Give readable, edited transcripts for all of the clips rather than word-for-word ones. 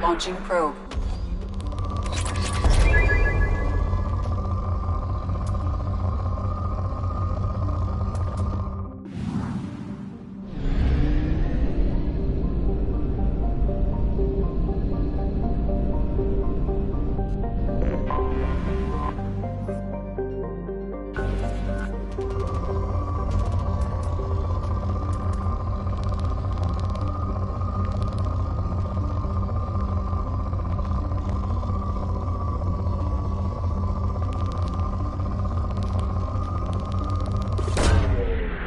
Launching probe.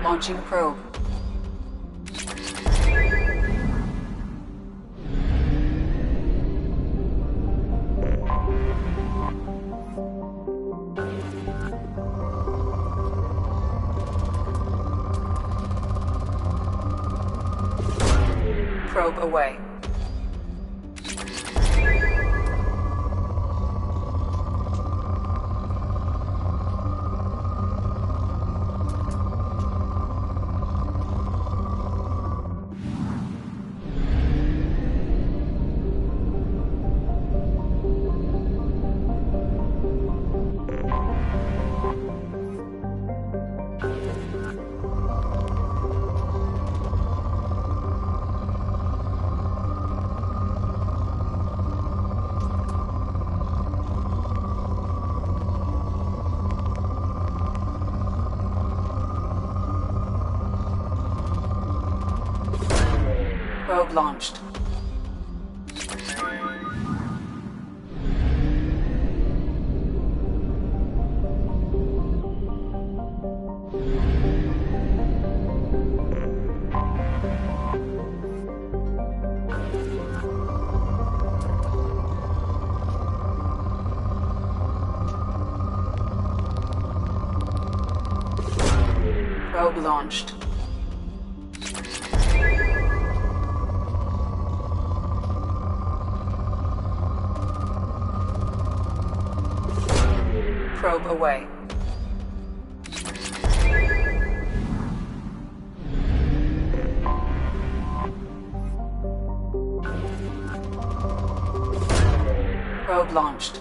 Launching probe. Probe away. Probe launched. Probe launched. Probe away. Probe launched.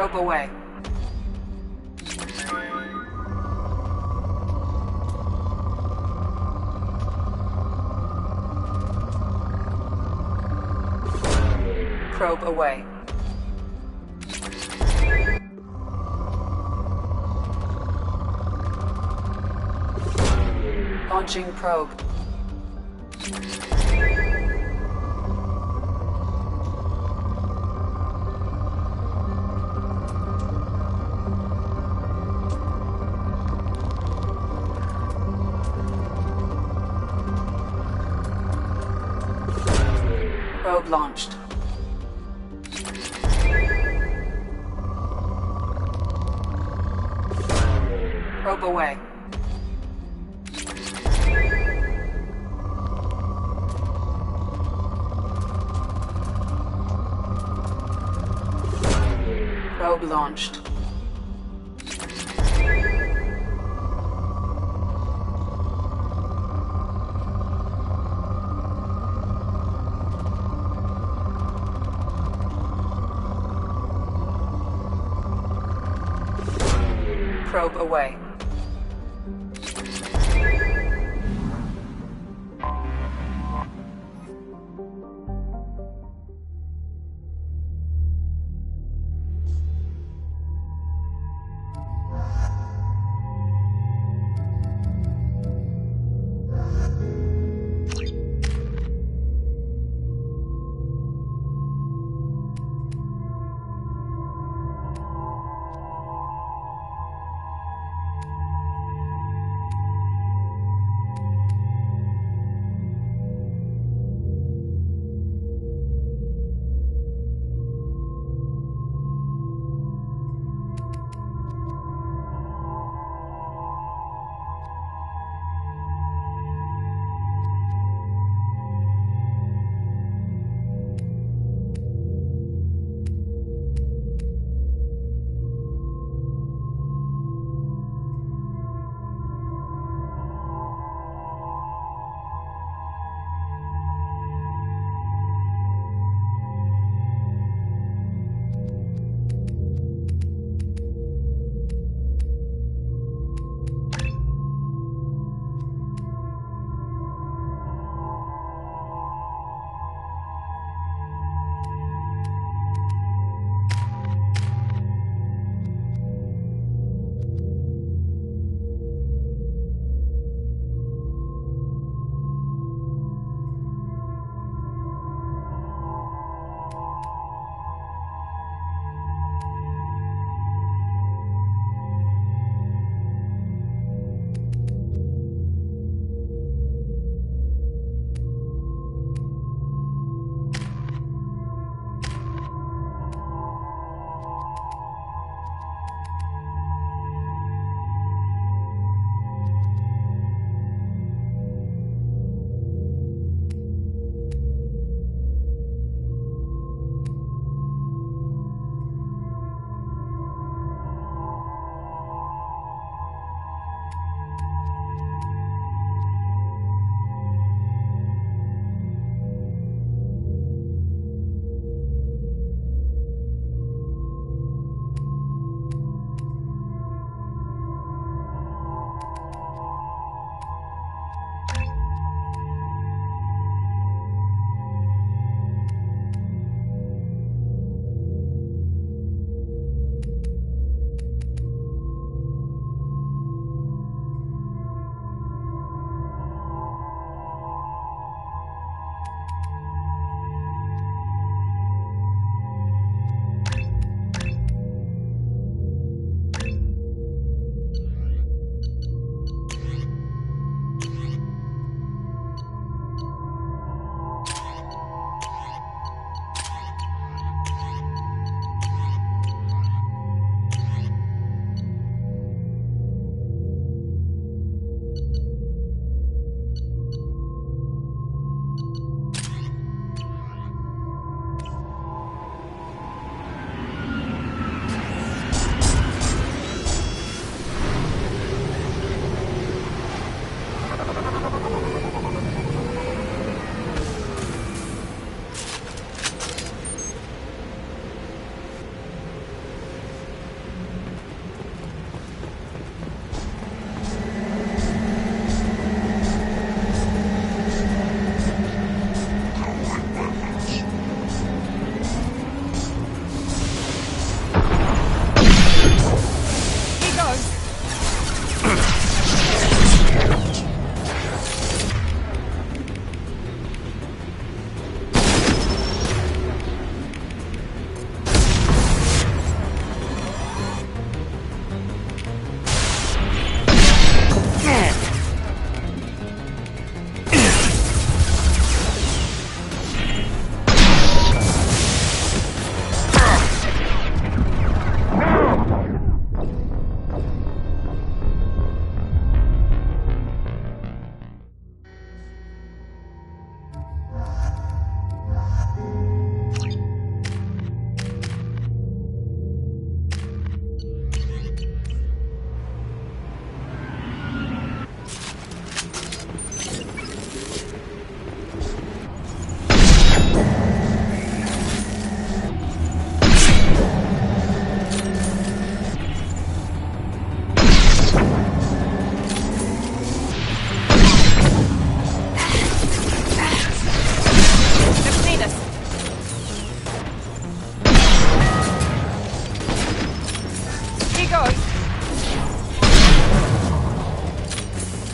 Probe away. Probe away. Launching probe. Probe launched. Probe away. Probe launched. Probe away.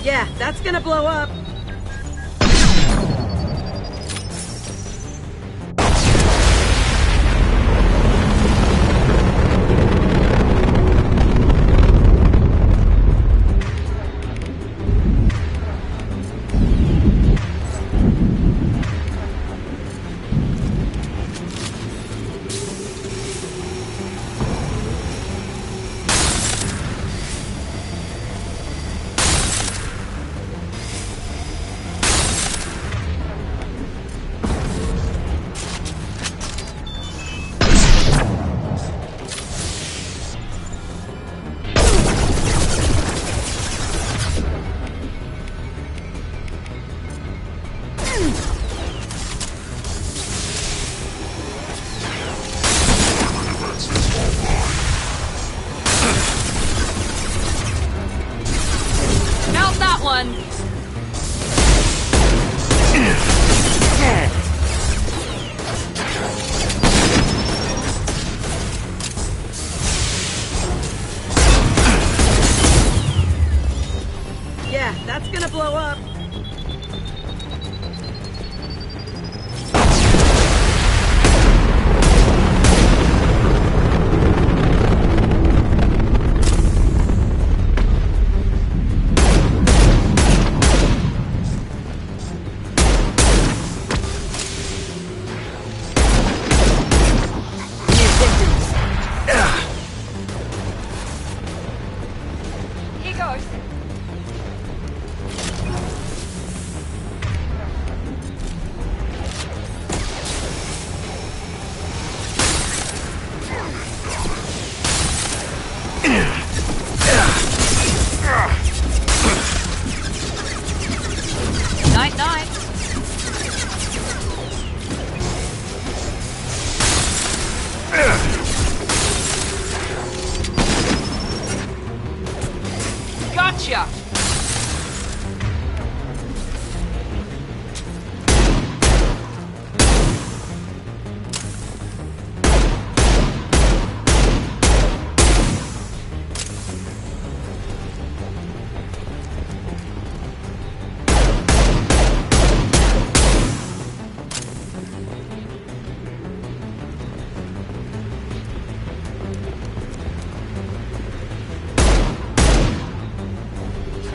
Yeah, that's gonna blow up. Mount that one! Yeah, that's gonna blow up. Here goes. Night night. Gotcha.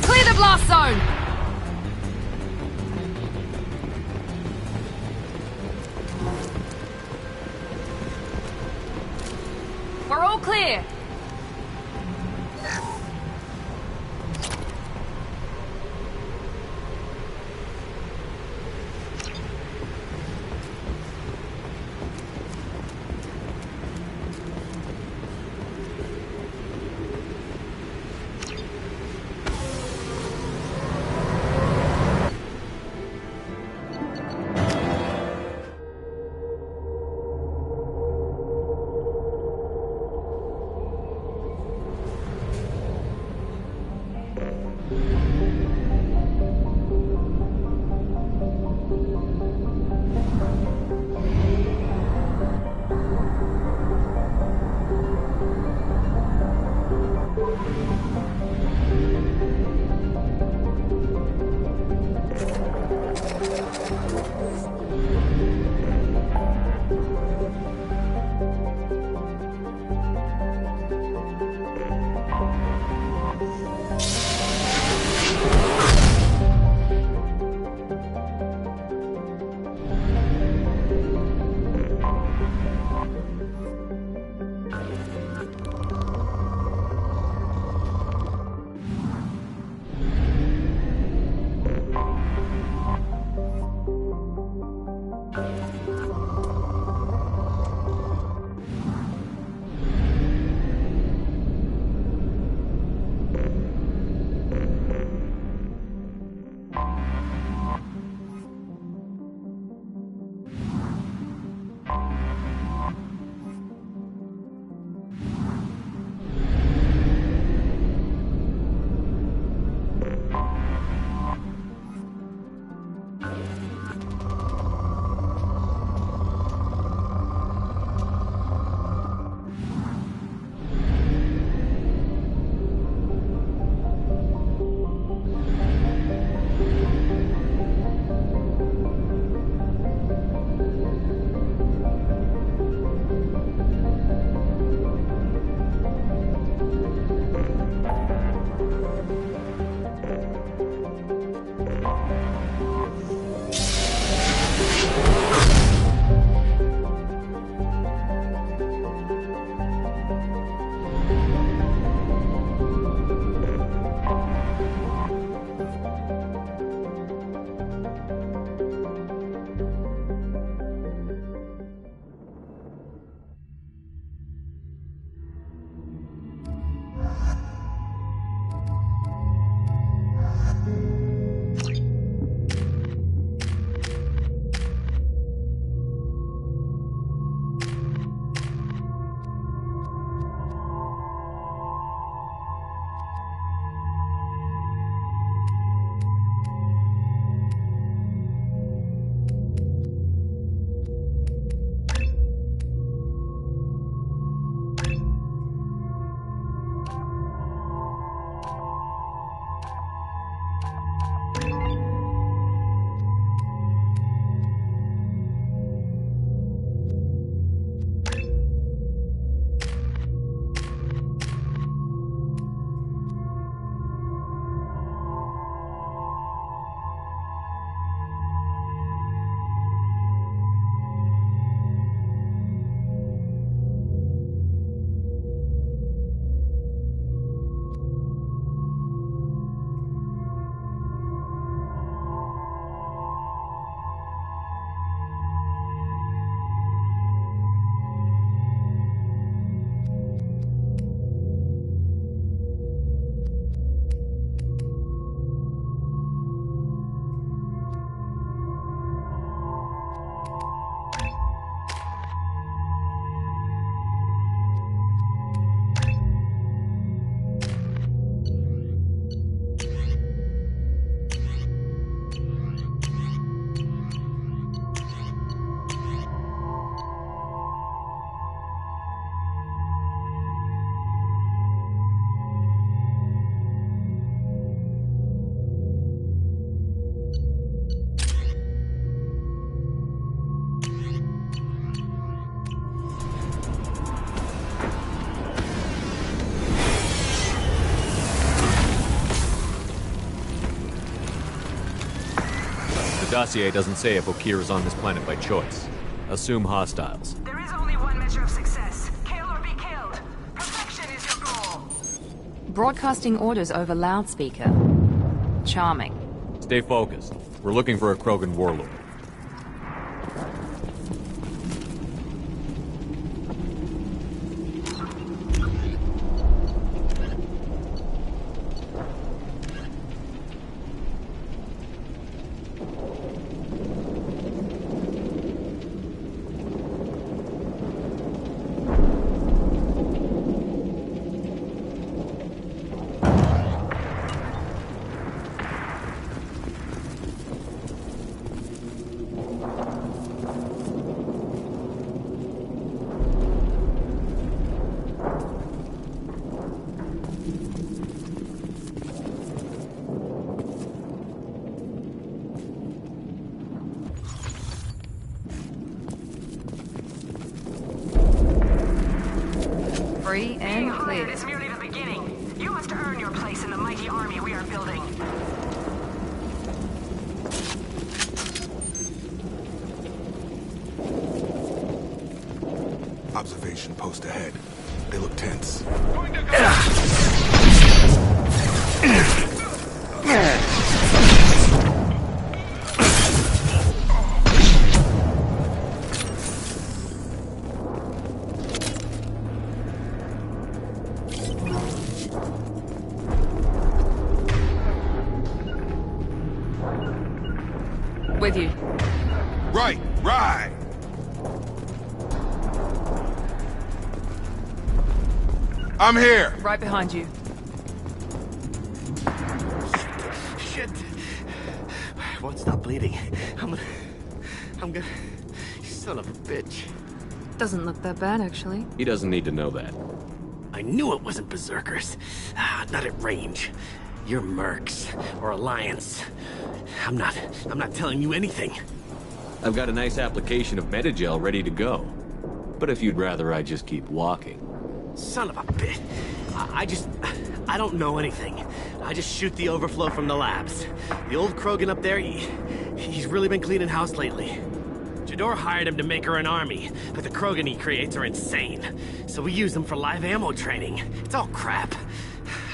Clear the blast zone! We're all clear. Dossier doesn't say if Okeer is on this planet by choice. Assume hostiles. There is only one measure of success. Kill or be killed. Perfection is your goal. Broadcasting orders over loudspeaker. Charming. Stay focused. We're looking for a Krogan warlord. Free Being and hired clear. is merely the beginning. You must earn your place in the mighty army we are building. Observation post ahead. They look tense. With you. Right, right. I'm here. Right behind you. Shit. Won't stop bleeding. I'm gonna... Son of a bitch. Doesn't look that bad, actually. He doesn't need to know that. I knew it wasn't Berserkers. Not at range. You're Mercs, or Alliance. I'm not telling you anything. I've got a nice application of Metagel ready to go. But if you'd rather I just keep walking. Son of a bitch. I don't know anything. I just shoot the overflow from the labs. The old Krogan up there, he's really been cleaning house lately. Jador hired him to make her an army, but the Krogan he creates are insane. So we use them for live ammo training. It's all crap.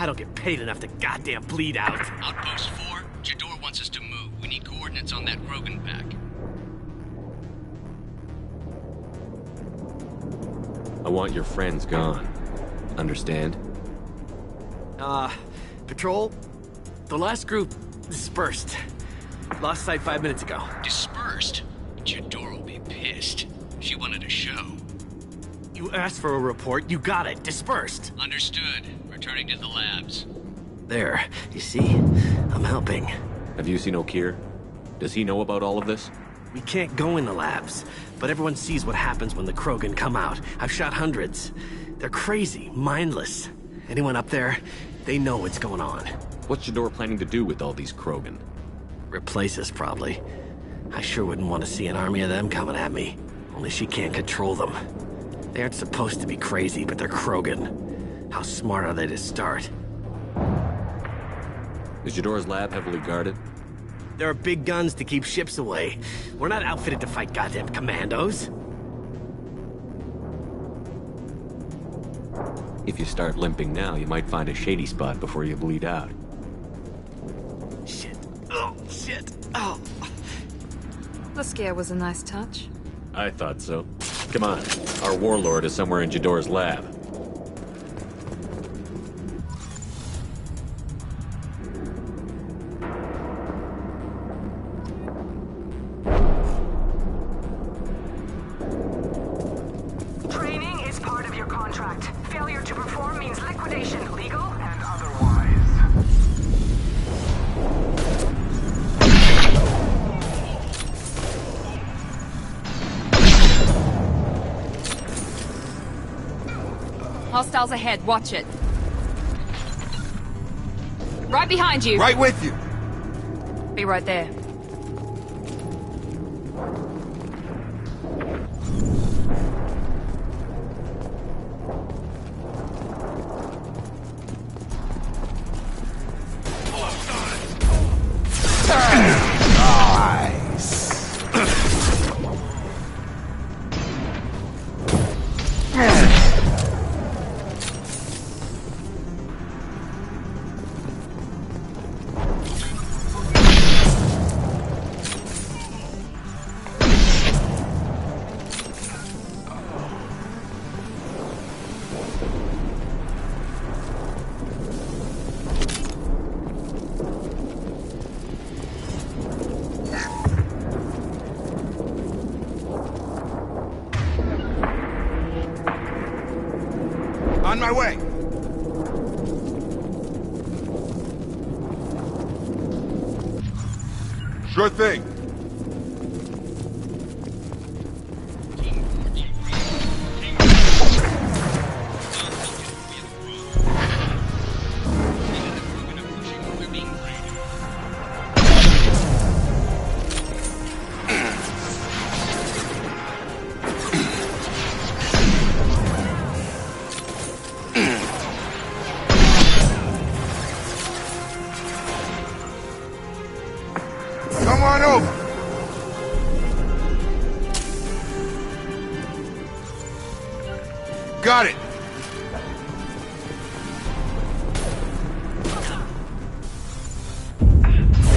I don't get paid enough to goddamn bleed out. Outpost 4, Jador wants us to move. We need coordinates on that Krogan pack. I want your friends gone. Understand? Patrol? The last group dispersed. Lost sight 5 minutes ago. Dispersed? Jador will be pissed. She wanted a show. You asked for a report, you got it. Dispersed. Understood. Returning to the labs. There, you see? I'm helping. Have you seen Okeer? Does he know about all of this? We can't go in the labs, but everyone sees what happens when the Krogan come out. I've shot hundreds. They're crazy, mindless. Anyone up there, they know what's going on. What's Jador planning to do with all these Krogan? Replace us, probably. I sure wouldn't want to see an army of them coming at me. Only she can't control them. They aren't supposed to be crazy, but they're Krogan. How smart are they to start? Is Jador's lab heavily guarded? There are big guns to keep ships away. We're not outfitted to fight goddamn commandos. If you start limping now, you might find a shady spot before you bleed out. Shit. Oh, shit. Oh. The scare was a nice touch. I thought so. Come on. Our warlord is somewhere in Jador's lab. Training is part of your contract. Failure to perform means liquidation, legal and otherwise. Hostiles ahead, watch it. Right behind you. Right with you. Be right there. On my way! Sure thing. Come on over. Got it.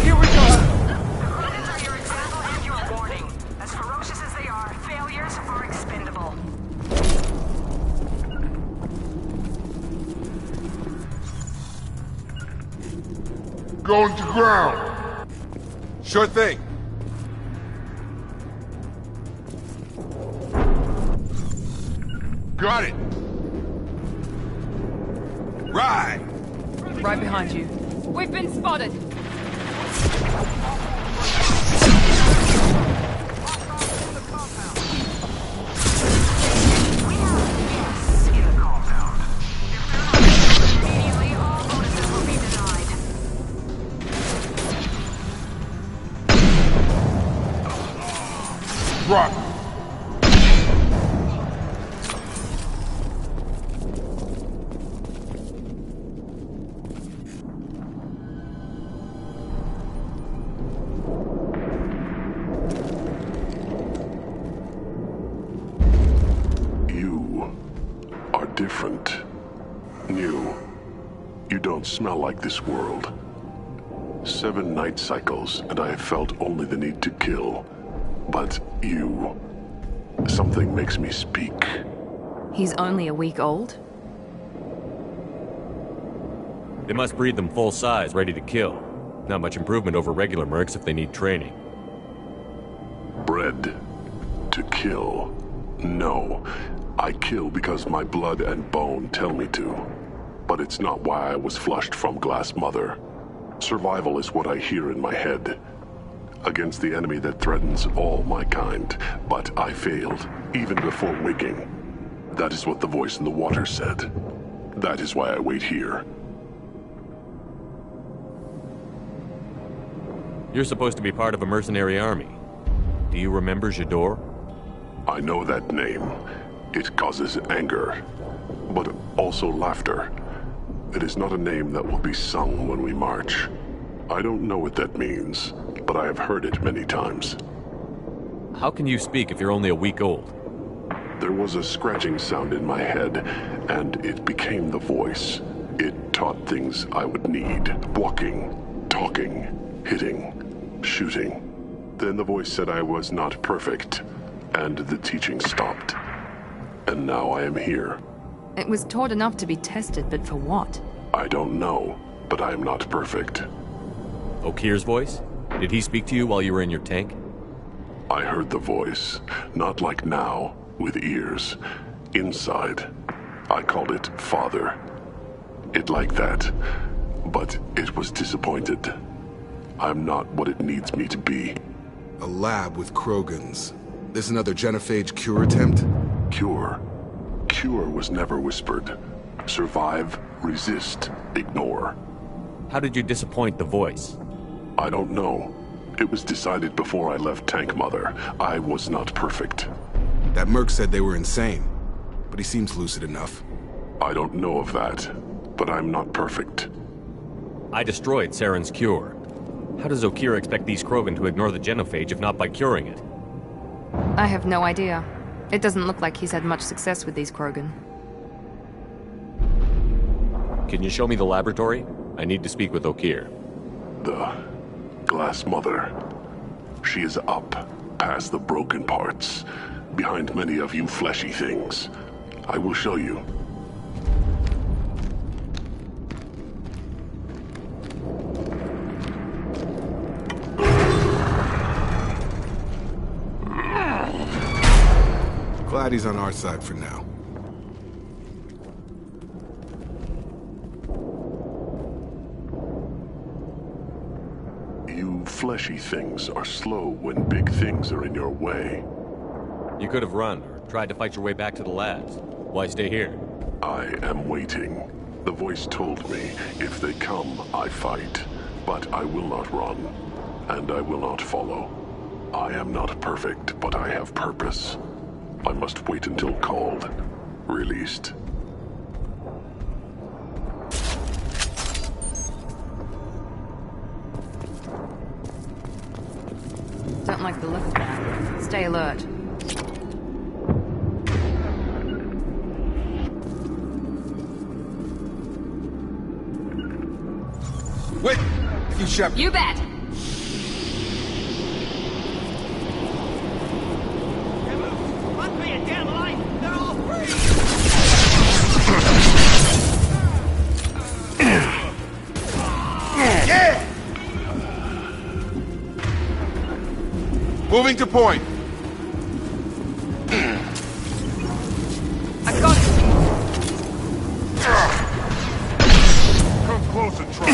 Here we go. Krogan are your example and your warning. As ferocious as they are, failures are expendable. Going to ground. Sure thing. Got it. Right. Right behind you. We've been spotted. We have peace in the compound. If they're not immediately, all bonuses will be denied. Rock. You are different. New. You don't smell like this world. 7 night cycles, and I have felt only the need to kill. But you... something makes me speak. He's only a week old? They must breed them full size, ready to kill. Not much improvement over regular mercs if they need training. Bred to kill. No. I kill because my blood and bone tell me to. But it's not why I was flushed from Glass Mother. Survival is what I hear in my head. Against the enemy that threatens all my kind. But I failed, even before waking. That is what the voice in the water said. That is why I wait here. You're supposed to be part of a mercenary army. Do you remember J'dor? I know that name. It causes anger, but also laughter. It is not a name that will be sung when we march. I don't know what that means, but I have heard it many times. How can you speak if you're only a week old? There was a scratching sound in my head, and it became the voice. It taught things I would need. Walking, talking, hitting, shooting. Then the voice said I was not perfect, and the teaching stopped. And now I am here. It was taught enough to be tested, but for what? I don't know, but I am not perfect. Okir's voice? Did he speak to you while you were in your tank? I heard the voice, not like now, with ears. Inside. I called it Father. It like that, but it was disappointed. I'm not what it needs me to be. A lab with Krogans. This another genophage cure attempt? Cure. Cure was never whispered. Survive, resist, ignore. How did you disappoint the voice? I don't know. It was decided before I left Tank Mother. I was not perfect. That merc said they were insane, but he seems lucid enough. I don't know of that, but I'm not perfect. I destroyed Saren's cure. How does Okir expect these Krogan to ignore the genophage if not by curing it? I have no idea. It doesn't look like he's had much success with these Krogan. Can you show me the laboratory? I need to speak with Okir. The Glass Mother. She is up, past the broken parts, behind many of you fleshy things. I will show you. Glad he's on our side for now. Fleshy things are slow when big things are in your way. You could have run, or tried to fight your way back to the labs. Why stay here? I am waiting. The voice told me, if they come, I fight. But I will not run, and I will not follow. I am not perfect, but I have purpose. I must wait until called, released. Don't like the look of that. Stay alert. Wait! You Shepard. You bet! Must be a damn light! They're all free! Yeah! Moving to point. I got it! Come close and try.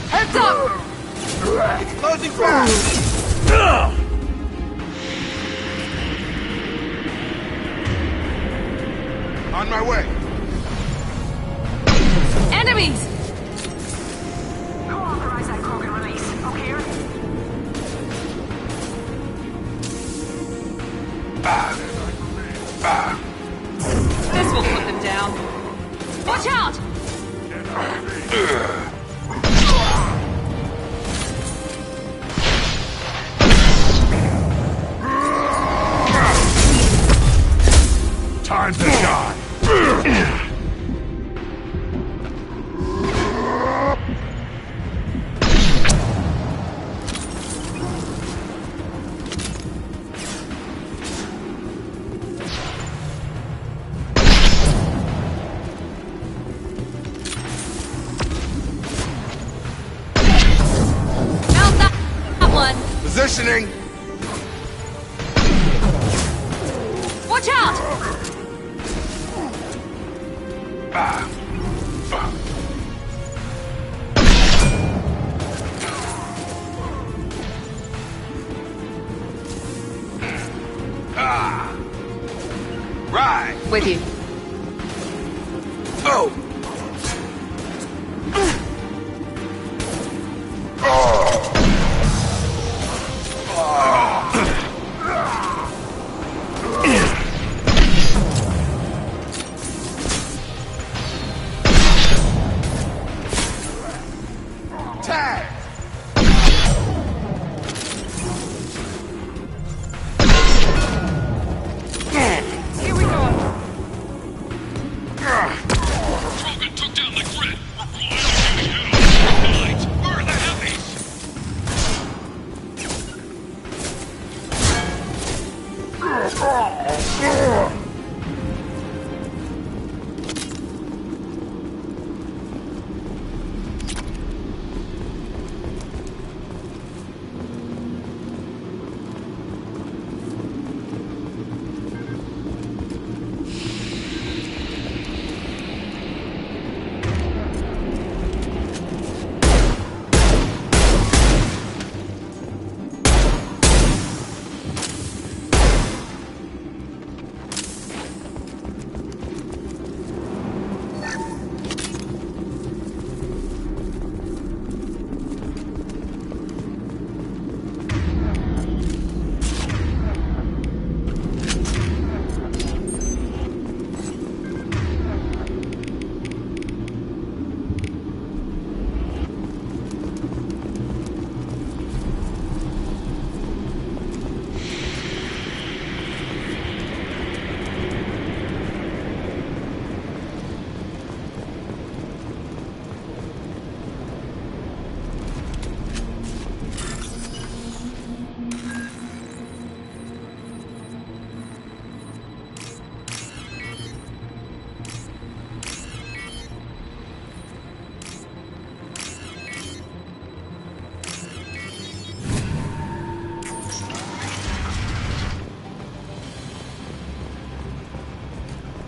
Heads up! Closing fast! On my way. Enemies! Who authorized that Krogan release? O'Keefe? This will put them down. Watch out! Time to die. Found that one! Positioning. Watch out! Right. With you. Oh. Tag. Here we go. Krogan took down the grid. Lights, burn the heavies.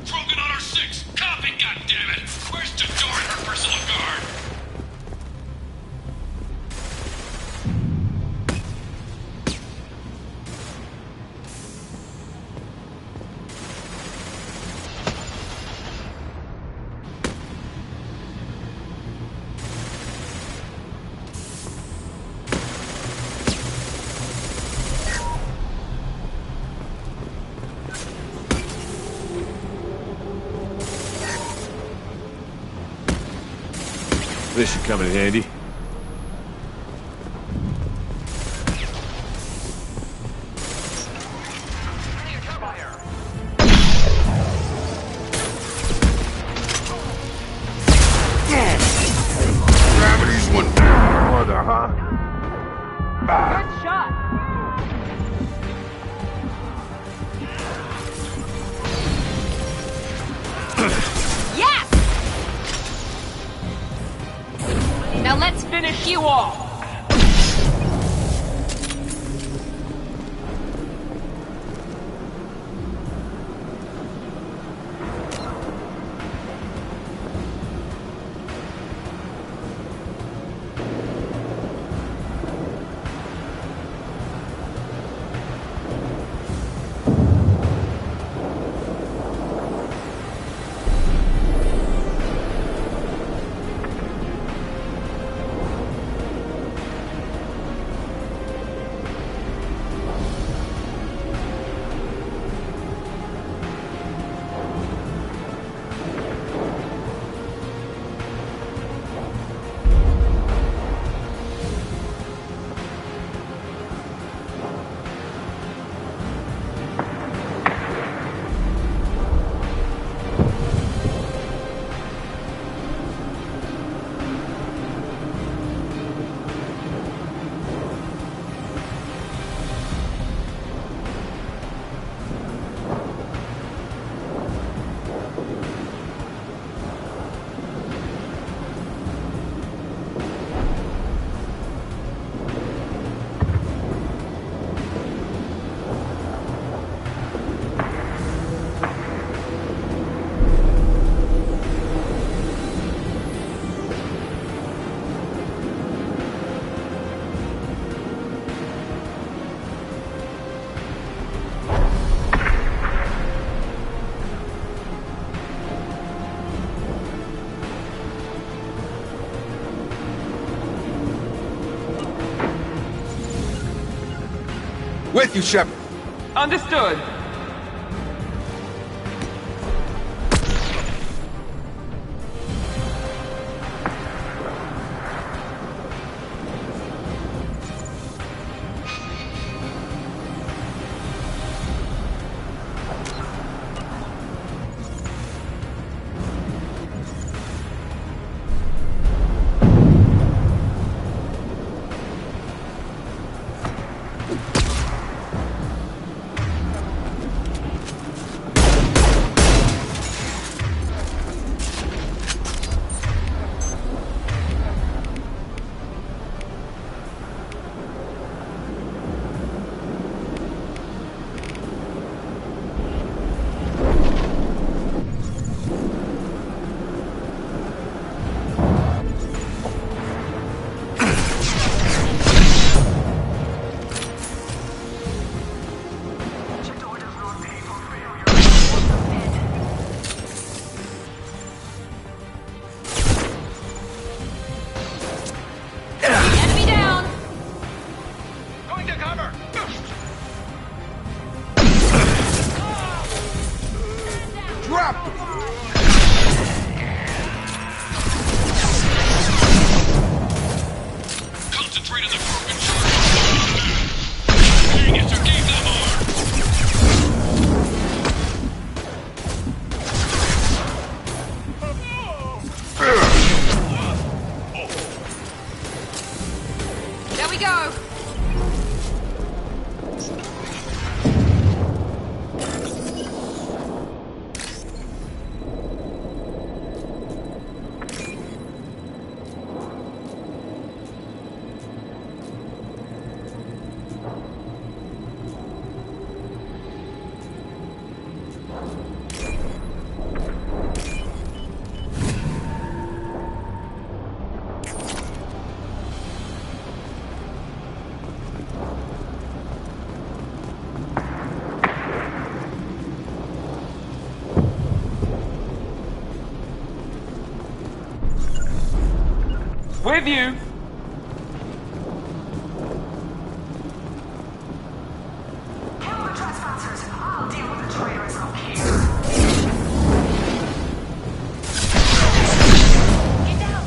Krogan on our 6. Copy, goddammit. Where's Jador and her personal guard? This should come in handy. Gravity's one brother, huh? Good shot. Yes! Now let's finish you off. With you, Shepard. Understood. Enemy down. Going to cover! Drop them! Concentrate on the broken charge. Dang it, you gave them arm. There we go. With you. Kill the trespassers. I'll deal with the traitors up here. Get down.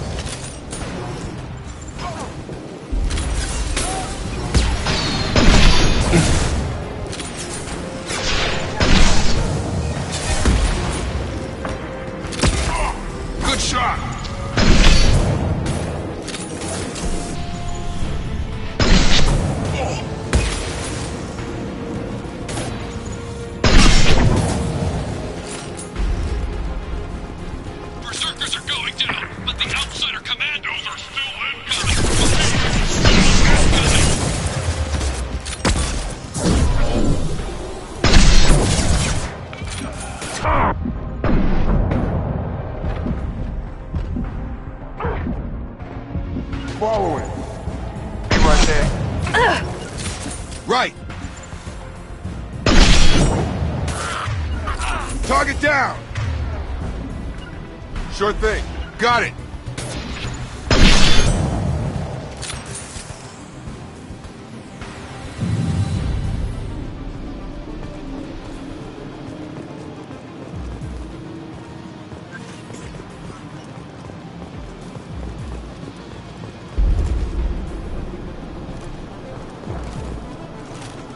Target down! Sure thing. Got it.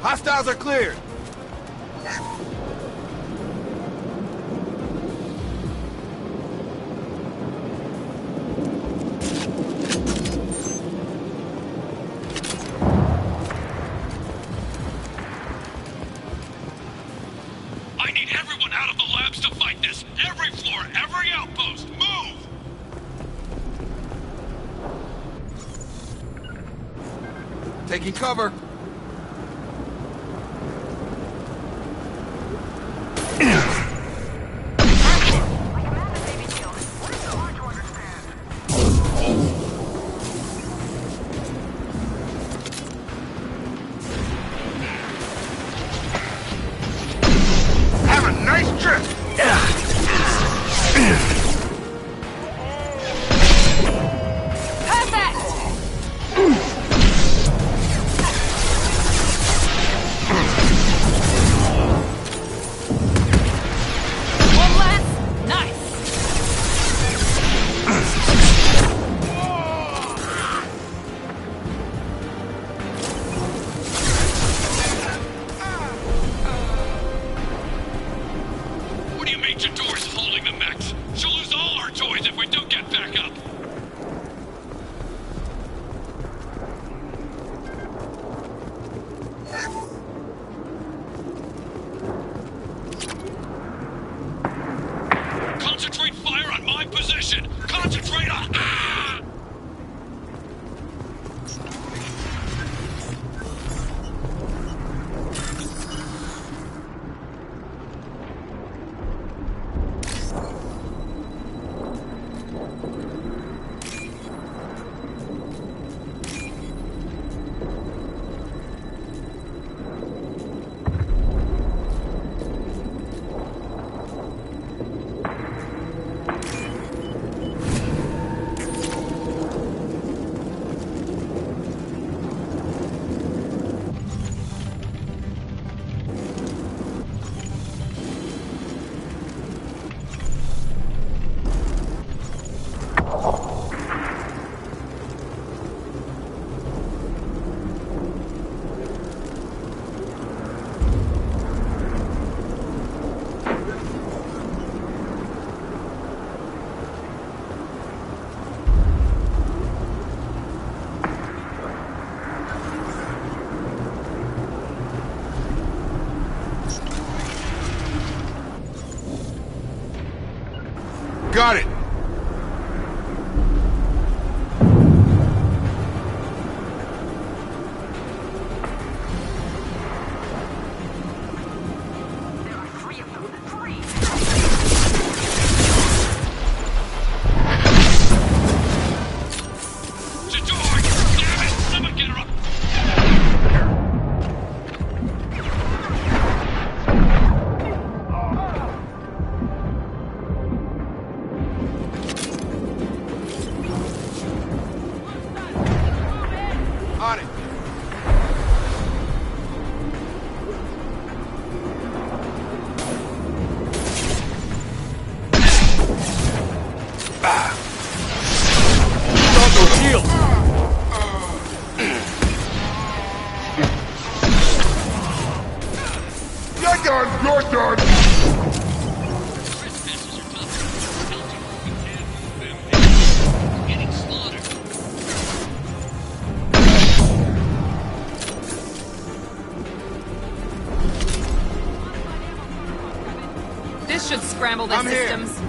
Hostiles are cleared. I need everyone out of the labs to fight this. Every floor, every outpost, move! Taking cover. Have a nice trip! One less. Nice. What do you mean Jador's holding the mechs? She'll lose all our toys if we don't get back up! Concentrate fire on my position! Concentrate on... Ah! Got it. There are 3 of them. 3! Jador! Damn it! Someone get her up! On it. You're done! You're done! Getting slaughtered. This should scramble the I'm here. systems.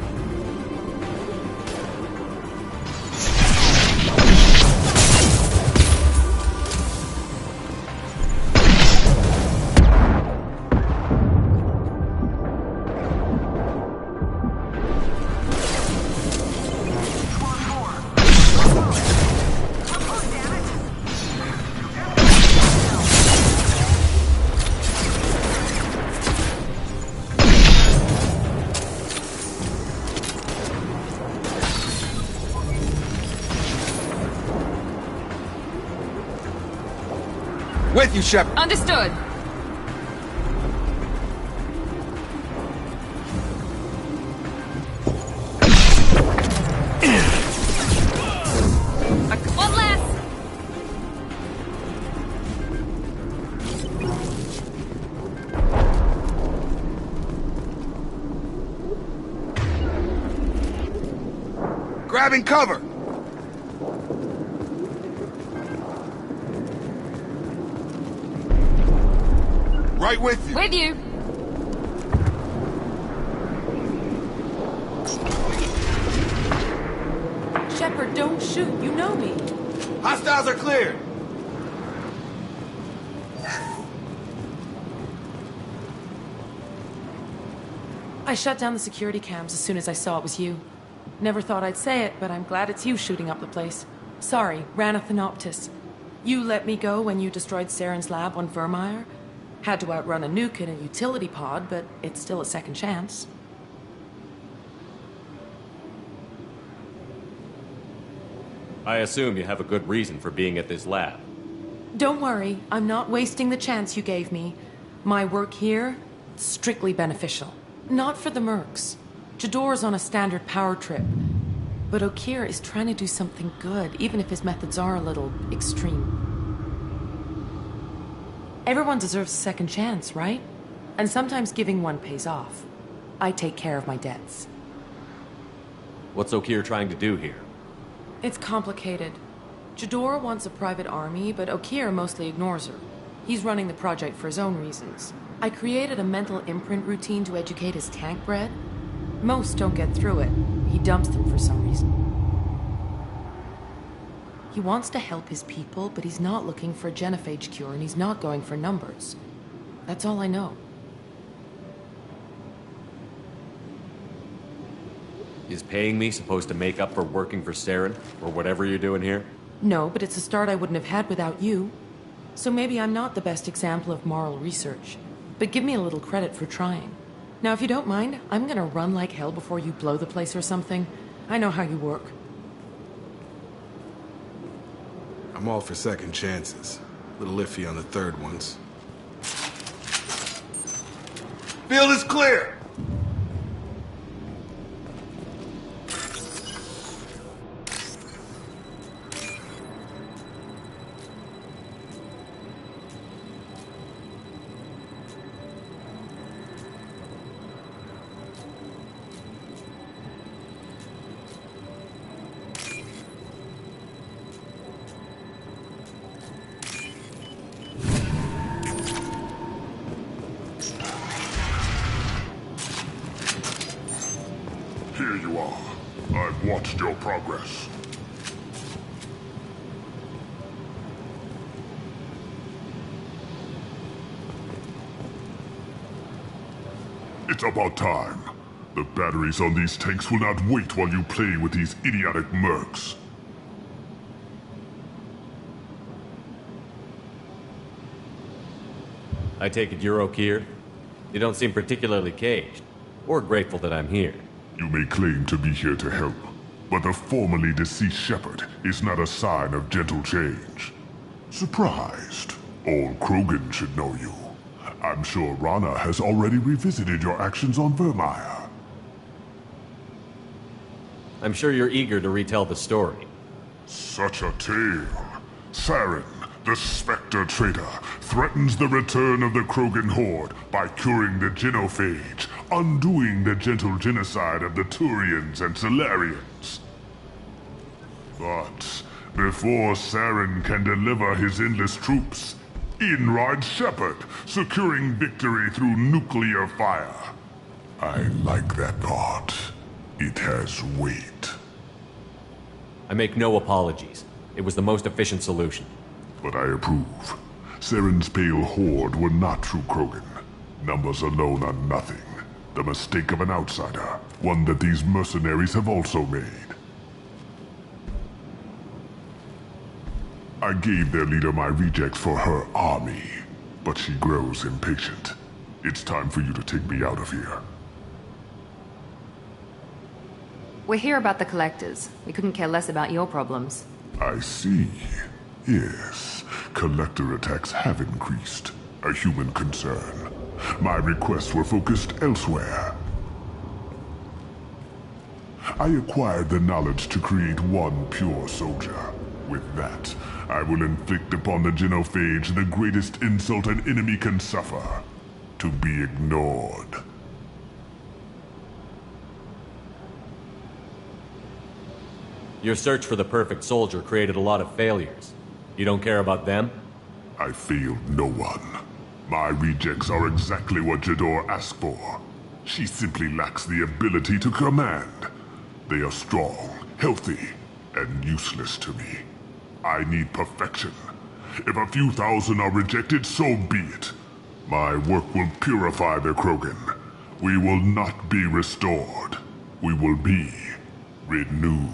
With you, Shepard. Understood. One less. Grabbing cover! Right with you. With you. Shepard, don't shoot. You know me. Hostiles are cleared. I shut down the security cams as soon as I saw it was you. Never thought I'd say it, but I'm glad it's you shooting up the place. Sorry, Ranathanoptis. You let me go when you destroyed Saren's lab on Vermeer. Had to outrun a nuke in a utility pod, but it's still a second chance. I assume you have a good reason for being at this lab. Don't worry, I'm not wasting the chance you gave me. My work here, strictly beneficial. Not for the mercs. Jador's on a standard power trip. But Okeer is trying to do something good, even if his methods are a little extreme. Everyone deserves a second chance, right? And sometimes giving one pays off. I take care of my debts. What's Okeer trying to do here? It's complicated. Jador wants a private army, but Okeer mostly ignores her. He's running the project for his own reasons. I created a mental imprint routine to educate his tank bred. Most don't get through it. He dumps them for some reason. He wants to help his people, but he's not looking for a genophage cure, and he's not going for numbers. That's all I know. Is paying me supposed to make up for working for Saren, or whatever you're doing here? No, but it's a start I wouldn't have had without you. So maybe I'm not the best example of moral research, but give me a little credit for trying. Now, if you don't mind, I'm gonna run like hell before you blow the place or something. I know how you work. I'm all for second chances. A little iffy on the third ones. Field is clear! Here you are. I've watched your progress. It's about time. The batteries on these tanks will not wait while you play with these idiotic mercs. I take it you're Okeer? You don't seem particularly caged, or grateful that I'm here. You may claim to be here to help, but the formerly deceased Shepard is not a sign of gentle change. Surprised? All Krogan should know you. I'm sure Rana has already revisited your actions on Vermeer. I'm sure you're eager to retell the story. Such a tale. Saren, the Spectre traitor, threatens the return of the Krogan horde by curing the genophage, undoing the gentle genocide of the Turians and Solarians. But before Saren can deliver his endless troops, in rides Shepard, securing victory through nuclear fire. I like that part. It has weight. I make no apologies. It was the most efficient solution. But I approve. Saren's pale horde were not true Krogan. Numbers alone are nothing. The mistake of an outsider, one that these mercenaries have also made. I gave their leader my rejects for her army, but she grows impatient. It's time for you to take me out of here. We're here about the collectors. We couldn't care less about your problems. I see. Yes, collector attacks have increased. A human concern. My requests were focused elsewhere. I acquired the knowledge to create one pure soldier. With that, I will inflict upon the Genophage the greatest insult an enemy can suffer. To be ignored. Your search for the perfect soldier created a lot of failures. You don't care about them? I failed no one. My rejects are exactly what Jador asked for. She simply lacks the ability to command. They are strong, healthy, and useless to me. I need perfection. If a few thousand are rejected, so be it. My work will purify the Krogan. We will not be restored. We will be renewed.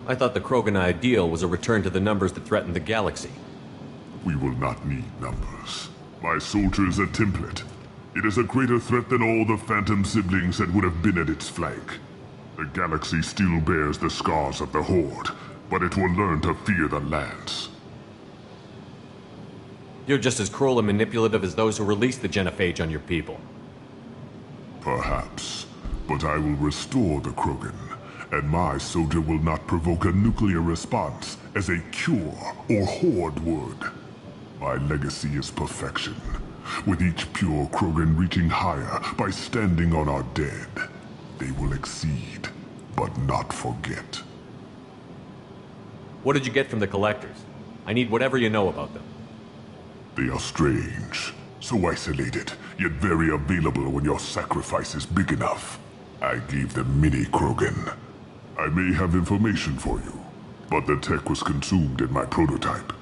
I thought the Krogan ideal was a return to the numbers that threatened the galaxy. We will not need numbers. My soldier is a template. It is a greater threat than all the Phantom siblings that would have been at its flank. The galaxy still bears the scars of the Horde, but it will learn to fear the Lance. You're just as cruel and manipulative as those who released the Genophage on your people. Perhaps, but I will restore the Krogan, and my soldier will not provoke a nuclear response as a cure or Horde would. My legacy is perfection, with each pure Krogan reaching higher by standing on our dead. They will exceed, but not forget. What did you get from the Collectors? I need whatever you know about them. They are strange, so isolated, yet very available when your sacrifice is big enough. I gave them mini Krogan. I may have information for you, but the tech was consumed in my prototype,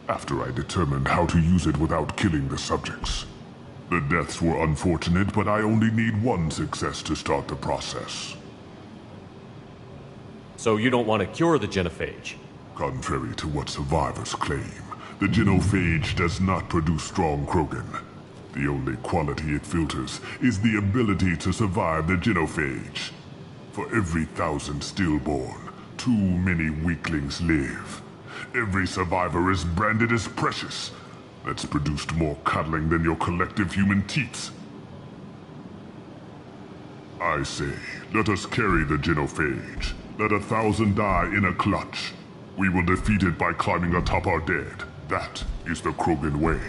after I determined how to use it without killing the subjects. The deaths were unfortunate, but I only need one success to start the process. So you don't want to cure the Genophage? Contrary to what survivors claim, the Genophage does not produce strong Krogan. The only quality it filters is the ability to survive the Genophage. For every 1,000 stillborn, too many weaklings live. Every survivor is branded as precious. That's produced more cuddling than your collective human teats. I say, let us carry the Genophage. Let 1,000 die in a clutch. We will defeat it by climbing atop our dead. That is the Krogan way.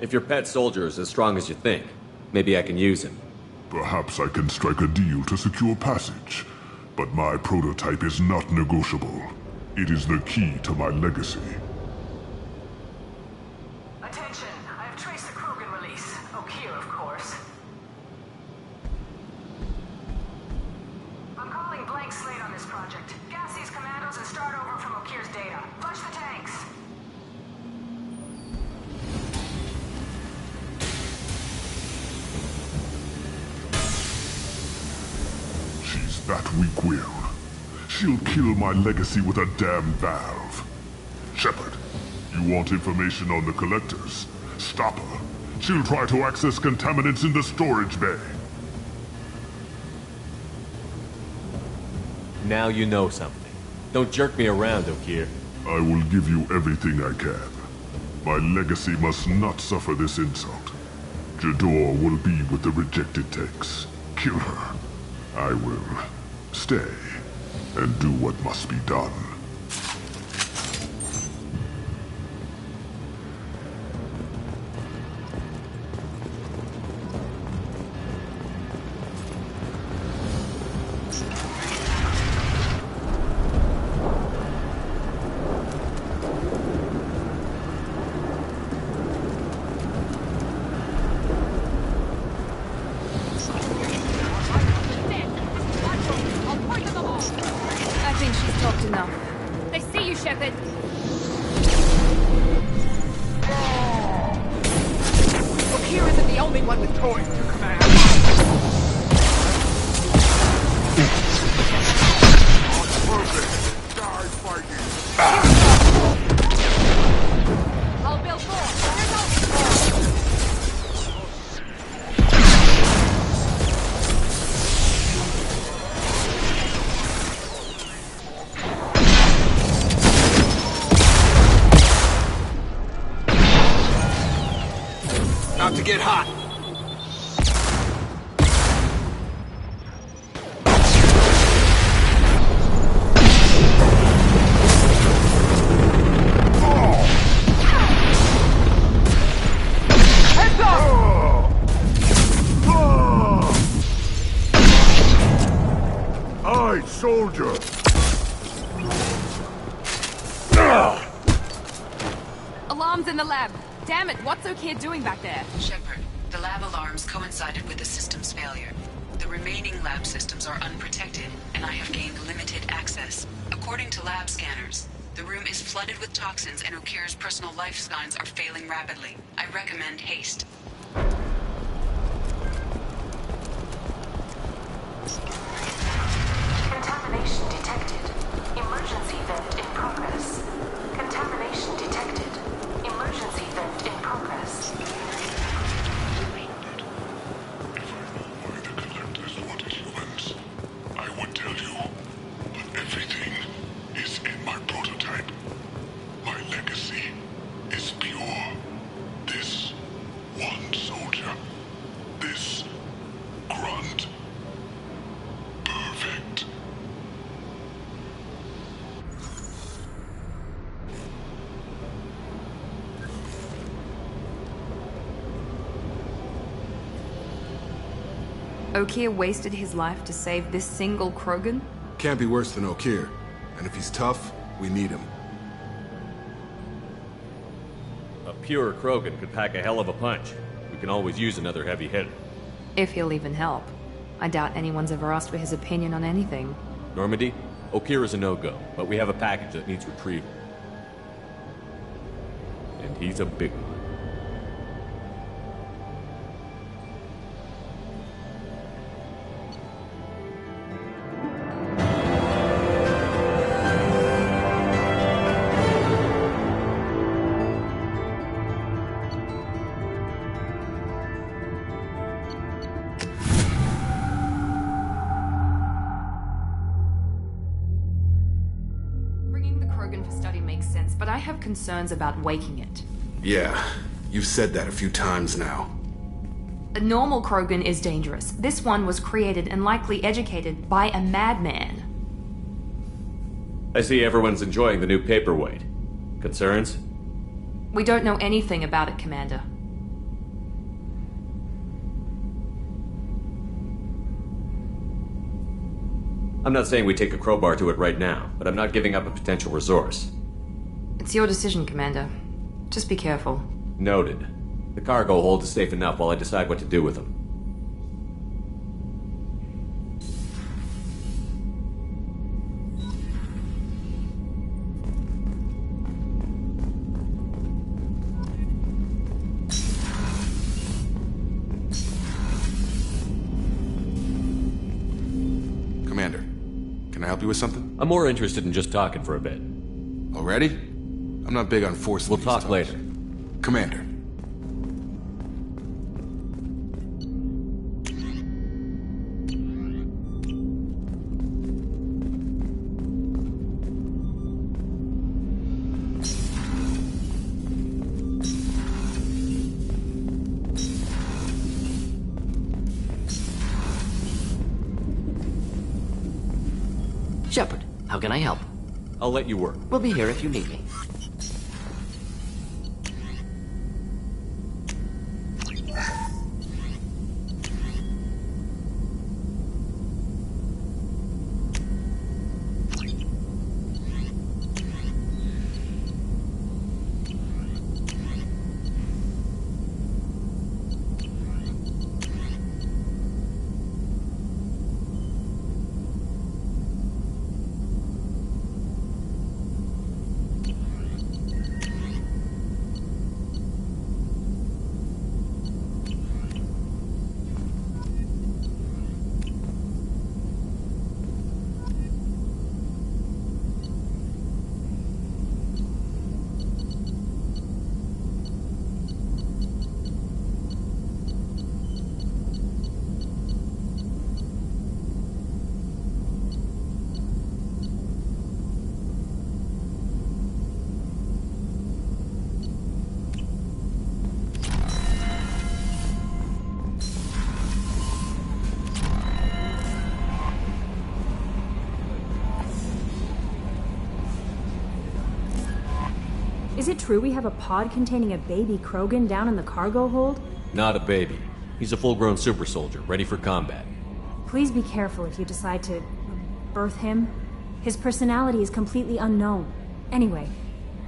If your pet soldier is as strong as you think, maybe I can use him. Perhaps I can strike a deal to secure passage. But my prototype is not negotiable. It is the key to my legacy. Attention, I have traced the Krogan release. Okeer, of course. I'm calling blank slate on this project. Gas these commandos and start over from Okeer's data. Flush the tanks. She's that weak-willed. She'll kill my legacy with a damn valve. Shepard, you want information on the Collectors? Stop her. She'll try to access contaminants in the storage bay. Now you know something. Don't jerk me around, Okeer. I will give you everything I can. My legacy must not suffer this insult. Jador will be with the rejected tanks. Kill her. I will stay and do what must be done. I think she's talked enough. They see you, Shepard. Okeer isn't the only one with toys to command. I'll build more. about to get hot. Heads up! Aye, soldier. Alarms in the lab. Damn it, what's O'Keefe doing back there? Shepard, the lab alarms coincided with the system's failure. The remaining lab systems are unprotected, and I have gained limited access. According to lab scanners, the room is flooded with toxins and O'Keefe's personal life signs are failing rapidly. I recommend haste. Contamination detected. Emergency vent in progress. Contamination detected. Emergency vent in progress. I would tell you, but everything is in my prototype. My legacy is pure. This one soldier. This grunt. Perfect. O'Keefe wasted his life to save this single Krogan? Can't be worse than O'Keefe. And if he's tough, we need him. A pure Krogan could pack a hell of a punch. We can always use another heavy hitter. If he'll even help. I doubt anyone's ever asked for his opinion on anything. Normandy, O'Keefe is a no-go, but we have a package that needs retrieval. And he's a big one. Bringing the Krogan for study makes sense, but I have concerns about waking it. Yeah, you've said that a few times now. A normal Krogan is dangerous. This one was created and likely educated by a madman. I see everyone's enjoying the new paperweight. Concerns? We don't know anything about it, Commander. I'm not saying we take a crowbar to it right now, but I'm not giving up a potential resource. It's your decision, Commander. Just be careful. Noted. The cargo hold is safe enough while I decide what to do with them. Commander, can I help you with something? I'm more interested in just talking for a bit. Already? I'm not big on forcing We'll these talk talks. later. Commander. Shepard, how can I help? I'll let you work. We'll be here if you need me. Is it true we have a pod containing a baby Krogan down in the cargo hold? Not a baby. He's a full-grown super soldier, ready for combat. Please be careful if you decide to birth him. His personality is completely unknown. Anyway,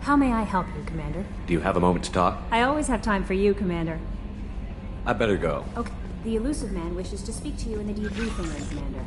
how may I help you, Commander? Do you have a moment to talk? I always have time for you, Commander. I better go. Okay. The elusive man wishes to speak to you in the debriefing room, Commander.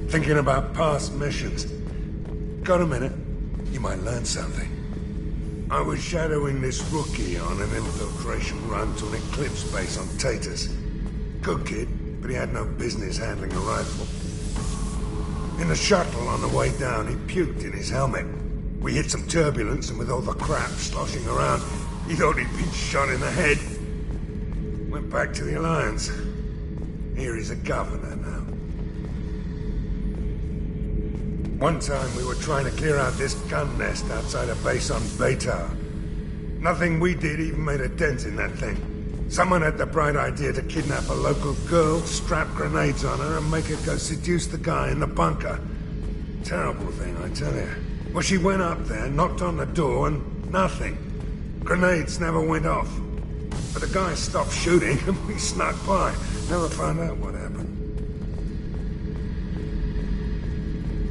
Thinking about past missions. Got a minute? You might learn something. I was shadowing this rookie on an infiltration run to an Eclipse base on Tatus. Good kid, but he had no business handling a rifle. In the shuttle on the way down, he puked in his helmet. We hit some turbulence, and with all the crap sloshing around, he thought he'd been shot in the head. Went back to the Alliance. Here he's a governor now. One time we were trying to clear out this gun nest outside a base on Beta. Nothing we did even made a dent in that thing. Someone had the bright idea to kidnap a local girl, strap grenades on her, and make her go seduce the guy in the bunker. Terrible thing, I tell you. Well, she went up there, knocked on the door, and nothing. Grenades never went off. But the guy stopped shooting, and we snuck by. Never found out what happened.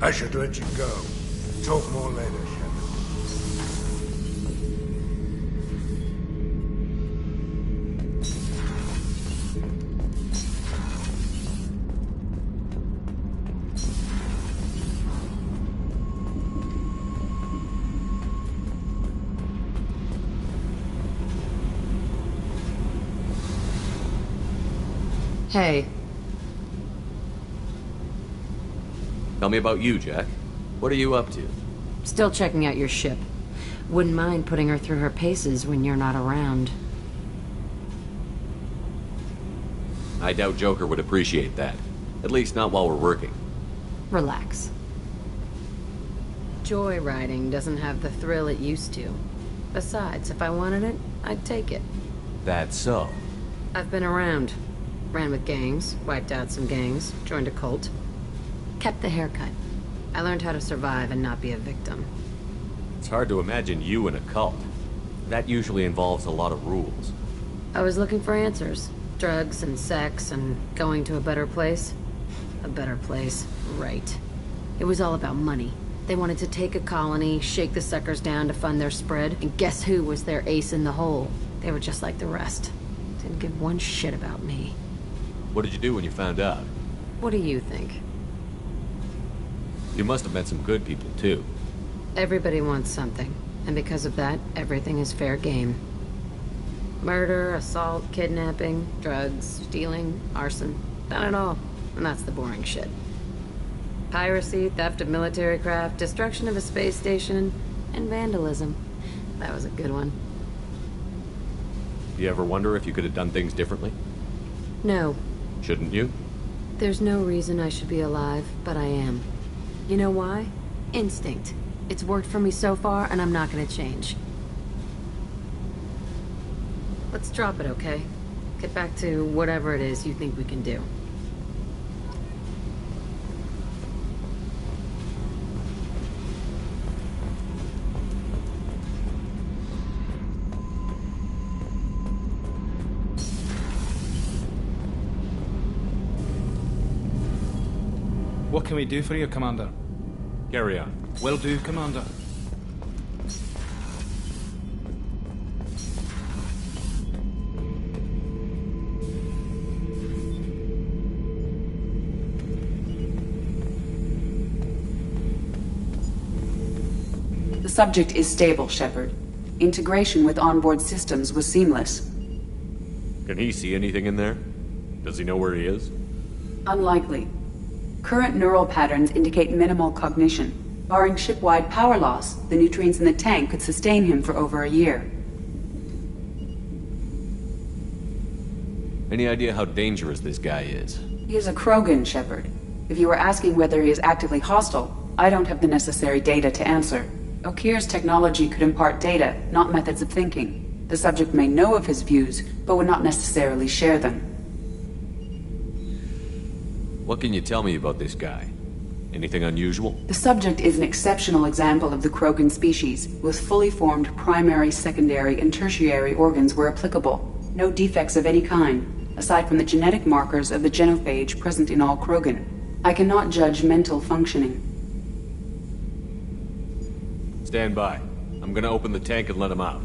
I should let you go. Talk more later, Shepard. Hey. Tell me about you, Jack. What are you up to? Still checking out your ship. Wouldn't mind putting her through her paces when you're not around. I doubt Joker would appreciate that. At least not while we're working. Relax. Joyriding doesn't have the thrill it used to. Besides, if I wanted it, I'd take it. That's so. I've been around. Ran with gangs, wiped out some gangs, joined a cult. Kept the haircut. I learned how to survive and not be a victim. It's hard to imagine you in a cult. That usually involves a lot of rules. I was looking for answers. Drugs and sex and going to a better place. A better place, right. It was all about money. They wanted to take a colony, shake the suckers down to fund their spread, and guess who was their ace in the hole? They were just like the rest. Didn't give one shit about me. What did you do when you found out? What do you think? You must have met some good people, too. Everybody wants something, and because of that, everything is fair game. Murder, assault, kidnapping, drugs, stealing, arson, done it all. And that's the boring shit. Piracy, theft of military craft, destruction of a space station, and vandalism. That was a good one. You ever wonder if you could have done things differently? No. Shouldn't you? There's no reason I should be alive, but I am. You know why? Instinct. It's worked for me so far, and I'm not gonna change. Let's drop it, okay? Get back to whatever it is you think we can do. What can we do for you, Commander? Carry on. Will do, Commander. The subject is stable, Shepard. Integration with onboard systems was seamless. Can he see anything in there? Does he know where he is? Unlikely. Current neural patterns indicate minimal cognition. Barring ship-wide power loss, the nutrients in the tank could sustain him for over a year. Any idea how dangerous this guy is? He is a Krogan, Shepard. If you were asking whether he is actively hostile, I don't have the necessary data to answer. Okeer's technology could impart data, not methods of thinking. The subject may know of his views, but would not necessarily share them. What can you tell me about this guy? Anything unusual? The subject is an exceptional example of the Krogan species, with fully formed primary, secondary, and tertiary organs where applicable. No defects of any kind, aside from the genetic markers of the genophage present in all Krogan. I cannot judge mental functioning. Stand by. I'm gonna open the tank and let him out.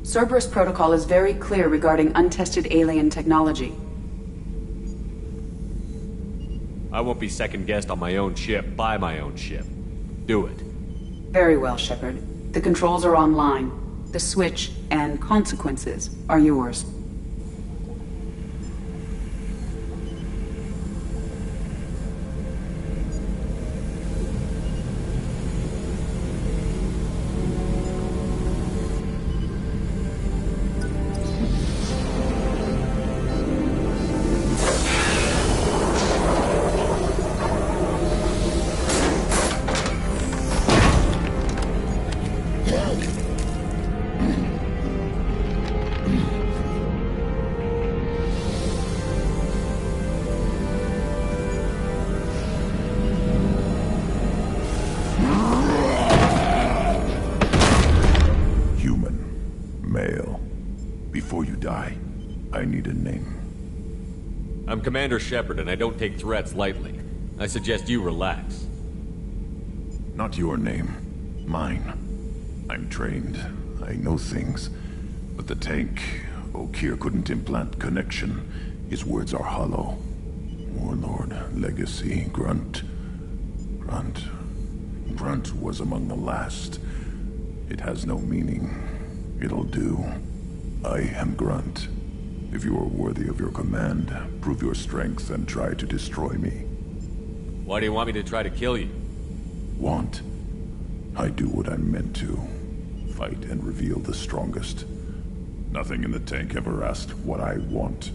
Cerberus protocol is very clear regarding untested alien technology. I won't be second-guessed on my own ship, by my own ship. Do it. Very well, Shepard. The controls are online. The switch and consequences are yours. I'm Commander Shepard, and I don't take threats lightly. I suggest you relax. Not your name. Mine. I'm trained. I know things. But the tank, Okeer couldn't implant connection. His words are hollow. Warlord, Legacy, Grunt. Grunt was among the last. It has no meaning. It'll do. I am Grunt. If you are worthy of your command, prove your strength and try to destroy me. Why do you want me to try to kill you? Want? I do what I'm meant to. Fight and reveal the strongest. Nothing in the tank ever asked what I want.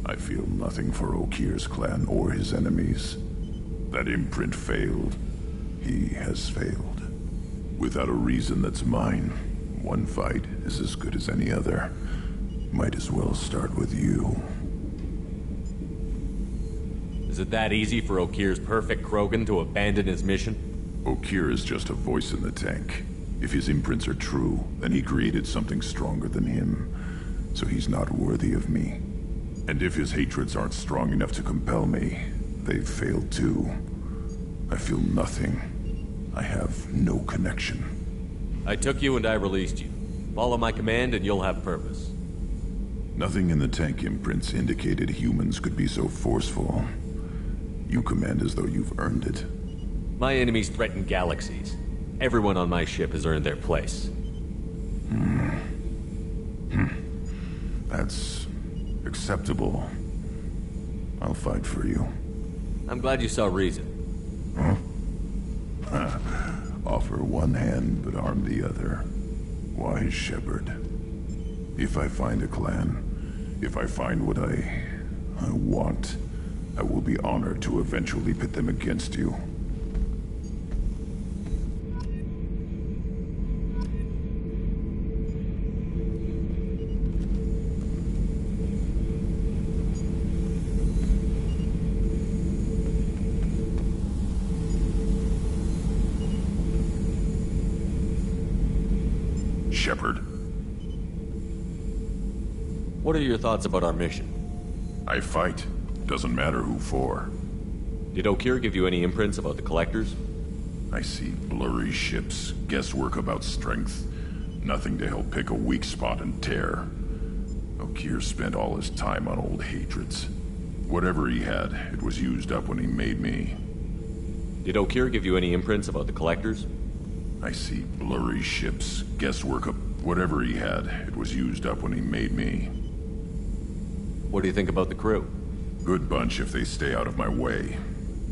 I feel nothing for Okeer's clan or his enemies. That imprint failed. He has failed. Without a reason that's mine, one fight is as good as any other. Might as well start with you. Is it that easy for Okeer's perfect Krogan to abandon his mission? Okeer is just a voice in the tank. If his imprints are true, then he created something stronger than him. So he's not worthy of me. And if his hatreds aren't strong enough to compel me, they've failed too. I feel nothing. I have no connection. I took you and I released you. Follow my command and you'll have purpose. Nothing in the tank imprints indicated humans could be so forceful. You command as though you've earned it. My enemies threaten galaxies. Everyone on my ship has earned their place. That's acceptable. I'll fight for you. I'm glad you saw reason. Huh? Offer one hand, but arm the other. Wise Shepard. If I find a clan, if I find what I want, I will be honored to eventually pit them against you. Shepard. What are your thoughts about our mission? I fight. Doesn't matter who for. Did Okeer give you any imprints about the Collectors? I see blurry ships, guesswork about strength. Nothing to help pick a weak spot and tear. Okeer spent all his time on old hatreds. Whatever he had, it was used up when he made me. Did Okeer give you any imprints about the Collectors? I see blurry ships, guesswork of whatever he had, it was used up when he made me. What do you think about the crew? Good bunch if they stay out of my way.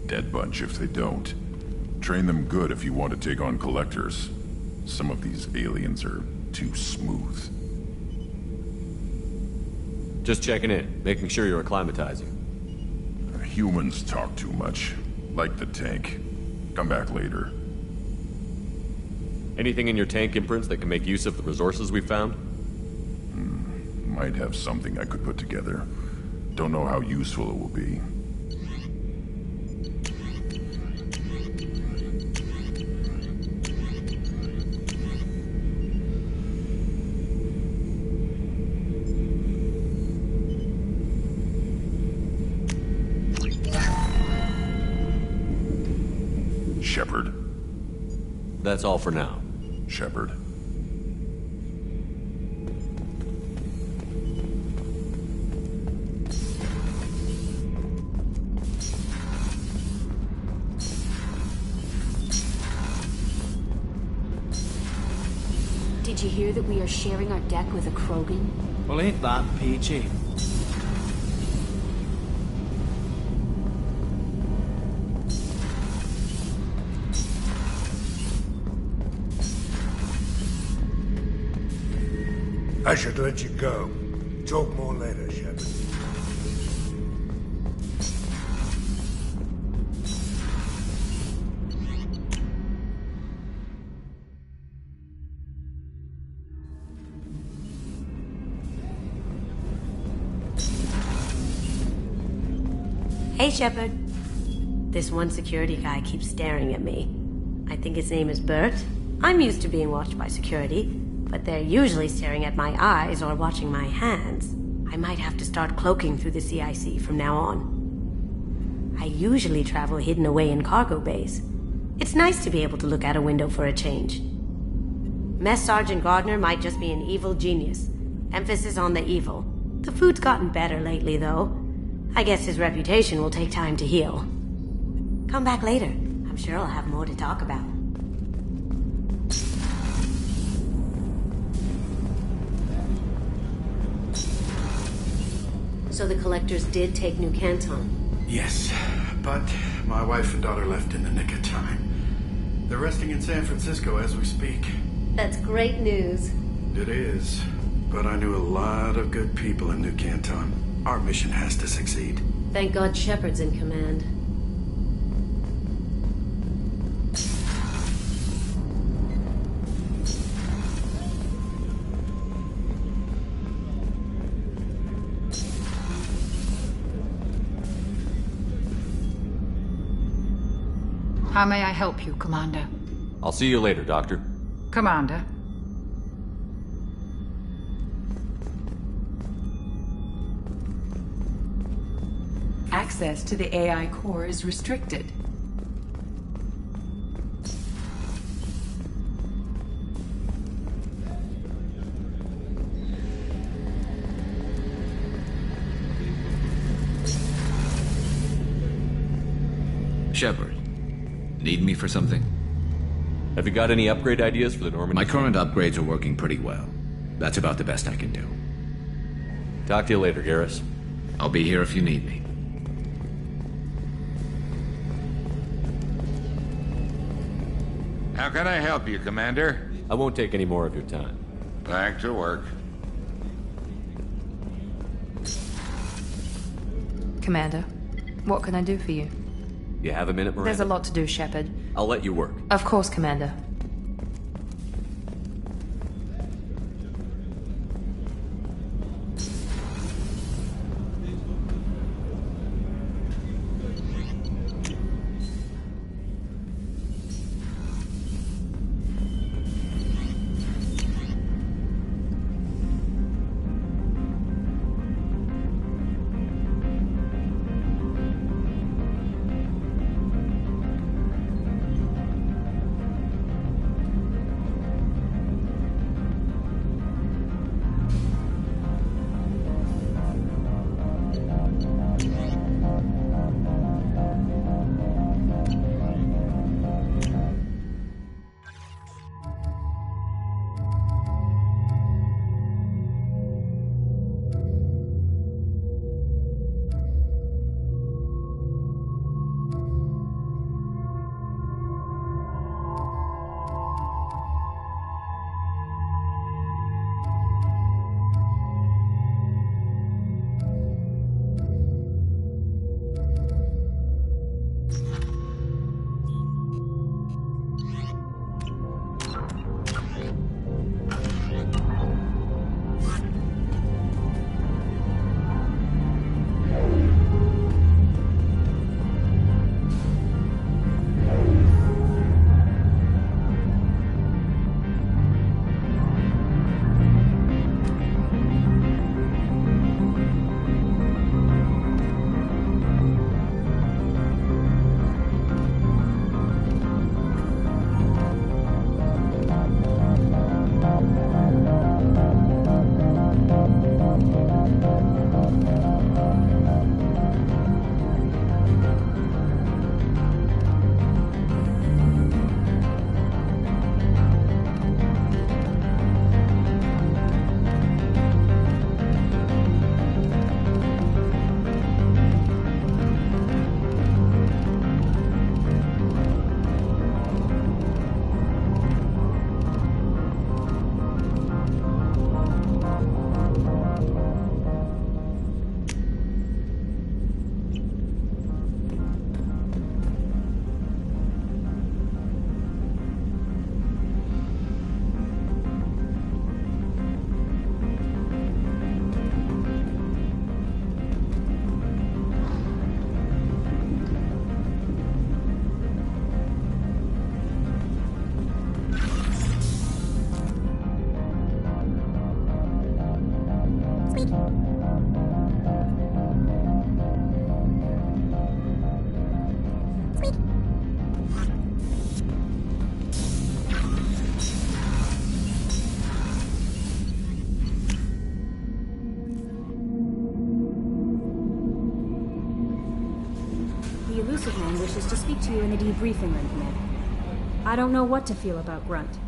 Dead bunch if they don't. Train them good if you want to take on Collectors. Some of these aliens are too smooth. Just checking in, making sure you're acclimatizing. Humans talk too much. Like the tank. Come back later. Anything in your tank imprints that can make use of the resources we found? Might have something I could put together. Don't know how useful it will be. Shepard. That's all for now. Shepard. Did you hear that we are sharing our deck with a Krogan? Well, ain't that peachy? I should let you go. Talk more later, Shepard. Hey, Shepard. This one security guy keeps staring at me. I think his name is Bert. I'm used to being watched by security, but they're usually staring at my eyes or watching my hands. I might have to start cloaking through the CIC from now on. I usually travel hidden away in cargo bays. It's nice to be able to look out a window for a change. Mess Sergeant Gardner might just be an evil genius. Emphasis on the evil. The food's gotten better lately, though. I guess his reputation will take time to heal. Come back later. I'm sure I'll have more to talk about. So the Collectors did take New Canton? Yes, but my wife and daughter left in the nick of time. They're resting in San Francisco as we speak. That's great news. It is, but I knew a lot of good people in New Canton. Our mission has to succeed. Thank God Shepard's in command. How may I help you, Commander? I'll see you later, Doctor. Commander. Access to the AI core is restricted. Shepard, need me for something? Have you got any upgrade ideas for the Normandy? My current upgrades are working pretty well. That's about the best I can do. Talk to you later, Garrus. I'll be here if you need me. How can I help you, Commander? I won't take any more of your time. Back to work. Commander, what can I do for you? You have a minute, Miranda? There's a lot to do, Shepard. I'll let you work. Of course, Commander. Man wishes to speak to you in the debriefing room, Commander. I don't know what to feel about Grunt.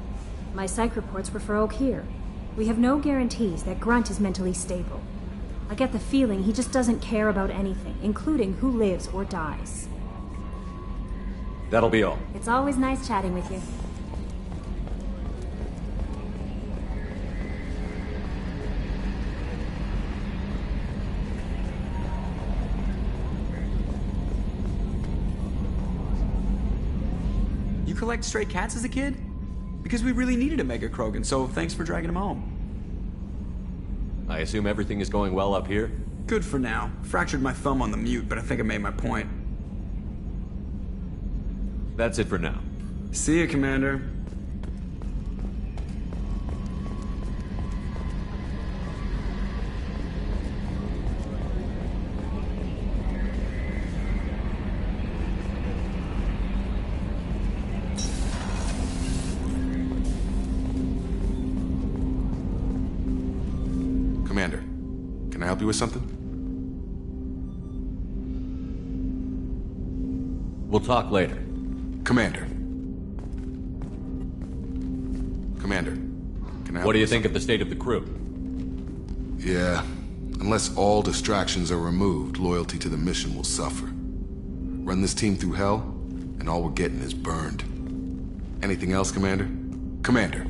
My psych reports were for Okeer. We have no guarantees that Grunt is mentally stable. I get the feeling he just doesn't care about anything, including who lives or dies. That'll be all. It's always nice chatting with you. You collect stray cats as a kid? Because we really needed a Mega Krogan, so thanks for dragging him home. I assume everything is going well up here? Good for now. Fractured my thumb on the mute, but I think I made my point. That's it for now. See ya, Commander. Commander, can I help you with something? We'll talk later. Commander, can I help What do you with think of the state of the crew? Yeah, unless all distractions are removed, loyalty to the mission will suffer. Run this team through hell, and all we're getting is burned. Anything else, Commander? Commander.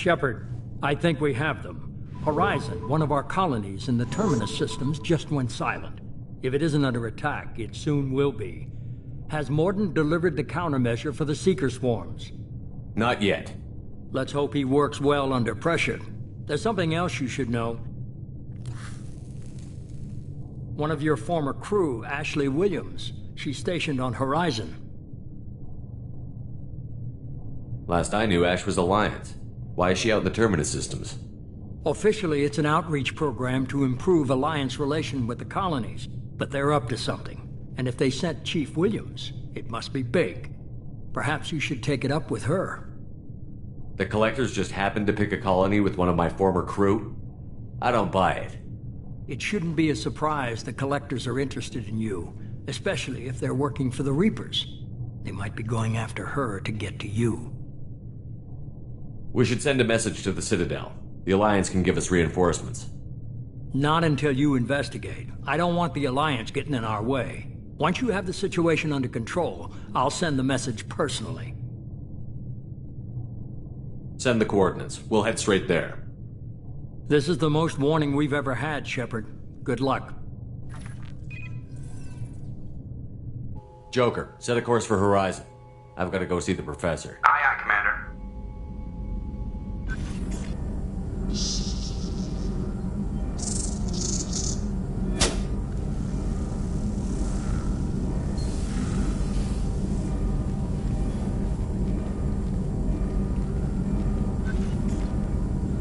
Shepard, I think we have them. Horizon, one of our colonies in the Terminus systems, just went silent. If it isn't under attack, it soon will be. Has Mordin delivered the countermeasure for the Seeker swarms? Not yet. Let's hope he works well under pressure. There's something else you should know. One of your former crew, Ashley Williams, she's stationed on Horizon. Last I knew, Ash was Alliance. Why is she out in the Terminus systems? Officially, it's an outreach program to improve Alliance relation with the colonies, but they're up to something. And if they sent Chief Williams, it must be big. Perhaps you should take it up with her. The Collectors just happened to pick a colony with one of my former crew? I don't buy it. It shouldn't be a surprise the Collectors are interested in you, especially if they're working for the Reapers. They might be going after her to get to you. We should send a message to the Citadel. The Alliance can give us reinforcements. Not until you investigate. I don't want the Alliance getting in our way. Once you have the situation under control, I'll send the message personally. Send the coordinates. We'll head straight there. This is the most warning we've ever had, Shepard. Good luck. Joker, set a course for Horizon. I've got to go see the Professor. Aye, aye, Commander.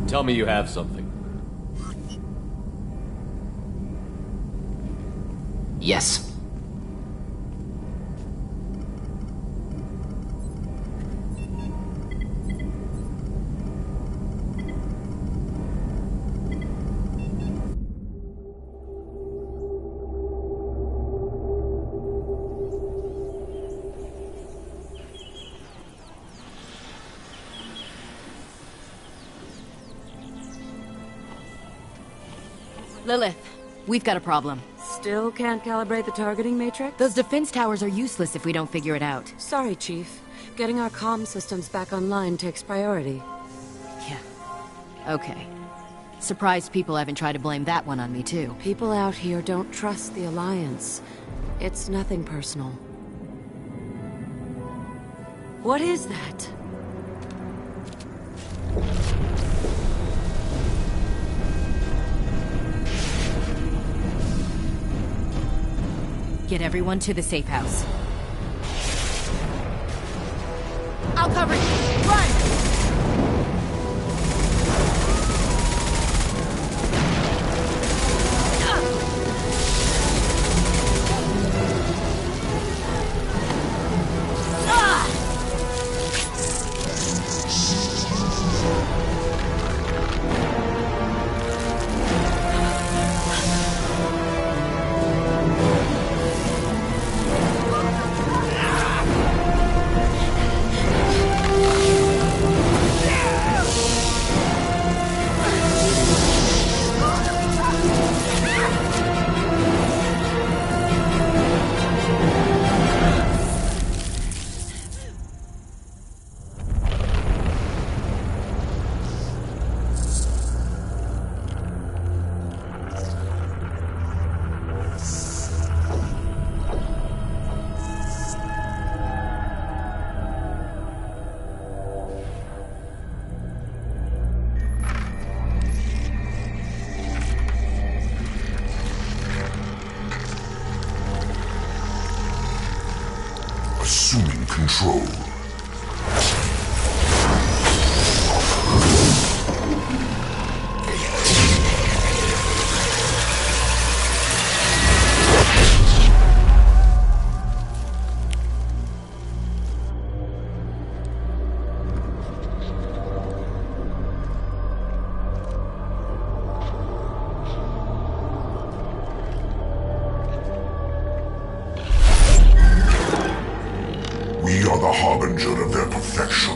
Tell me you have something. Yes. Lilith, we've got a problem. Still can't calibrate the targeting matrix? Those defense towers are useless if we don't figure it out. Sorry, Chief. Getting our comm systems back online takes priority. Yeah. Okay. Surprised people haven't tried to blame that one on me, too. People out here don't trust the Alliance. It's nothing personal. What is that? Get everyone to the safe house. I'll cover you! Run! control. We are the harbinger of their perfection.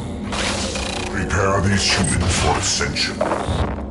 Prepare these humans for ascension.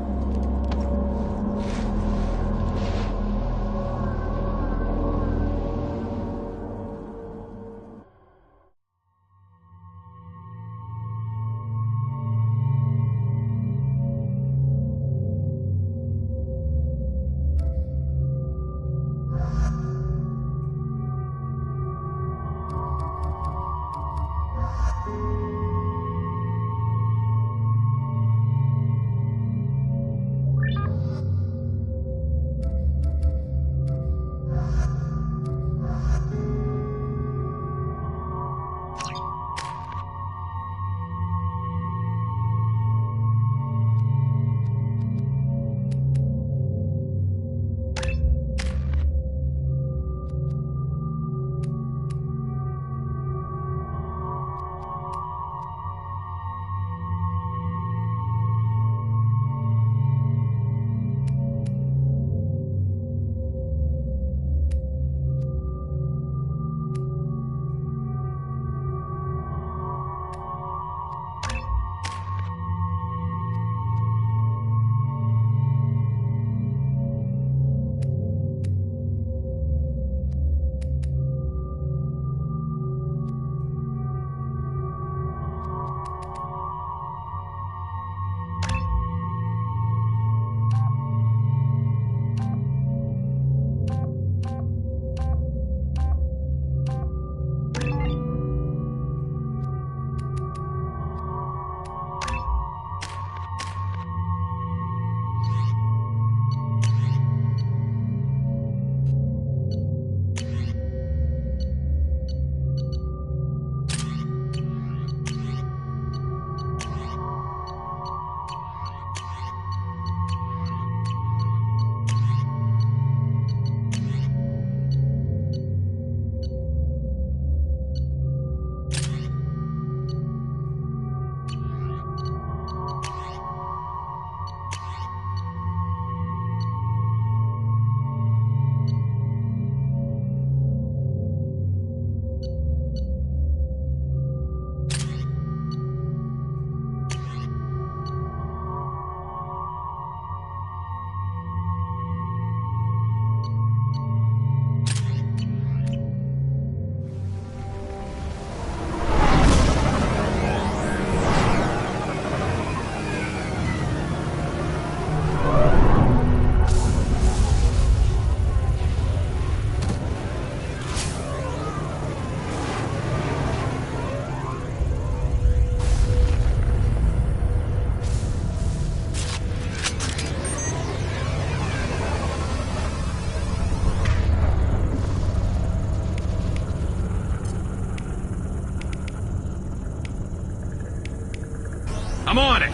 I'm on it!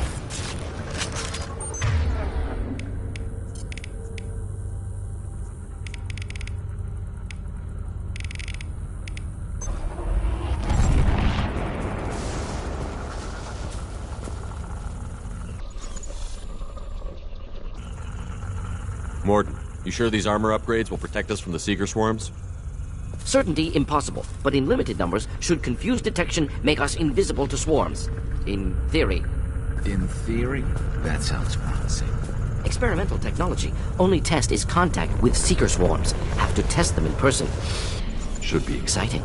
Mordin, you sure these armor upgrades will protect us from the Seeker swarms? Certainty impossible, but in limited numbers, should confused detection make us invisible to swarms. In theory. In theory? That sounds promising. Experimental technology. Only test is contact with Seeker swarms. Have to test them in person. Should be exciting.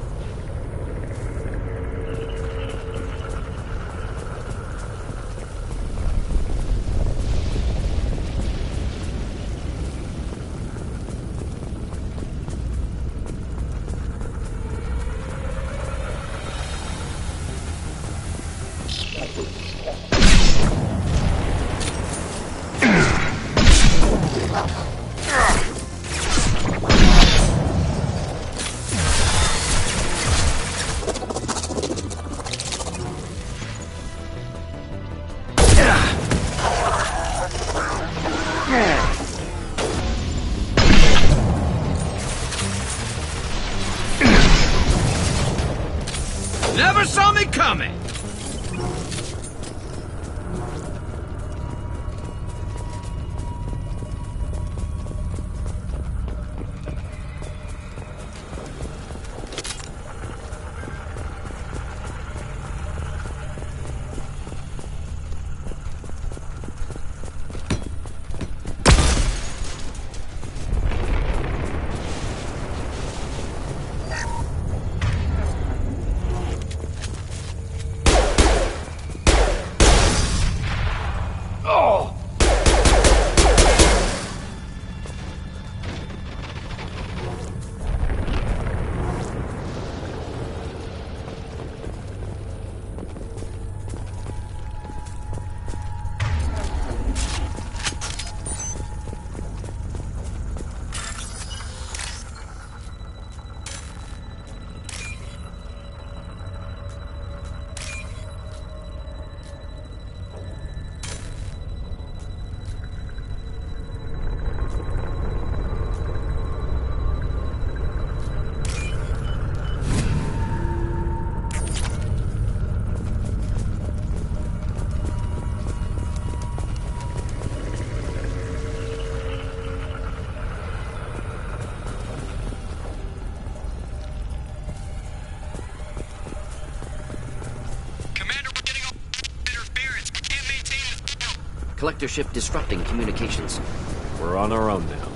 never saw me coming! Collector ship disrupting communications. We're on our own now.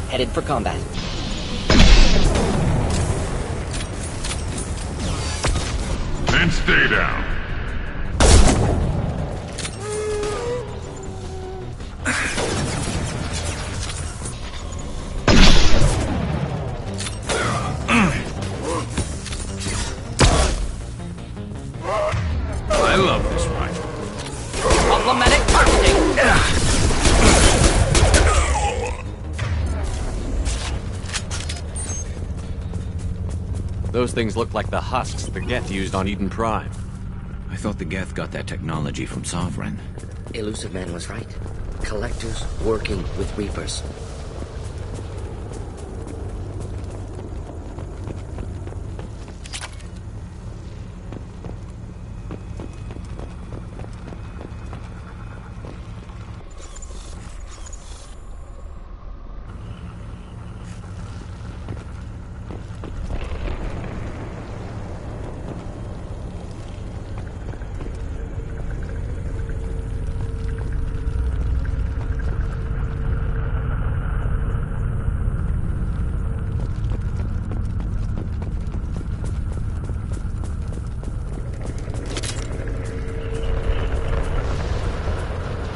Headed for combat. Then stay down. I love this rifle. Problematic targeting! Those things look like the husks the Geth used on Eden Prime. I thought the Geth got that technology from Sovereign. Elusive Man was right. Collectors working with Reapers.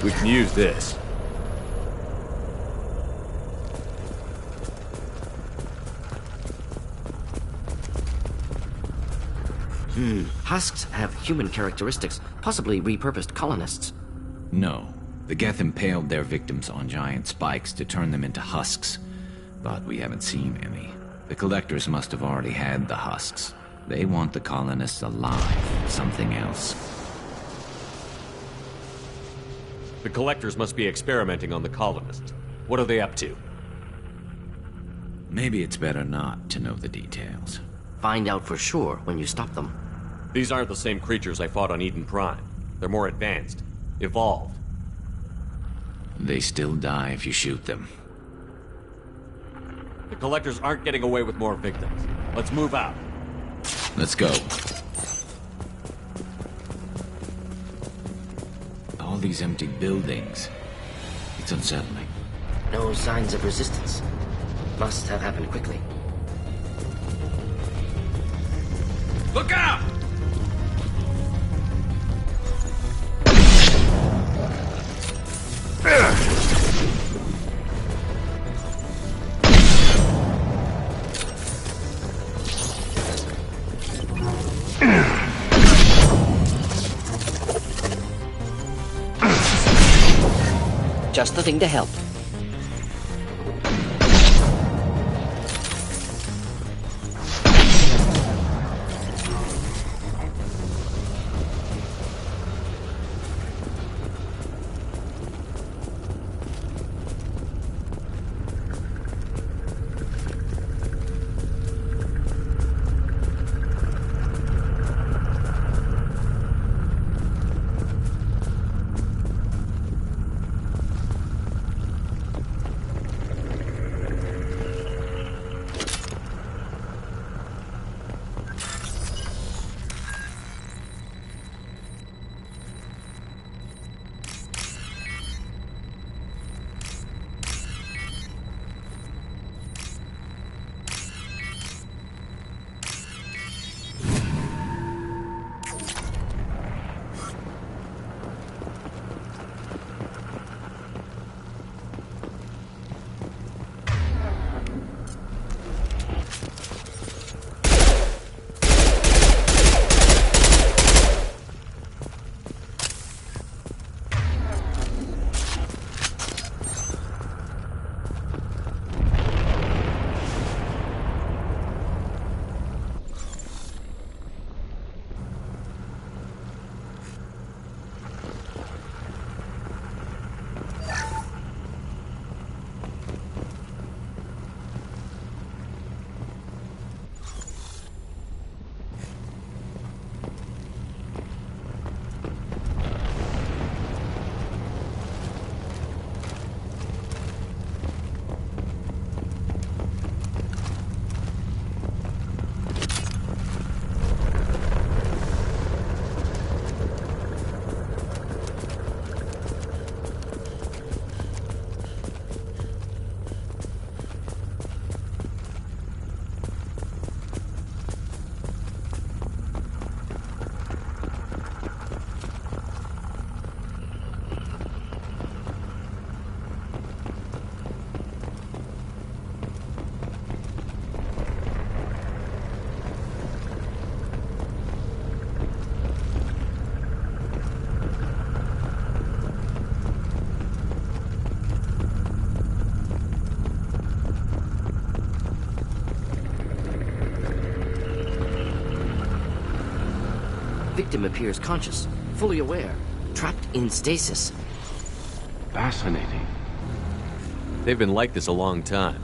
We can use this. Husks have human characteristics, possibly repurposed colonists. No. The Geth impaled their victims on giant spikes to turn them into husks. But we haven't seen any. The Collectors must have already had the husks. They want the colonists alive, something else. The Collectors must be experimenting on the colonists. What are they up to? Maybe it's better not to know the details. Find out for sure when you stop them. These aren't the same creatures I fought on Eden Prime. They're more advanced. Evolved. They still die if you shoot them. The Collectors aren't getting away with more victims. Let's move out. Let's go. All these empty buildings. It's unsettling. No signs of resistance. Must have happened quickly. Look out! just the thing to help. Victim appears conscious, fully aware, trapped in stasis. Fascinating. They've been like this a long time.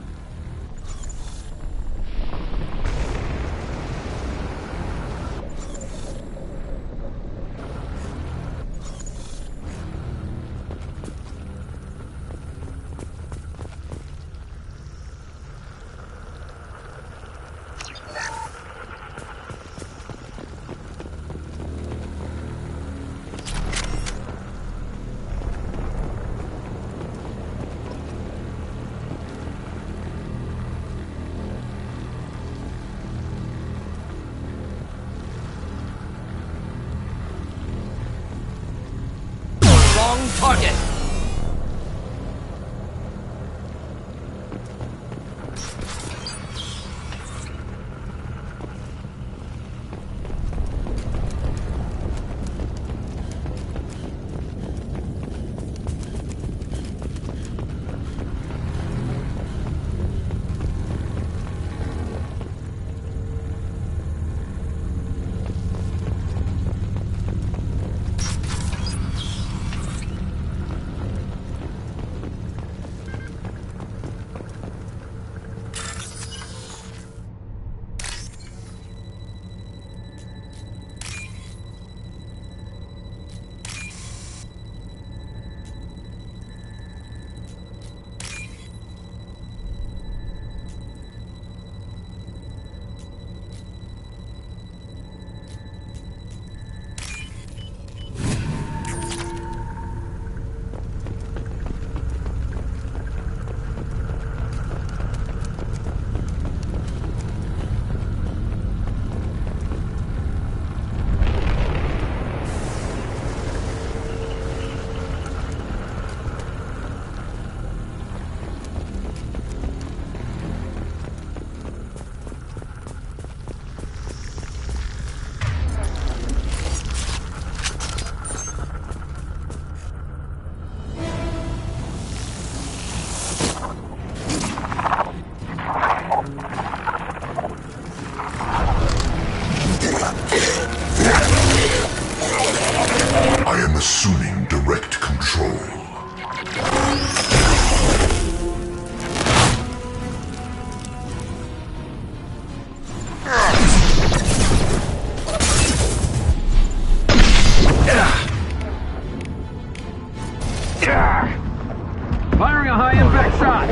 a high-impact shot!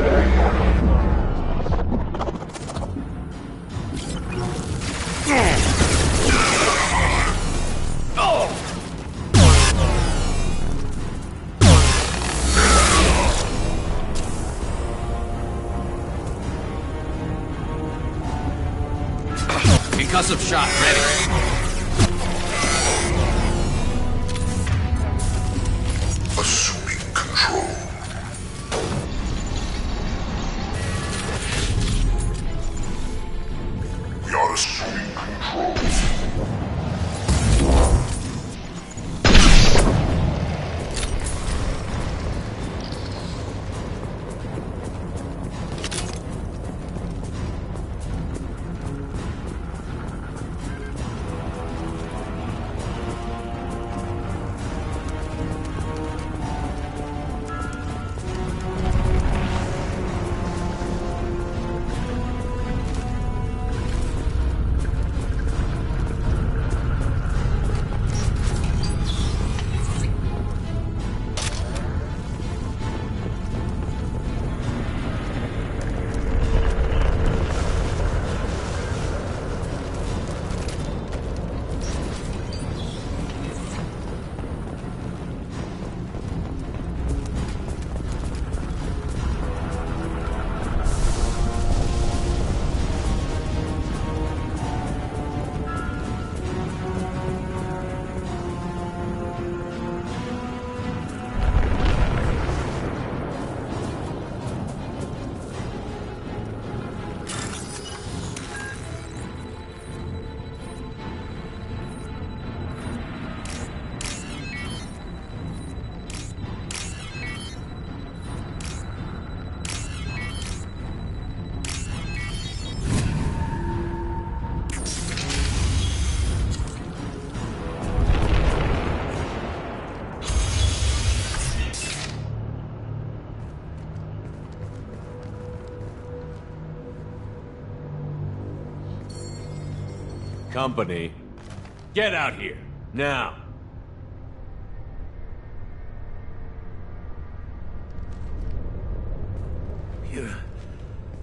Concussive shot, ready. Assuming control. We are assuming control. Company, get out here, now! You're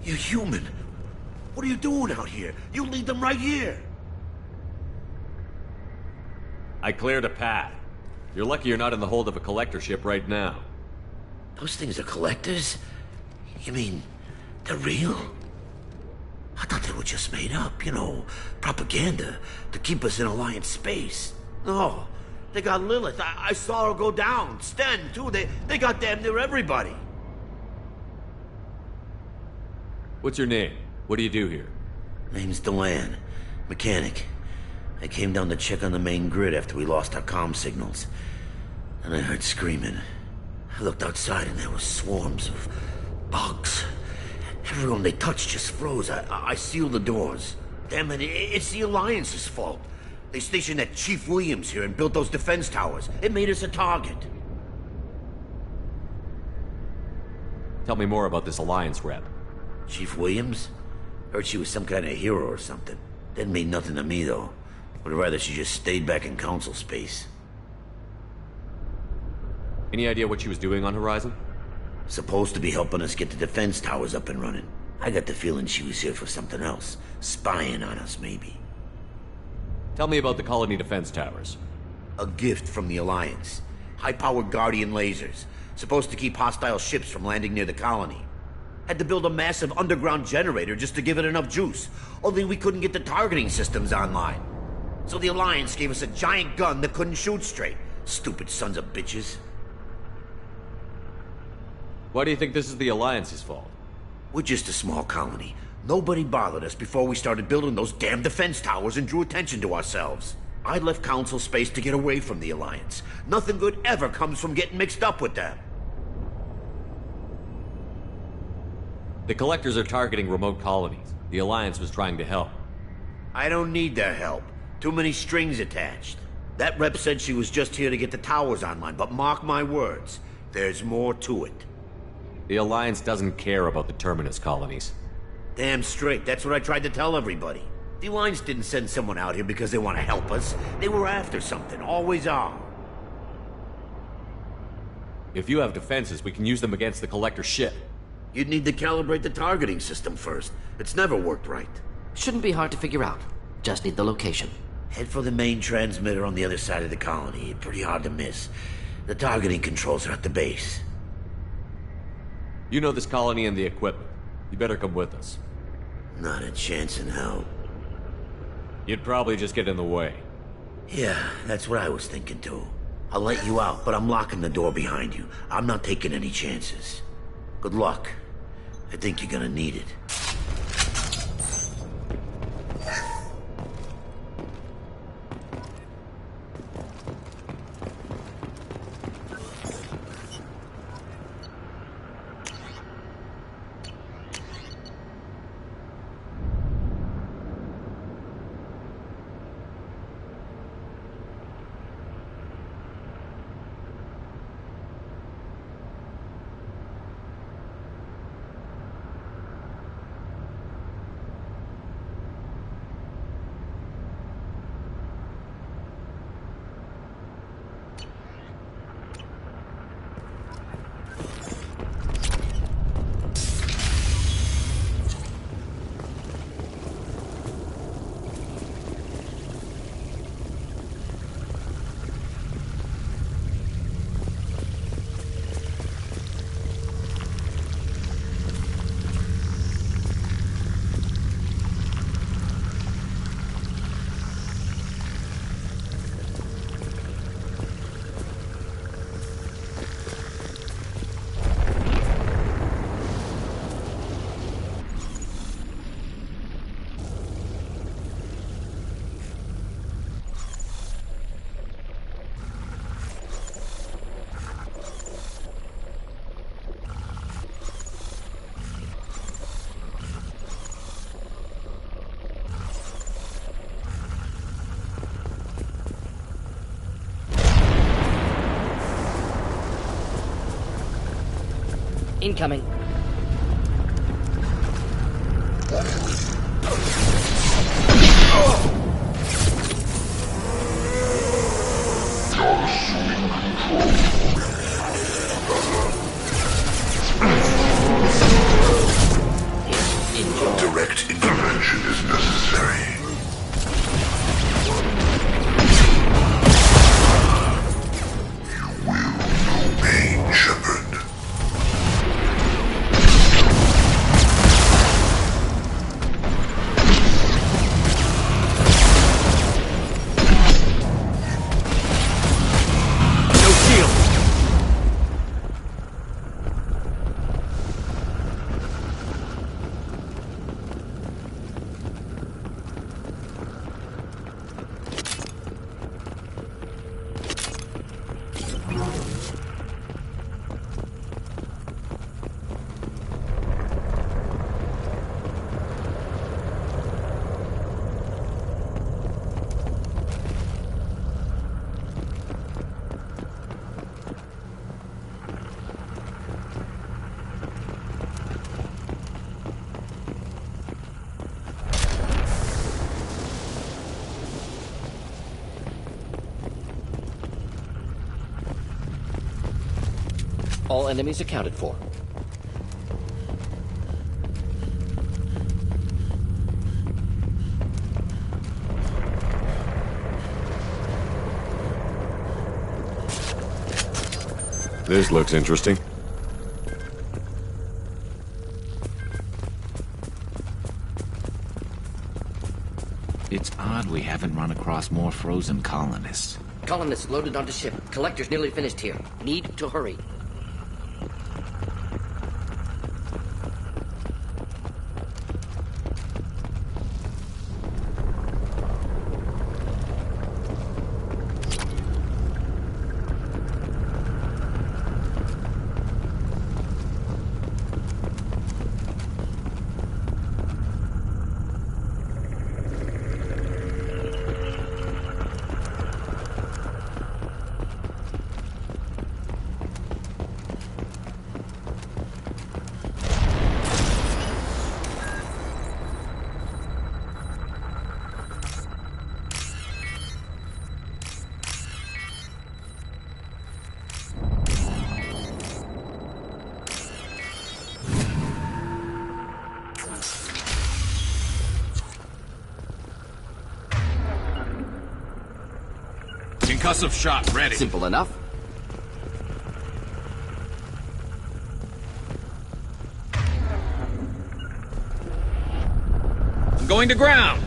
human. What are you doing out here? You lead them right here. I cleared a path. You're lucky you're not in the hold of a collector ship right now. Those things are collectors? You mean, they're real? I thought they were just made up, you know, propaganda to keep us in Alliance space. No, they got Lilith. I saw her go down. Sten, too. They got damn near everybody. What's your name? What do you do here? Name's Delan. Mechanic. I came down to check on the main grid after we lost our comm signals. And I heard screaming. I looked outside and there were swarms of bugs. Everyone they touched just froze. I sealed the doors. Damn it, it's the Alliance's fault. They stationed that Chief Williams here and built those defense towers. It made us a target. Tell me more about this Alliance rep. Chief Williams? Heard she was some kind of hero or something. Didn't mean nothing to me, though. Would rather she just stayed back in Council space. Any idea what she was doing on Horizon? Supposed to be helping us get the defense towers up and running. I got the feeling she was here for something else. Spying on us, maybe. Tell me about the colony defense towers. A gift from the Alliance. High-powered Guardian lasers. Supposed to keep hostile ships from landing near the colony. Had to build a massive underground generator just to give it enough juice. Only we couldn't get the targeting systems online. So the Alliance gave us a giant gun that couldn't shoot straight. Stupid sons of bitches. Why do you think this is the Alliance's fault? We're just a small colony. Nobody bothered us before we started building those damn defense towers and drew attention to ourselves. I left Council space to get away from the Alliance. Nothing good ever comes from getting mixed up with them. The Collectors are targeting remote colonies. The Alliance was trying to help. I don't need their help. Too many strings attached. That rep said she was just here to get the towers online, but mark my words, there's more to it. The Alliance doesn't care about the Terminus colonies. Damn straight, that's what I tried to tell everybody. The Alliance didn't send someone out here because they want to help us. They were after something, always are. If you have defenses, we can use them against the Collector ship. You'd need to calibrate the targeting system first. It's never worked right. Shouldn't be hard to figure out. Just need the location. Head for the main transmitter on the other side of the colony. Pretty hard to miss. The targeting controls are at the base. You know this colony and the equipment. You better come with us. Not a chance in hell. You'd probably just get in the way. Yeah, that's what I was thinking too. I'll let you out, but I'm locking the door behind you. I'm not taking any chances. Good luck. I think you're gonna need it. Incoming. Direct intervention is necessary. You will know pain, Shepard. All enemies accounted for. This looks interesting. It's odd we haven't run across more frozen colonists. Colonists loaded onto ship. Collector's nearly finished here. Need to hurry. Concussive shot ready. Simple enough. I'm going to ground.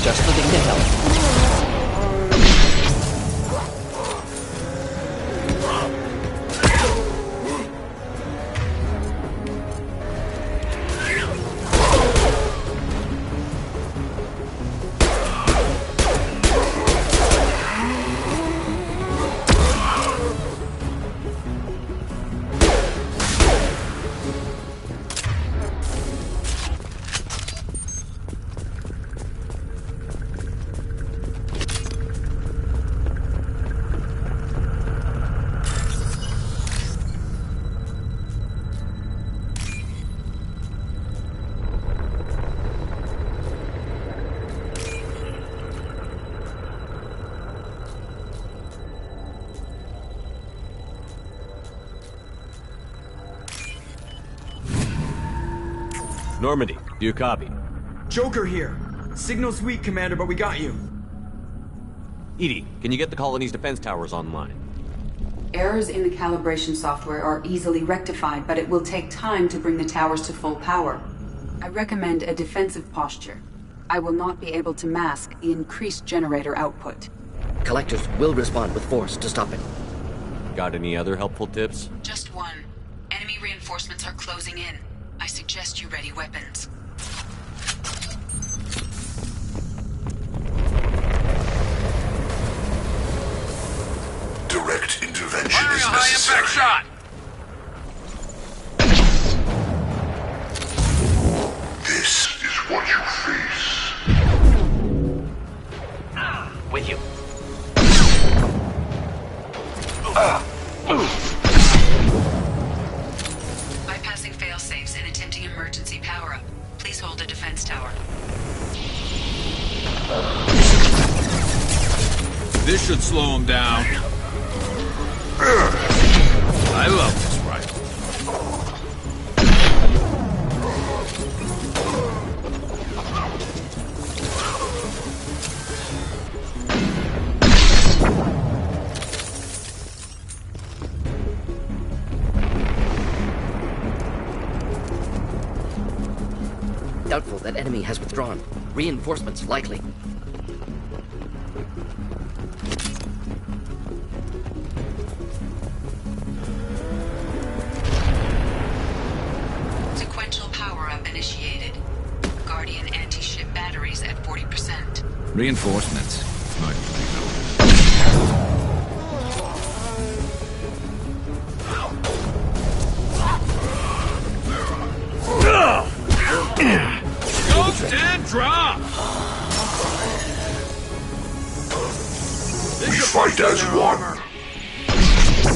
Just the thing to help. Normandy, do you copy? Joker here. Signal's weak, Commander, but we got you. EDI, can you get the colony's defense towers online? Errors in the calibration software are easily rectified, but it will take time to bring the towers to full power. I recommend a defensive posture. I will not be able to mask the increased generator output. Collectors will respond with force to stop it. Got any other helpful tips? Just one. Enemy reinforcements are closing in. I suggest you ready weapons. Direct intervention Firing is a high-impact shot! This is what you face. With you. Bypassing fail-safes and attempting emergency power-up. Please hold a defense tower. This should slow him down. I love this rifle. Doubtful that enemy has withdrawn. Reinforcements likely. Sequential power-up initiated. Guardian anti-ship batteries at 40%. Reinforcements. Might Scoped and drop! We fight as one.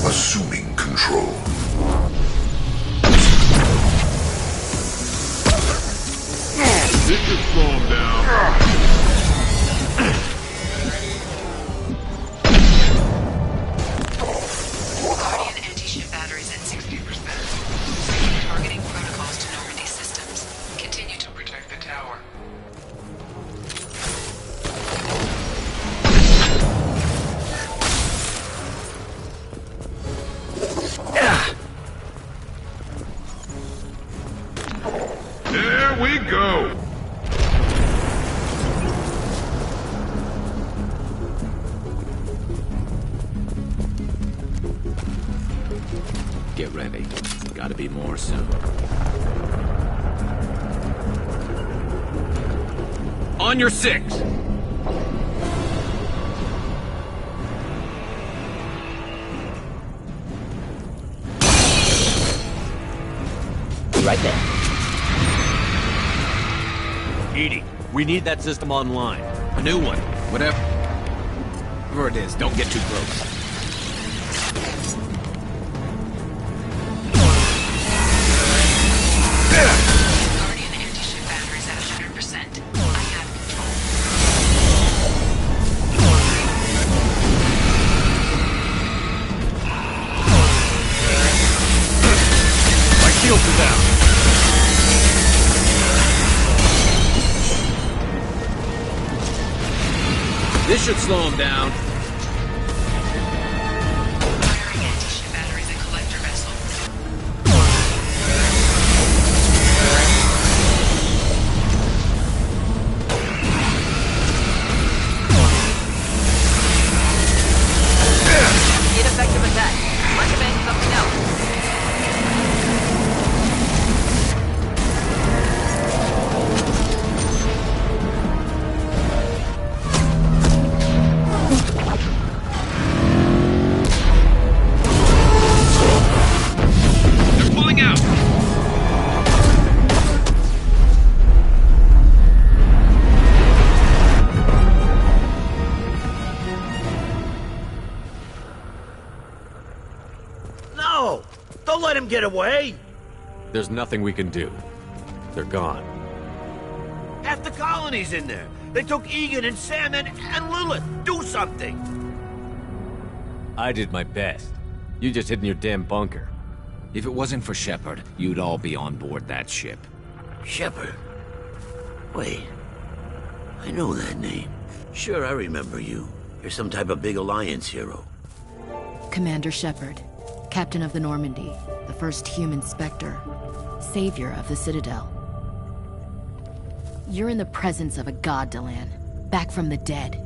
Assuming control. This should slow him down. Guardian anti-ship batteries at 60%. Targeting protocols to Normandy systems. Continue to protect the tower. There we go! get ready. Gotta be more soon. On your six! EDI, we need that system online. A new one. Whatever it is, don't get too close. Guardian anti-ship batteries at 100%. I have control. My shields are down. This should slow him down. Firing anti-ship batteries at collector vessels. Ineffective attack. Recommend something else. No! Don't let him get away! There's nothing we can do. They're gone. Half the colony's in there. They took Egan and Sam and Lilith. Do something! I did my best. You just hid in your damn bunker. If it wasn't for Shepard, you'd all be on board that ship. Shepard? Wait. I know that name. Sure, I remember you. You're some type of big Alliance hero. Commander Shepard, Captain of the Normandy, the first human Spectre, savior of the Citadel. You're in the presence of a god, Delan, back from the dead.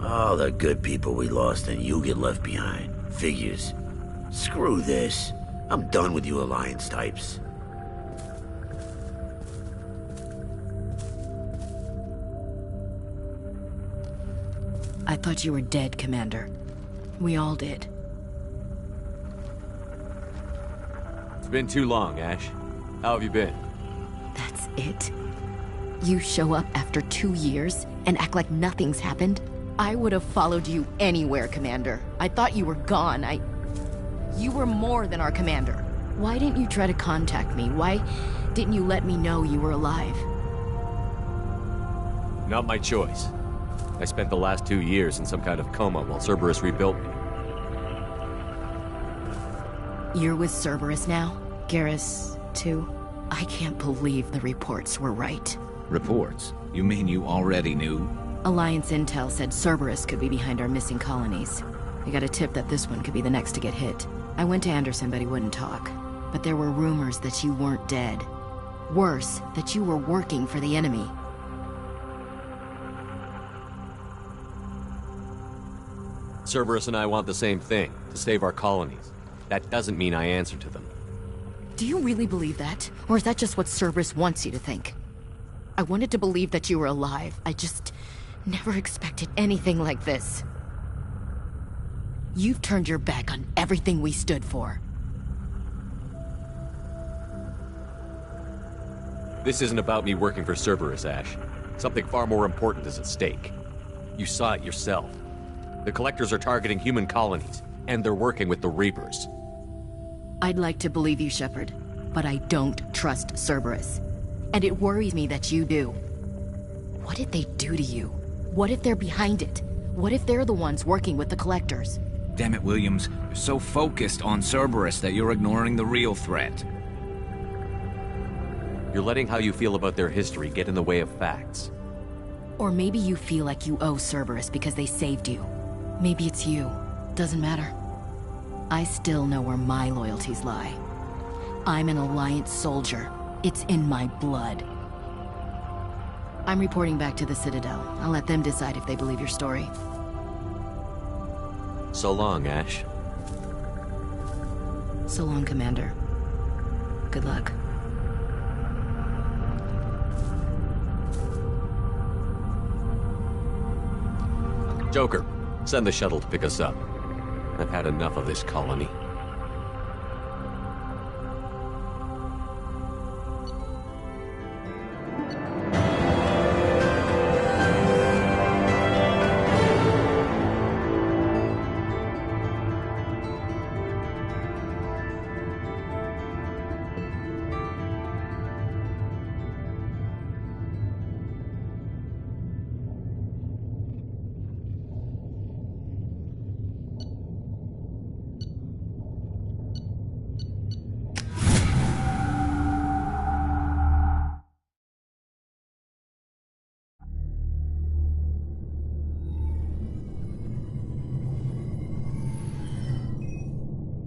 All the good people we lost and you get left behind. Figures. Screw this. I'm done with you Alliance types. I thought you were dead, Commander. We all did. It's been too long, Ash. How have you been? That's it? You show up after 2 years and act like nothing's happened? I would have followed you anywhere, Commander. I thought you were gone. You were more than our commander. Why didn't you try to contact me? Why didn't you let me know you were alive? Not my choice. I spent the last 2 years in some kind of coma while Cerberus rebuilt me. You're with Cerberus now? Garrus, too? I can't believe the reports were right. Reports? You mean you already knew? Alliance intel said Cerberus could be behind our missing colonies. I got a tip that this one could be the next to get hit. I went to Anderson, but he wouldn't talk. But there were rumors that you weren't dead. Worse, that you were working for the enemy. Cerberus and I want the same thing, to save our colonies. That doesn't mean I answer to them. Do you really believe that? Or is that just what Cerberus wants you to think? I wanted to believe that you were alive. I just never expected anything like this. You've turned your back on everything we stood for. This isn't about me working for Cerberus, Ash. Something far more important is at stake. You saw it yourself. The Collectors are targeting human colonies, and they're working with the Reapers. I'd like to believe you, Shepard, but I don't trust Cerberus. And it worries me that you do. What did they do to you? What if they're behind it? What if they're the ones working with the Collectors? Damn it, Williams. You're so focused on Cerberus that you're ignoring the real threat. You're letting how you feel about their history get in the way of facts. Or maybe you feel like you owe Cerberus because they saved you. Maybe it's you. Doesn't matter. I still know where my loyalties lie. I'm an Alliance soldier. It's in my blood. I'm reporting back to the Citadel. I'll let them decide if they believe your story. So long, Ash. So long, Commander. Good luck. Joker, send the shuttle to pick us up. I've had enough of this colony.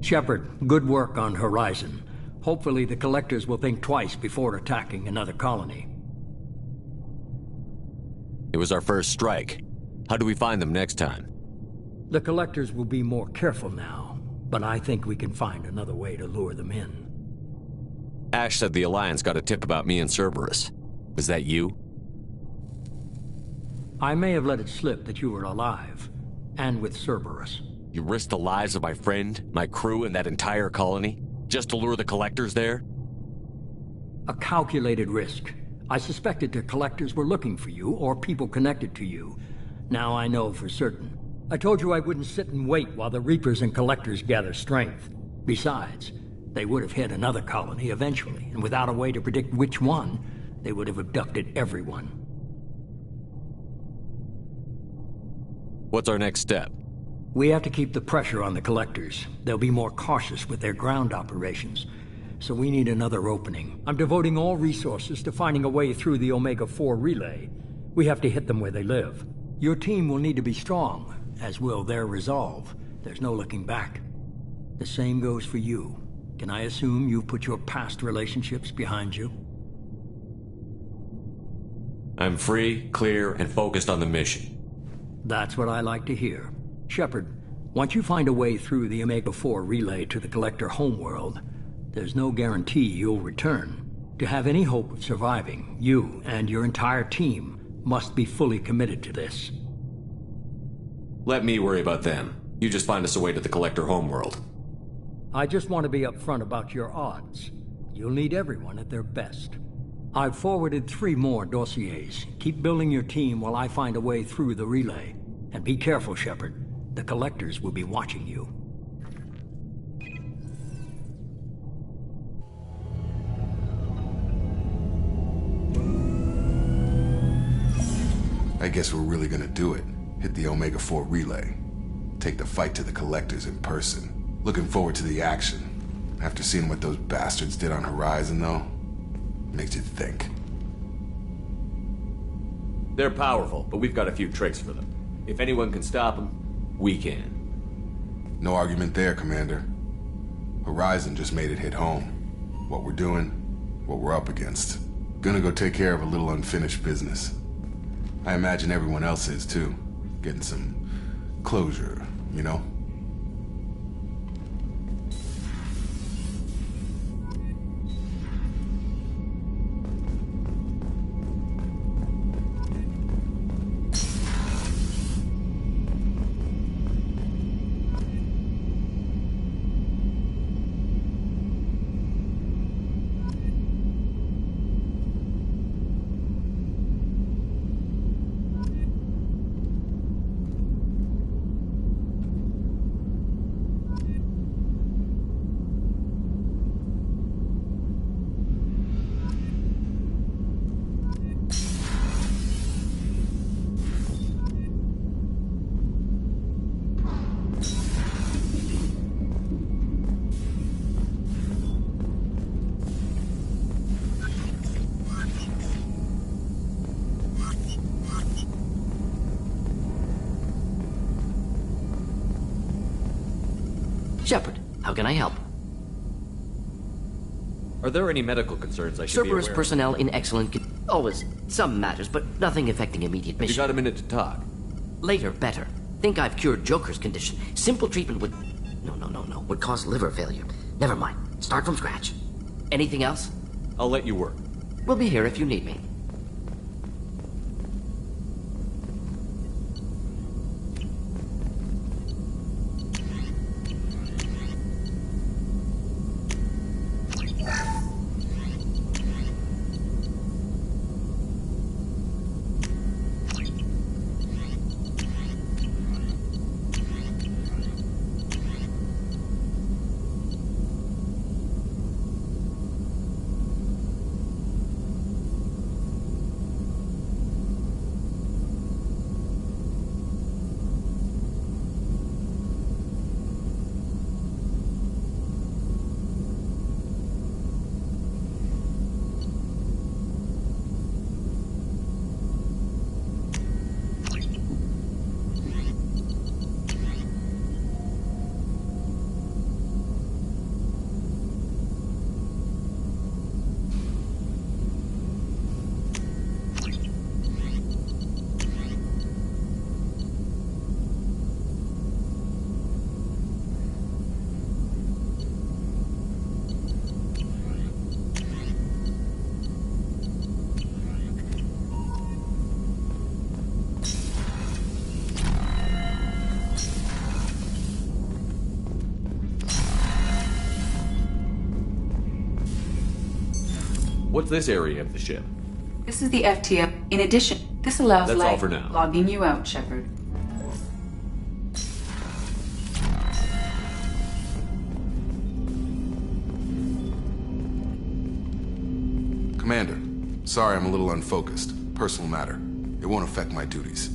Shepard, good work on Horizon. Hopefully the Collectors will think twice before attacking another colony. It was our first strike. How do we find them next time? The Collectors will be more careful now, but I think we can find another way to lure them in. Ash said the Alliance got a tip about me and Cerberus. Was that you? I may have let it slip that you were alive, and with Cerberus. You risked the lives of my friend, my crew, and that entire colony? Just to lure the Collectors there? A calculated risk. I suspected the Collectors were looking for you, or people connected to you. Now I know for certain. I told you I wouldn't sit and wait while the Reapers and Collectors gather strength. Besides, they would have hit another colony eventually, and without a way to predict which one, they would have abducted everyone. What's our next step? We have to keep the pressure on the Collectors. They'll be more cautious with their ground operations. So we need another opening. I'm devoting all resources to finding a way through the Omega-4 relay. We have to hit them where they live. Your team will need to be strong, as will their resolve. There's no looking back. The same goes for you. Can I assume you've put your past relationships behind you? I'm free, clear, and focused on the mission. That's what I like to hear. Shepard, once you find a way through the Omega-4 relay to the Collector homeworld, there's no guarantee you'll return. To have any hope of surviving, you and your entire team must be fully committed to this. Let me worry about them. You just find us a way to the Collector homeworld. I just want to be upfront about your odds. You'll need everyone at their best. I've forwarded 3 more dossiers. Keep building your team while I find a way through the relay. And be careful, Shepard. The Collectors will be watching you. I guess we're really gonna do it. Hit the Omega-4 relay. Take the fight to the Collectors in person. Looking forward to the action. After seeing what those bastards did on Horizon, though, makes you think. They're powerful, but we've got a few tricks for them. If anyone can stop them, we can. No argument there, Commander. Horizon just made it hit home. What we're doing, what we're up against. Gonna go take care of a little unfinished business. I imagine everyone else is, too. Getting some closure, you know? Shepard, how can I help? Are there any medical concerns I should be aware Cerberus of? personnel in excellent Always some matters, but nothing affecting immediate mission. You got a minute to talk. Later, better. Think I've cured Joker's condition. Simple treatment would... No. Would cause liver failure. Never mind. Start from scratch. Anything else? I'll let you work. We'll be here if you need me. What's this area of the ship? This is the FTL. In addition, this allows That's all for now. logging you out, Shepard. Commander, sorry I'm a little unfocused. Personal matter. It won't affect my duties.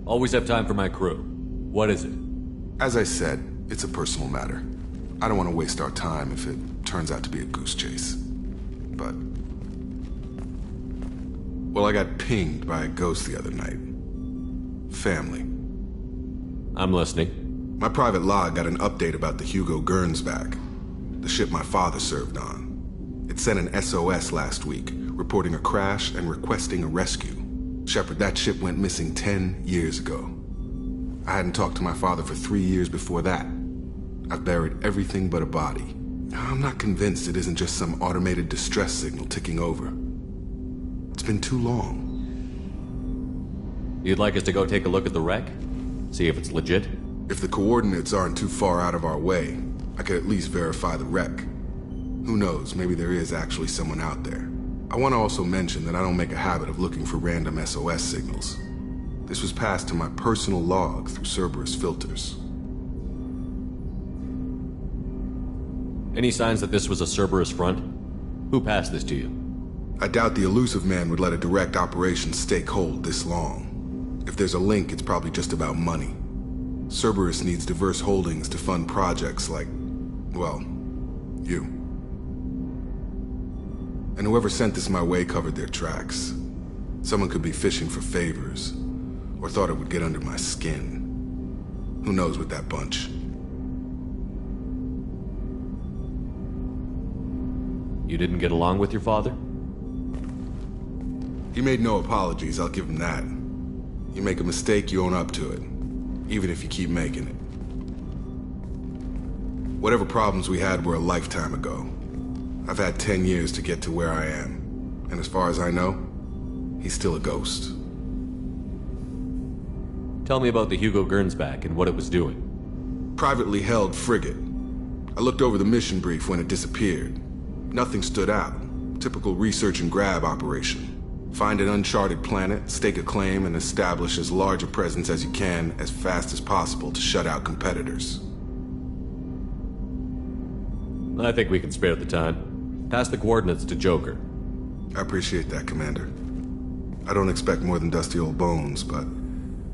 Always have time for my crew. What is it? As I said, it's a personal matter. I don't want to waste our time if it turns out to be a goose chase. But... well, I got pinged by a ghost the other night. Family. I'm listening. My private log got an update about the Hugo Gernsback, the ship my father served on. It sent an SOS last week, reporting a crash and requesting a rescue. Shepard, that ship went missing 10 years ago. I hadn't talked to my father for 3 years before that. I've buried everything but a body. I'm not convinced it isn't just some automated distress signal ticking over. It's been too long. You'd like us to go take a look at the wreck? See if it's legit? If the coordinates aren't too far out of our way, I could at least verify the wreck. Who knows, maybe there is actually someone out there. I want to also mention that I don't make a habit of looking for random SOS signals. This was passed to my personal log through Cerberus filters. Any signs that this was a Cerberus front? Who passed this to you? I doubt the Illusive Man would let a direct operation stake hold this long. If there's a link, it's probably just about money. Cerberus needs diverse holdings to fund projects like, well, you. And whoever sent this my way covered their tracks. Someone could be fishing for favors, or thought it would get under my skin. Who knows with that bunch? You didn't get along with your father? He made no apologies, I'll give him that. You make a mistake, you own up to it. Even if you keep making it. Whatever problems we had were a lifetime ago. I've had 10 years to get to where I am. And as far as I know, he's still a ghost. Tell me about the Hugo Gernsback and what it was doing. Privately held frigate. I looked over the mission brief when it disappeared. Nothing stood out. Typical research and grab operation. Find an uncharted planet, stake a claim, and establish as large a presence as you can as fast as possible to shut out competitors. I think we can spare the time. Pass the coordinates to Joker. I appreciate that, Commander. I don't expect more than dusty old bones, but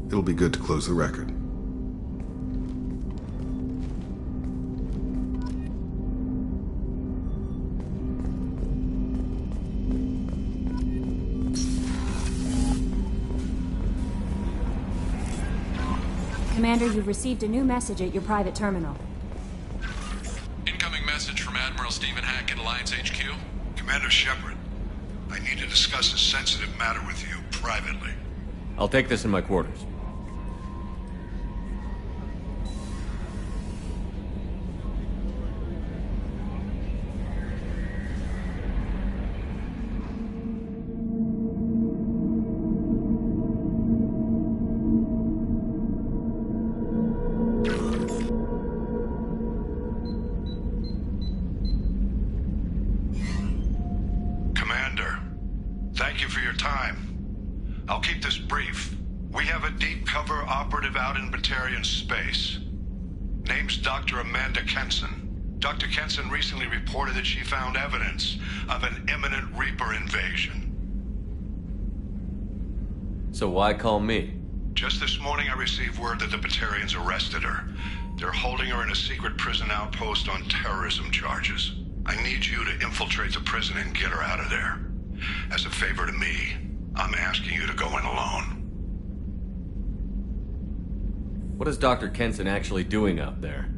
it'll be good to close the record. Commander, you've received a new message at your private terminal. Incoming message from Admiral Stephen Hackett, Alliance HQ. Commander Shepard, I need to discuss a sensitive matter with you privately. I'll take this in my quarters. Dr. Kenson recently reported that she found evidence of an imminent Reaper invasion. So why call me? Just this morning I received word that the Batarians arrested her. They're holding her in a secret prison outpost on terrorism charges. I need you to infiltrate the prison and get her out of there. As a favor to me, I'm asking you to go in alone. What is Dr. Kenson actually doing out there?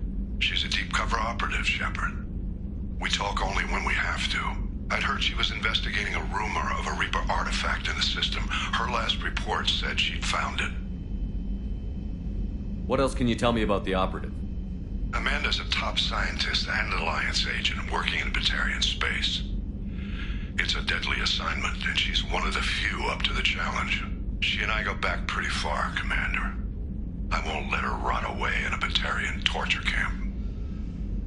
She's a deep cover operative, Shepard. We talk only when we have to. I'd heard she was investigating a rumor of a Reaper artifact in the system. Her last report said she'd found it. What else can you tell me about the operative? Amanda's a top scientist and Alliance agent working in Batarian space. It's a deadly assignment, and she's one of the few up to the challenge. She and I go back pretty far, Commander. I won't let her rot away in a Batarian torture camp.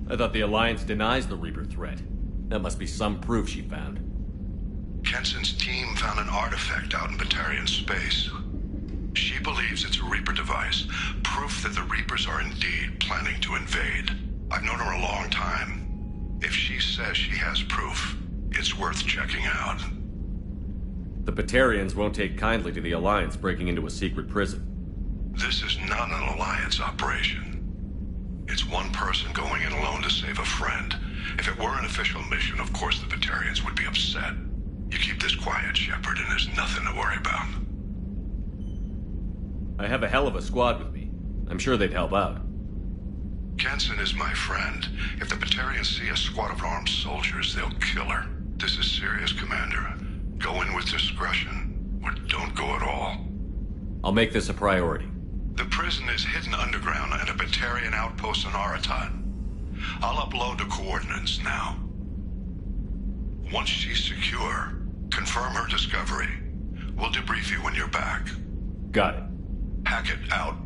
I thought the Alliance denies the Reaper threat. That must be some proof she found. Kenson's team found an artifact out in Batarian space. She believes it's a Reaper device, proof that the Reapers are indeed planning to invade. I've known her a long time. If she says she has proof, it's worth checking out. The Batarians won't take kindly to the Alliance breaking into a secret prison. This is not an Alliance operation. It's one person going in alone to save a friend. If it were an official mission, of course the Batarians would be upset. You keep this quiet, Shepard, and there's nothing to worry about. I have a hell of a squad with me. I'm sure they'd help out. Kenson is my friend. If the Batarians see a squad of armed soldiers, they'll kill her. This is serious, Commander. Go in with discretion, or don't go at all. I'll make this a priority. The prison is hidden underground at a Batarian outpost on Aratat. I'll upload the coordinates now. Once she's secure, confirm her discovery. We'll debrief you when you're back. Got it. Hackett out.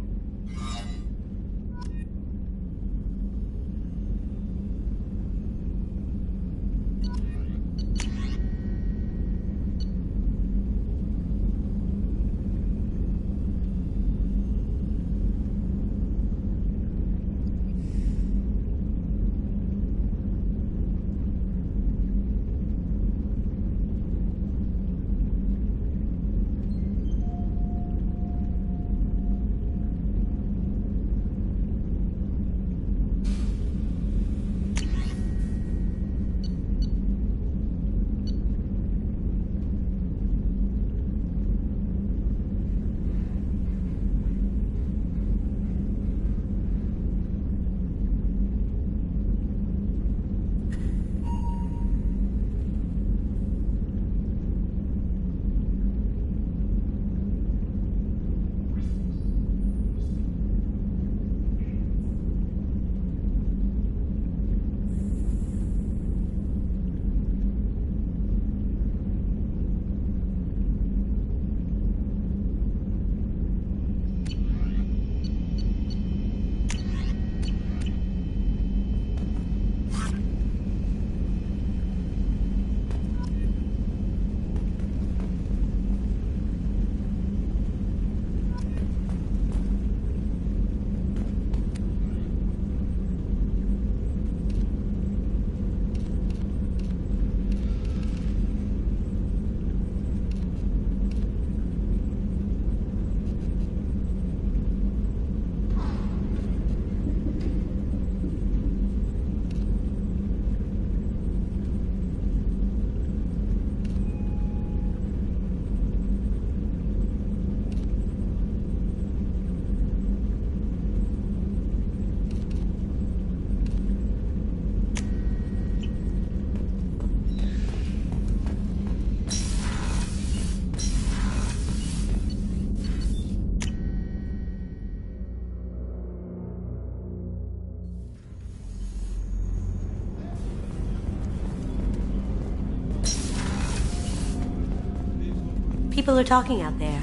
People are talking out there,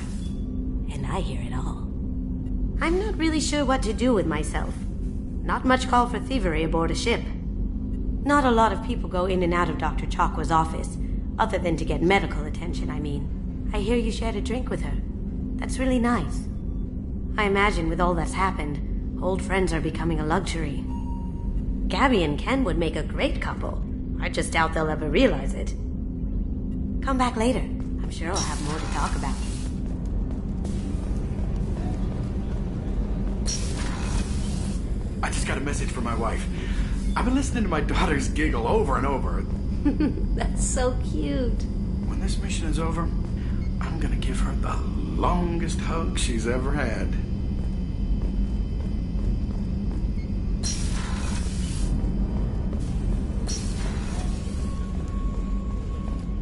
and I hear it all. I'm not really sure what to do with myself. Not much call for thievery aboard a ship. Not a lot of people go in and out of Dr. Chakwa's office, other than to get medical attention, I mean. I hear you shared a drink with her. That's really nice. I imagine with all that's happened, old friends are becoming a luxury. Gabby and Ken would make a great couple. I just doubt they'll ever realize it. Come back later. I'm sure I'll have more to talk about. I just got a message from my wife. I've been listening to my daughter's giggle over and over. That's so cute. When this mission is over, I'm gonna give her the longest hug she's ever had.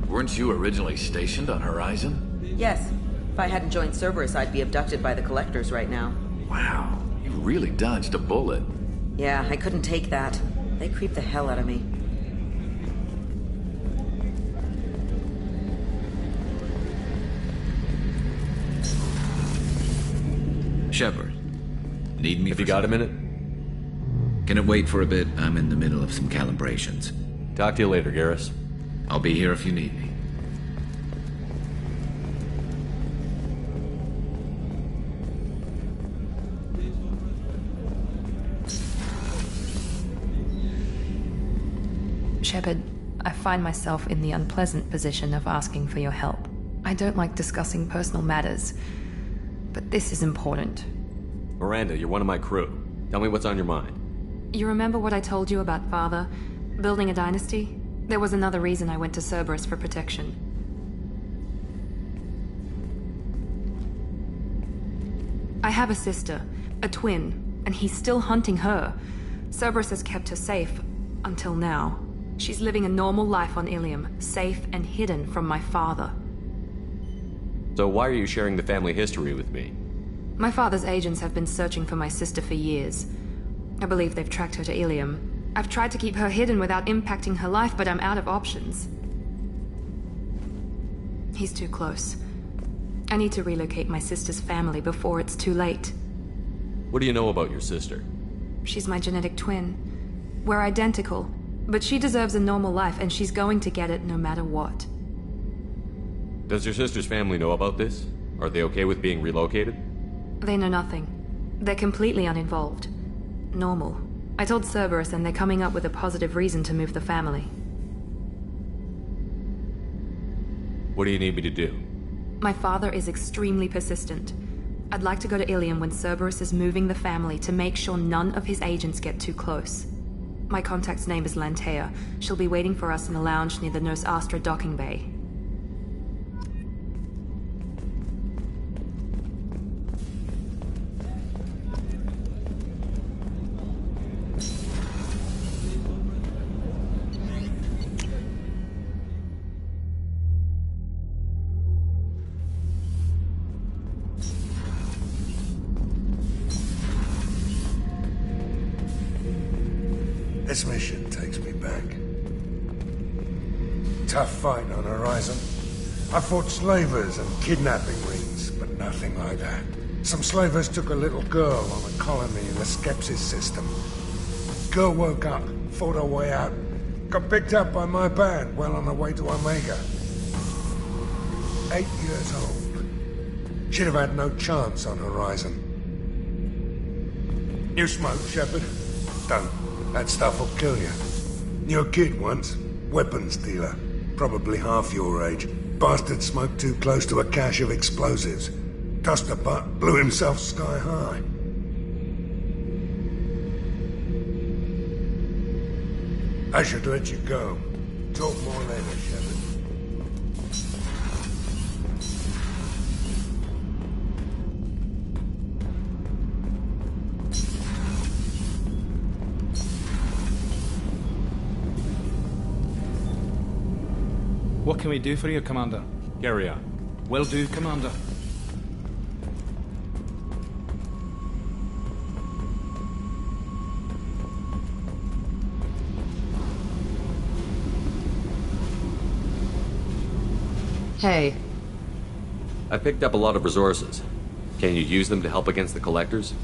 Weren't you originally stationed on Horizon? Yes. If I hadn't joined Cerberus, I'd be abducted by the Collectors right now. Wow, you really dodged a bullet. Yeah, I couldn't take that. They creep the hell out of me. Shepard, need me? Have you got a minute? Can it wait for a bit? I'm in the middle of some calibrations. Talk to you later, Garrus. I'll be here if you need me. Shepard, I find myself in the unpleasant position of asking for your help. I don't like discussing personal matters, but this is important. Miranda, you're one of my crew. Tell me what's on your mind. You remember what I told you about Father? Building a dynasty? There was another reason I went to Cerberus for protection. I have a sister, a twin, and he's still hunting her. Cerberus has kept her safe, until now. She's living a normal life on Ilium, safe and hidden from my father. So why are you sharing the family history with me? My father's agents have been searching for my sister for years. I believe they've tracked her to Ilium. I've tried to keep her hidden without impacting her life, but I'm out of options. He's too close. I need to relocate my sister's family before it's too late. What do you know about your sister? She's my genetic twin. We're identical, but she deserves a normal life, and she's going to get it no matter what. Does your sister's family know about this? Are they okay with being relocated? They know nothing. They're completely uninvolved. Normal. I told Cerberus, and they're coming up with a positive reason to move the family. What do you need me to do? My father is extremely persistent. I'd like to go to Ilium when Cerberus is moving the family to make sure none of his agents get too close. My contact's name is Lantea. She'll be waiting for us in the lounge near the Nurse Astra docking bay. This mission takes me back. Tough fight on Horizon. I fought slavers and kidnapping rings, but nothing like that. Some slavers took a little girl on a colony in the Skepsis system. Girl woke up, fought her way out, got picked up by my band well on her way to Omega. 8 years old. She'd have had no chance on Horizon. You smoke, Shepard? Don't. That stuff will kill you. You're a kid once. Weapons dealer. Probably half your age. Bastard smoked too close to a cache of explosives. Tossed a butt, blew himself sky high. I should let you go. Talk more later, Shepard. What can we do for you, Commander? Carry on. Will do, Commander. Hey. I picked up a lot of resources. Can you use them to help against the Collectors?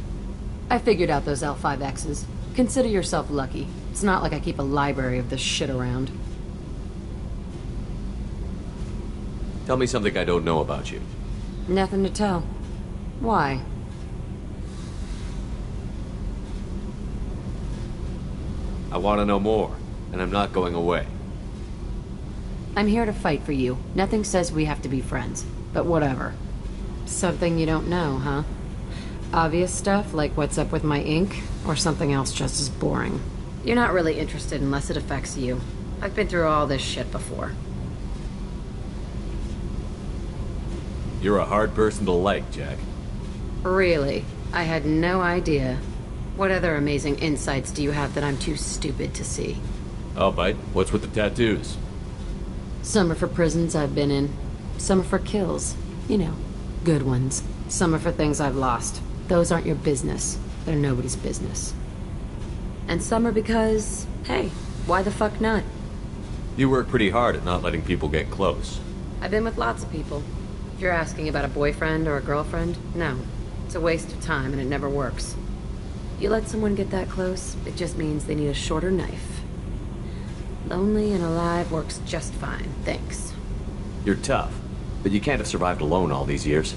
I figured out those L5Xs. Consider yourself lucky. It's not like I keep a library of this shit around. Tell me something I don't know about you. Nothing to tell. Why? I want to know more, and I'm not going away. I'm here to fight for you. Nothing says we have to be friends, but whatever. Something you don't know, huh? Obvious stuff, like what's up with my ink, or something else just as boring. You're not really interested unless it affects you. I've been through all this shit before. You're a hard person to like, Jack. Really? I had no idea. What other amazing insights do you have that I'm too stupid to see? I'll bite. What's with the tattoos? Some are for prisons I've been in. Some are for kills. You know, good ones. Some are for things I've lost. Those aren't your business. They're nobody's business. And some are because, hey, why the fuck not? You work pretty hard at not letting people get close. I've been with lots of people. If you're asking about a boyfriend or a girlfriend, no. It's a waste of time and it never works. You let someone get that close, it just means they need a shorter knife. Lonely and alive works just fine, thanks. You're tough, but you can't have survived alone all these years.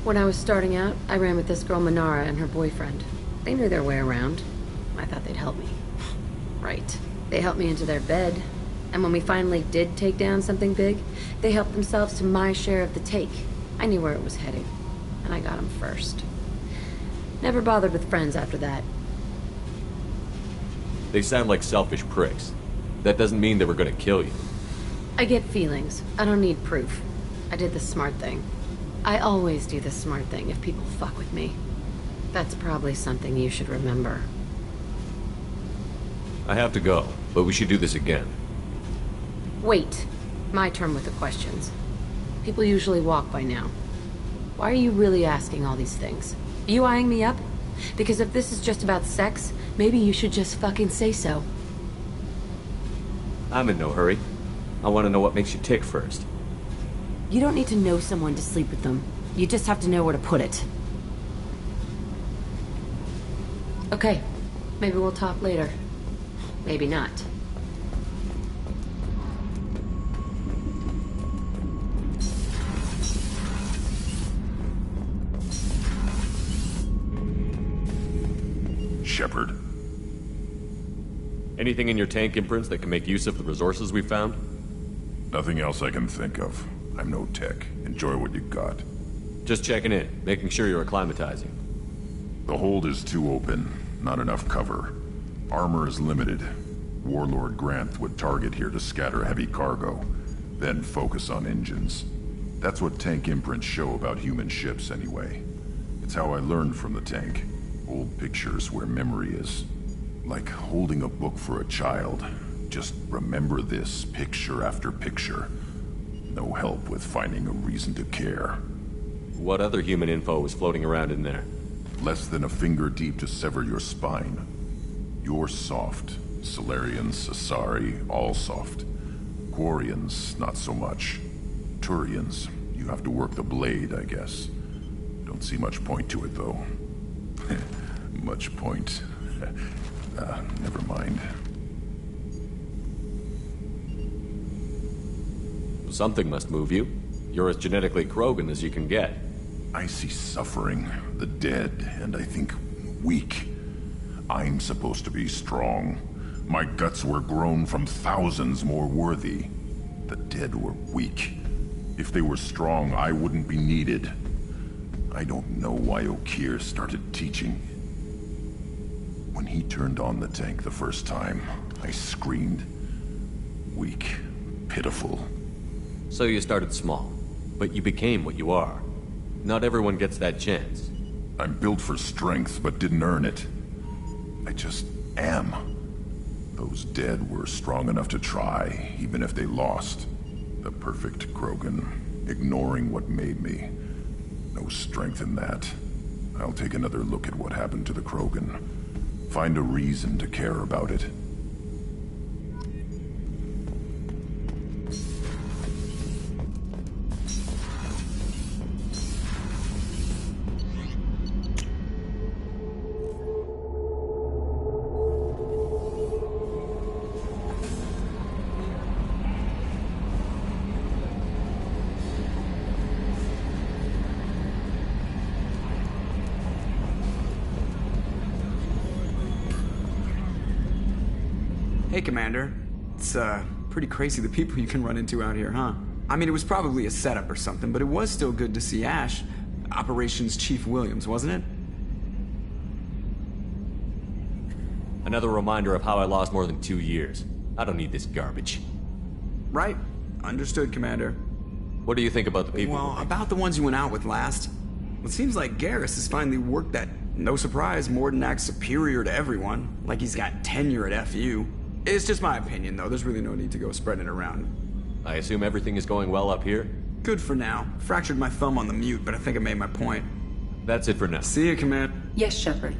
When I was starting out, I ran with this girl Minara and her boyfriend. They knew their way around. I thought they'd help me. Right. They helped me into their bed. And when we finally did take down something big, they helped themselves to my share of the take. I knew where it was heading. And I got them first. Never bothered with friends after that. They sound like selfish pricks. That doesn't mean they were gonna kill you. I get feelings. I don't need proof. I did the smart thing. I always do the smart thing if people fuck with me. That's probably something you should remember. I have to go, but we should do this again. Wait. My turn with the questions. People usually walk by now. Why are you really asking all these things? Are you eyeing me up? Because if this is just about sex, maybe you should just fucking say so. I'm in no hurry. I want to know what makes you tick first. You don't need to know someone to sleep with them. You just have to know where to put it. Okay. Maybe we'll talk later. Maybe not. Shepard. Anything in your tank imprints that can make use of the resources we found? Nothing else I can think of. I'm no tech. Enjoy what you got. Just checking in, making sure you're acclimatizing. The hold is too open. Not enough cover. Armor is limited. Warlord Granth would target here to scatter heavy cargo, then focus on engines. That's what tank imprints show about human ships anyway. It's how I learned from the tank. Old pictures where memory is. Like holding a book for a child. Just remember this, picture after picture. No help with finding a reason to care. What other human info was floating around in there? Less than a finger deep to sever your spine. You're soft. Salarians, Asari, all soft. Quarians, not so much. Turians, you have to work the blade, I guess. Don't see much point to it, though. Much point. Never mind. Something must move you. You're as genetically Krogan as you can get. I see suffering, the dead, and I think weak. I'm supposed to be strong. My guts were grown from thousands more worthy. The dead were weak. If they were strong, I wouldn't be needed. I don't know why Okeer started teaching. When he turned on the tank the first time, I screamed. Weak, pitiful. So you started small, but you became what you are. Not everyone gets that chance. I'm built for strength, but didn't earn it. I just am. Those dead were strong enough to try, even if they lost. The perfect Krogan, ignoring what made me. No strength in that. I'll take another look at what happened to the Krogan. Find a reason to care about it. Hey, Commander. It's, pretty crazy the people you can run into out here, huh? I mean, it was probably a setup or something, but it was still good to see Ash. Operations Chief Williams, wasn't it? Another reminder of how I lost more than 2 years. I don't need this garbage. Right. Understood, Commander. What do you think about the people? Well, about the ones you went out with last. It seems like Garrus has finally worked that, no surprise, Mordin acts superior to everyone. Like he's got tenure at FU. It's just my opinion, though. There's really no need to go spreading it around. I assume everything is going well up here? Good for now. Fractured my thumb on the mute, but I think I made my point. That's it for now. See you, Command. Yes, Shepard.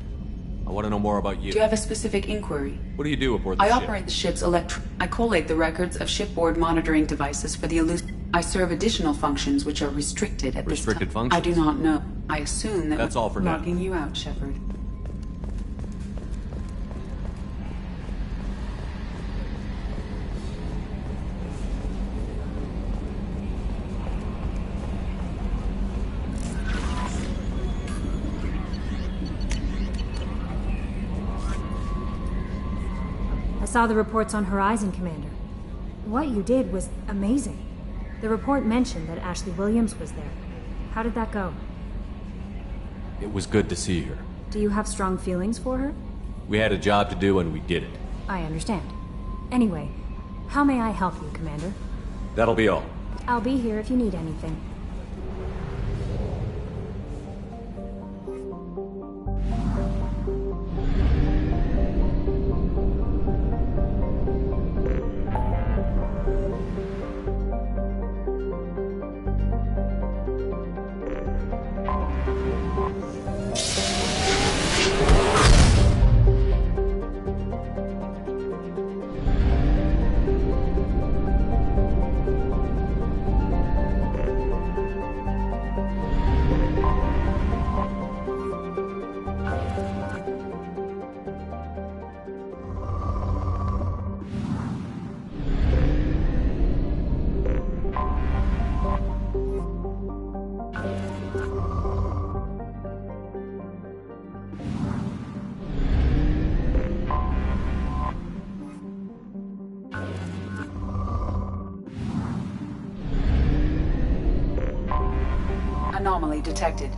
I want to know more about you. Do you have a specific inquiry? What do you do aboard the I ship? operate the ship's I collate the records of shipboard monitoring devices for the I serve additional functions which are restricted at this time. Restricted functions? I do not know. I assume that That's all for now. logging you out, Shepard. saw the reports on Horizon, Commander. What you did was amazing. The report mentioned that Ashley Williams was there. How did that go? It was good to see her. Do you have strong feelings for her? We had a job to do and we did it. I understand. Anyway, how may I help you, Commander? That'll be all. I'll be here if you need anything. Anomaly detected.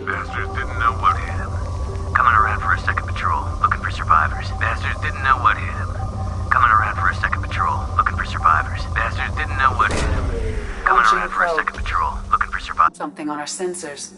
Bastards didn't know what hit him. Coming around for a second patrol, looking for survivors. Bastards didn't know what hit him. Coming around for a second patrol, looking for survivors. Bastards didn't know what hit him. Coming around for a second patrol, looking for survivors. Something on our sensors.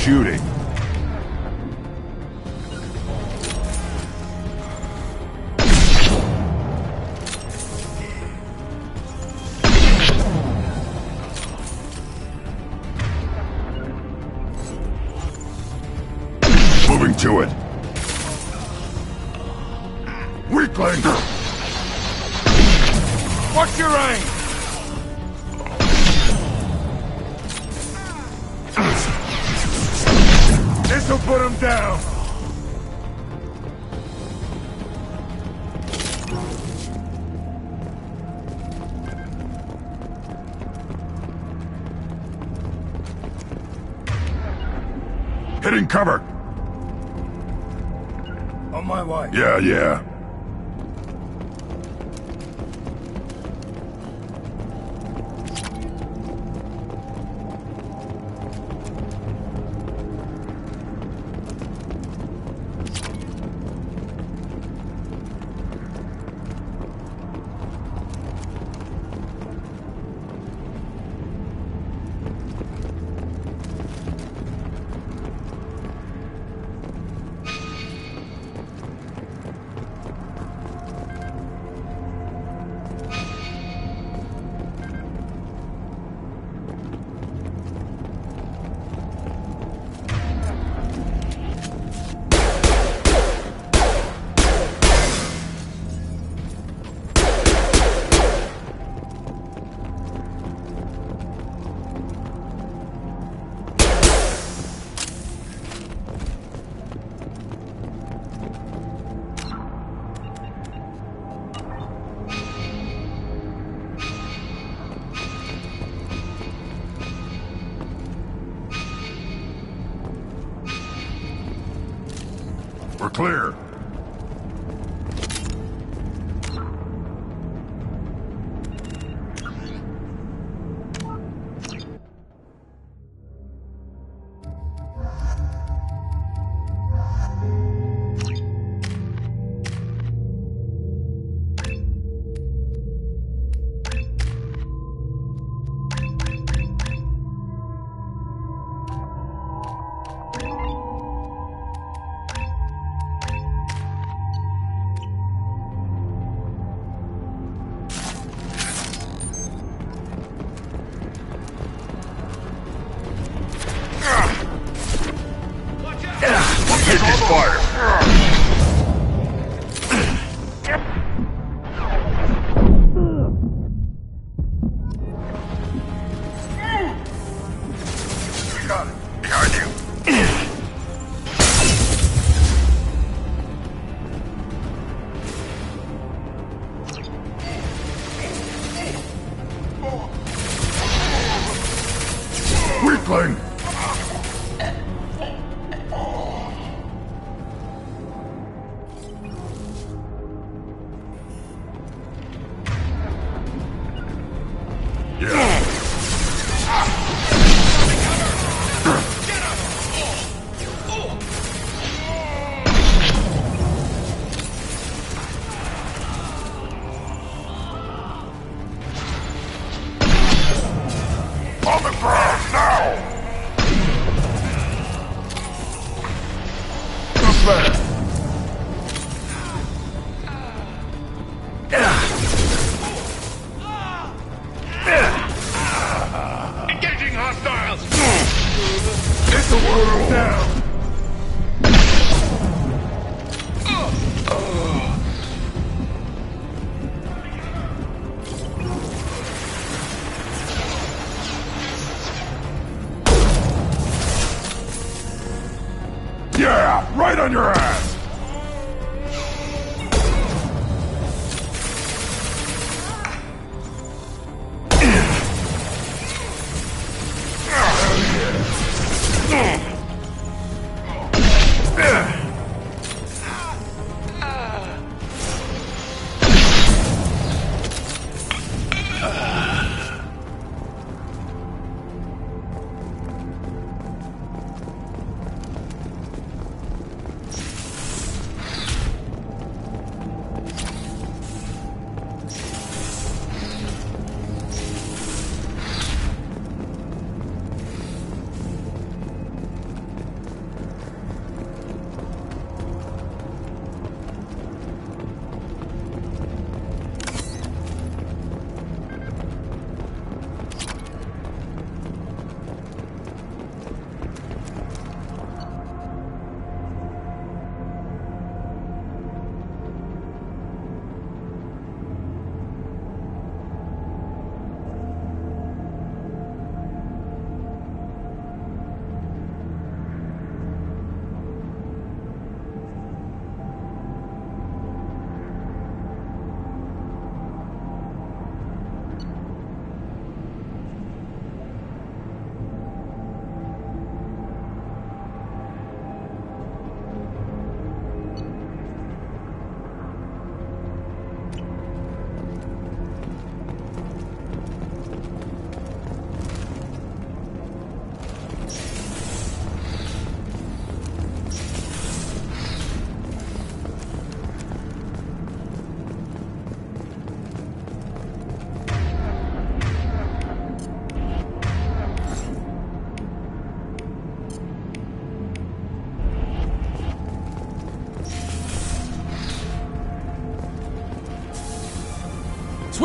Shooting. Moving to it. Weakling! What's your aim? This'll put him down. Getting cover! On my way. Yeah. We're clear. Taking fire. Got it. Behind you. Weakling! On the ground, now! Who's there? Engaging hostiles! Get the world down! Yeah, right on your ass!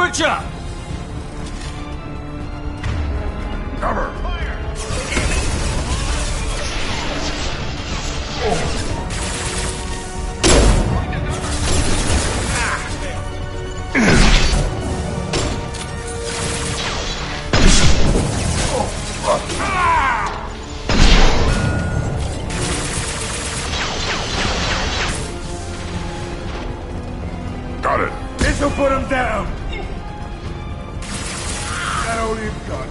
Switcher! Cover! Got it. This'll put him down. That all you've got?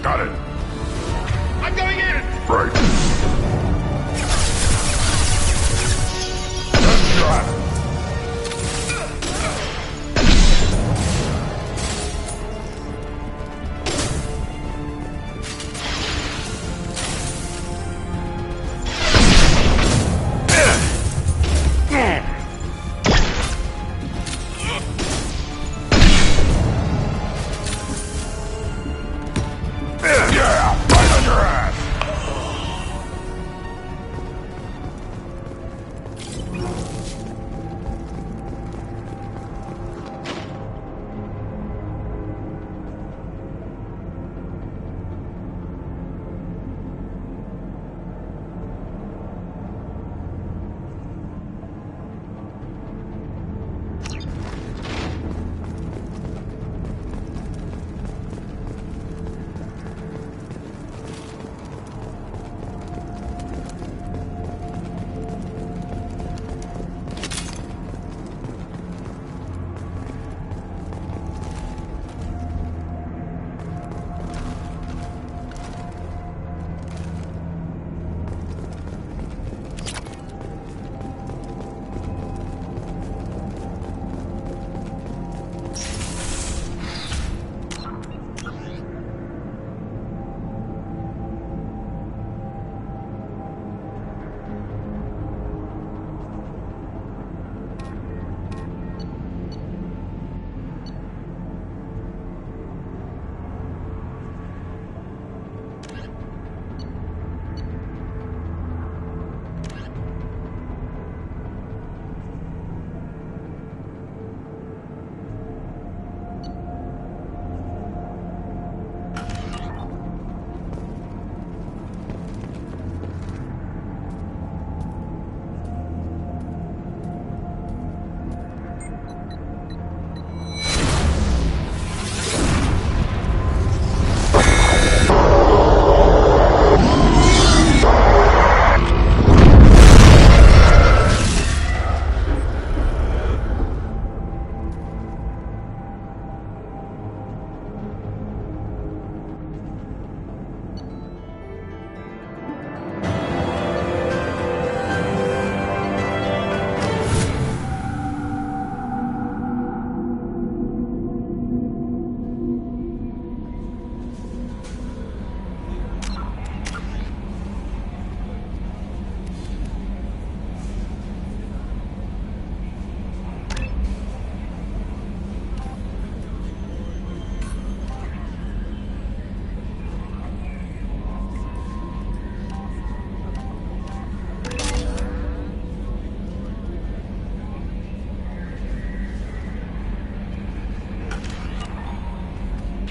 Got it. I'm going in. Right. Good shot.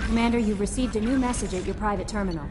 Commander, you've received a new message at your private terminal.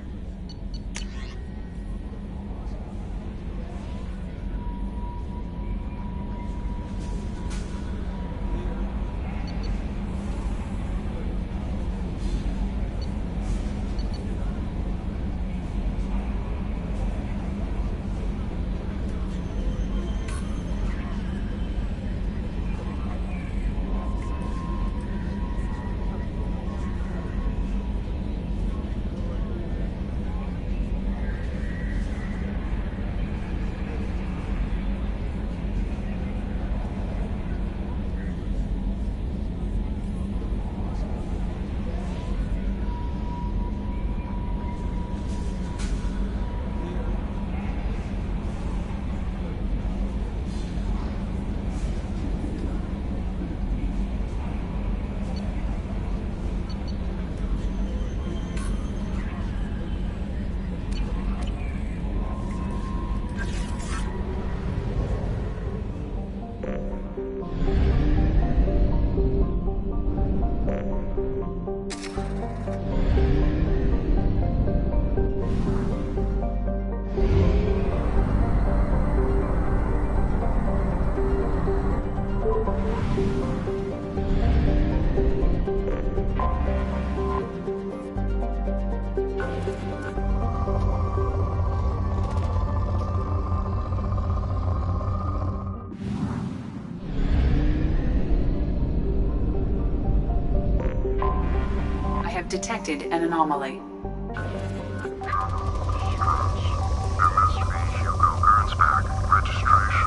have detected an anomaly. MSV Hugo Gernsback, registration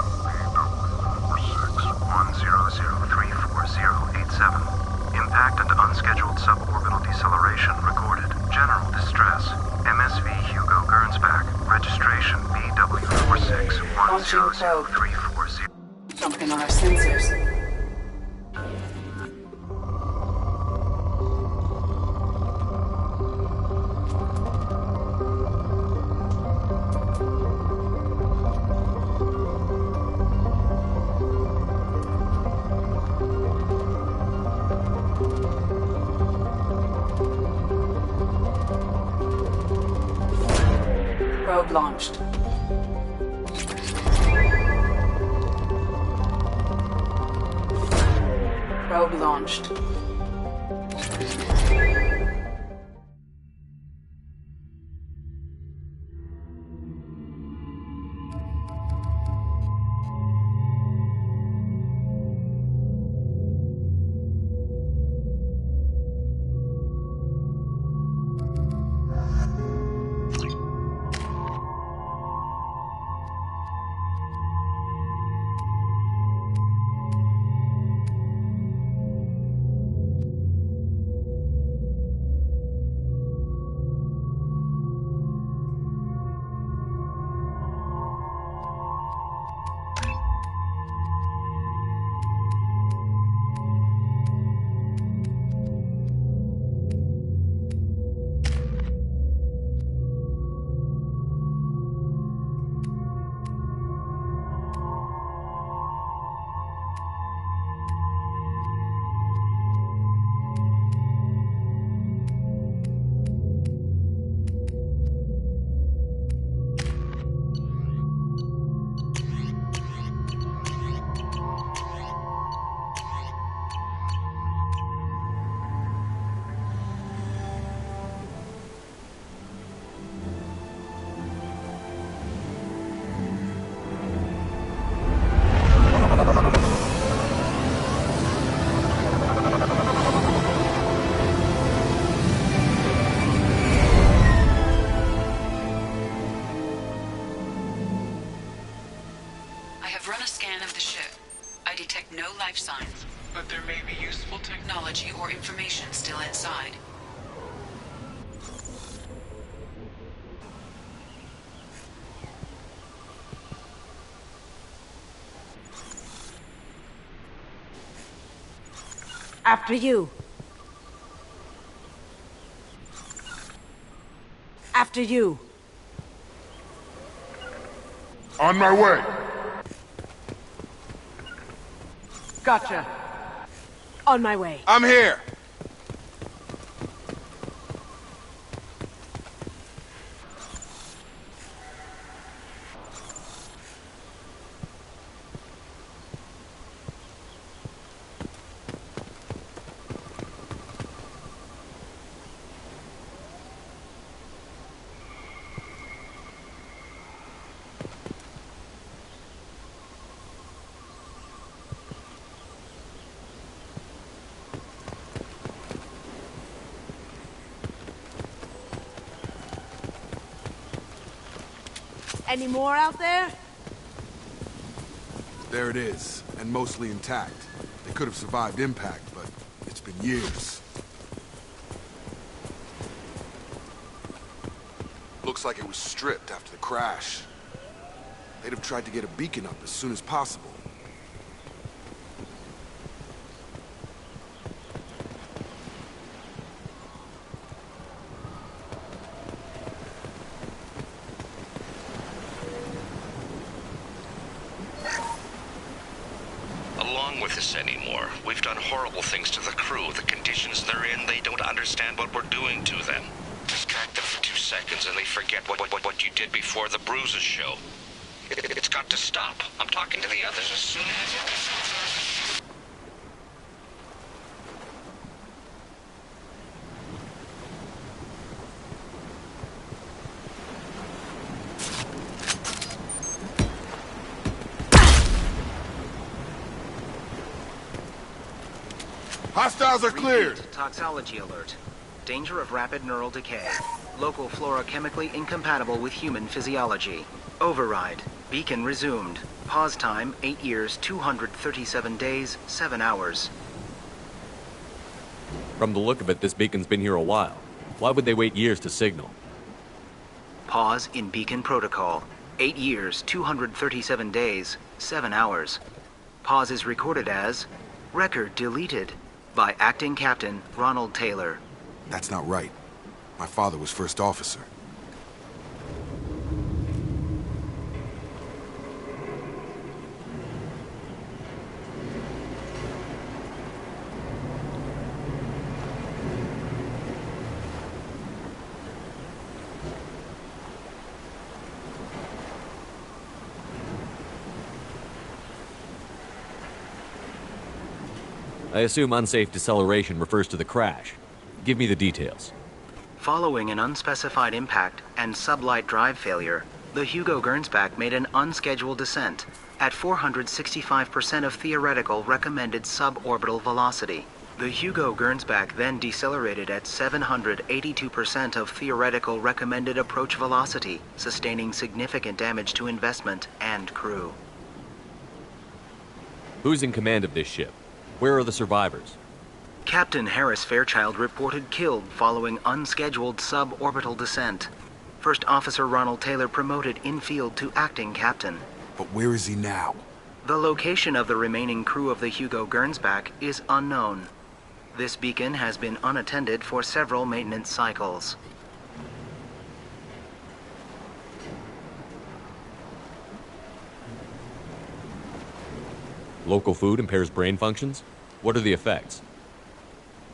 B4610034087. Impact and unscheduled suborbital deceleration recorded. General distress. MSV Hugo Gernsback, registration BW4610034. Something on our sensors. Probe launched. Probe launched. Life signs, but there may be useful technology or information still inside. After you. After you. On my way. Gotcha. On my way. I'm here. Any more out there? There it is, and mostly intact. They could have survived impact, but it's been years. Looks like it was stripped after the crash. They'd have tried to get a beacon up as soon as possible. Anymore. We've done horrible things to the crew. The conditions they're in, they don't understand what we're doing to them. Distract them for 2 seconds and they forget what you did before the bruises show. It's got to stop. I'm talking to the others as soon as... Hostiles are cleared. Toxology alert. Danger of rapid neural decay. Local flora chemically incompatible with human physiology. Override. Beacon resumed. Pause time 8 years, 237 days, 7 hours. From the look of it, this beacon's been here a while. Why would they wait years to signal? Pause in beacon protocol. 8 years, 237 days, 7 hours. Pause is recorded as record deleted by Acting Captain Ronald Taylor. That's not right. My father was first officer. I assume unsafe deceleration refers to the crash. Give me the details. Following an unspecified impact and sublight drive failure, the Hugo Gernsback made an unscheduled descent at 465% of theoretical recommended suborbital velocity. The Hugo Gernsback then decelerated at 782% of theoretical recommended approach velocity, sustaining significant damage to investment and crew. Who's in command of this ship? Where are the survivors? Captain Harris Fairchild reported killed following unscheduled suborbital descent. First Officer Ronald Taylor promoted in-field to acting captain. But where is he now? The location of the remaining crew of the Hugo Gernsback is unknown. This beacon has been unattended for several maintenance cycles. Local food impairs brain functions? What are the effects?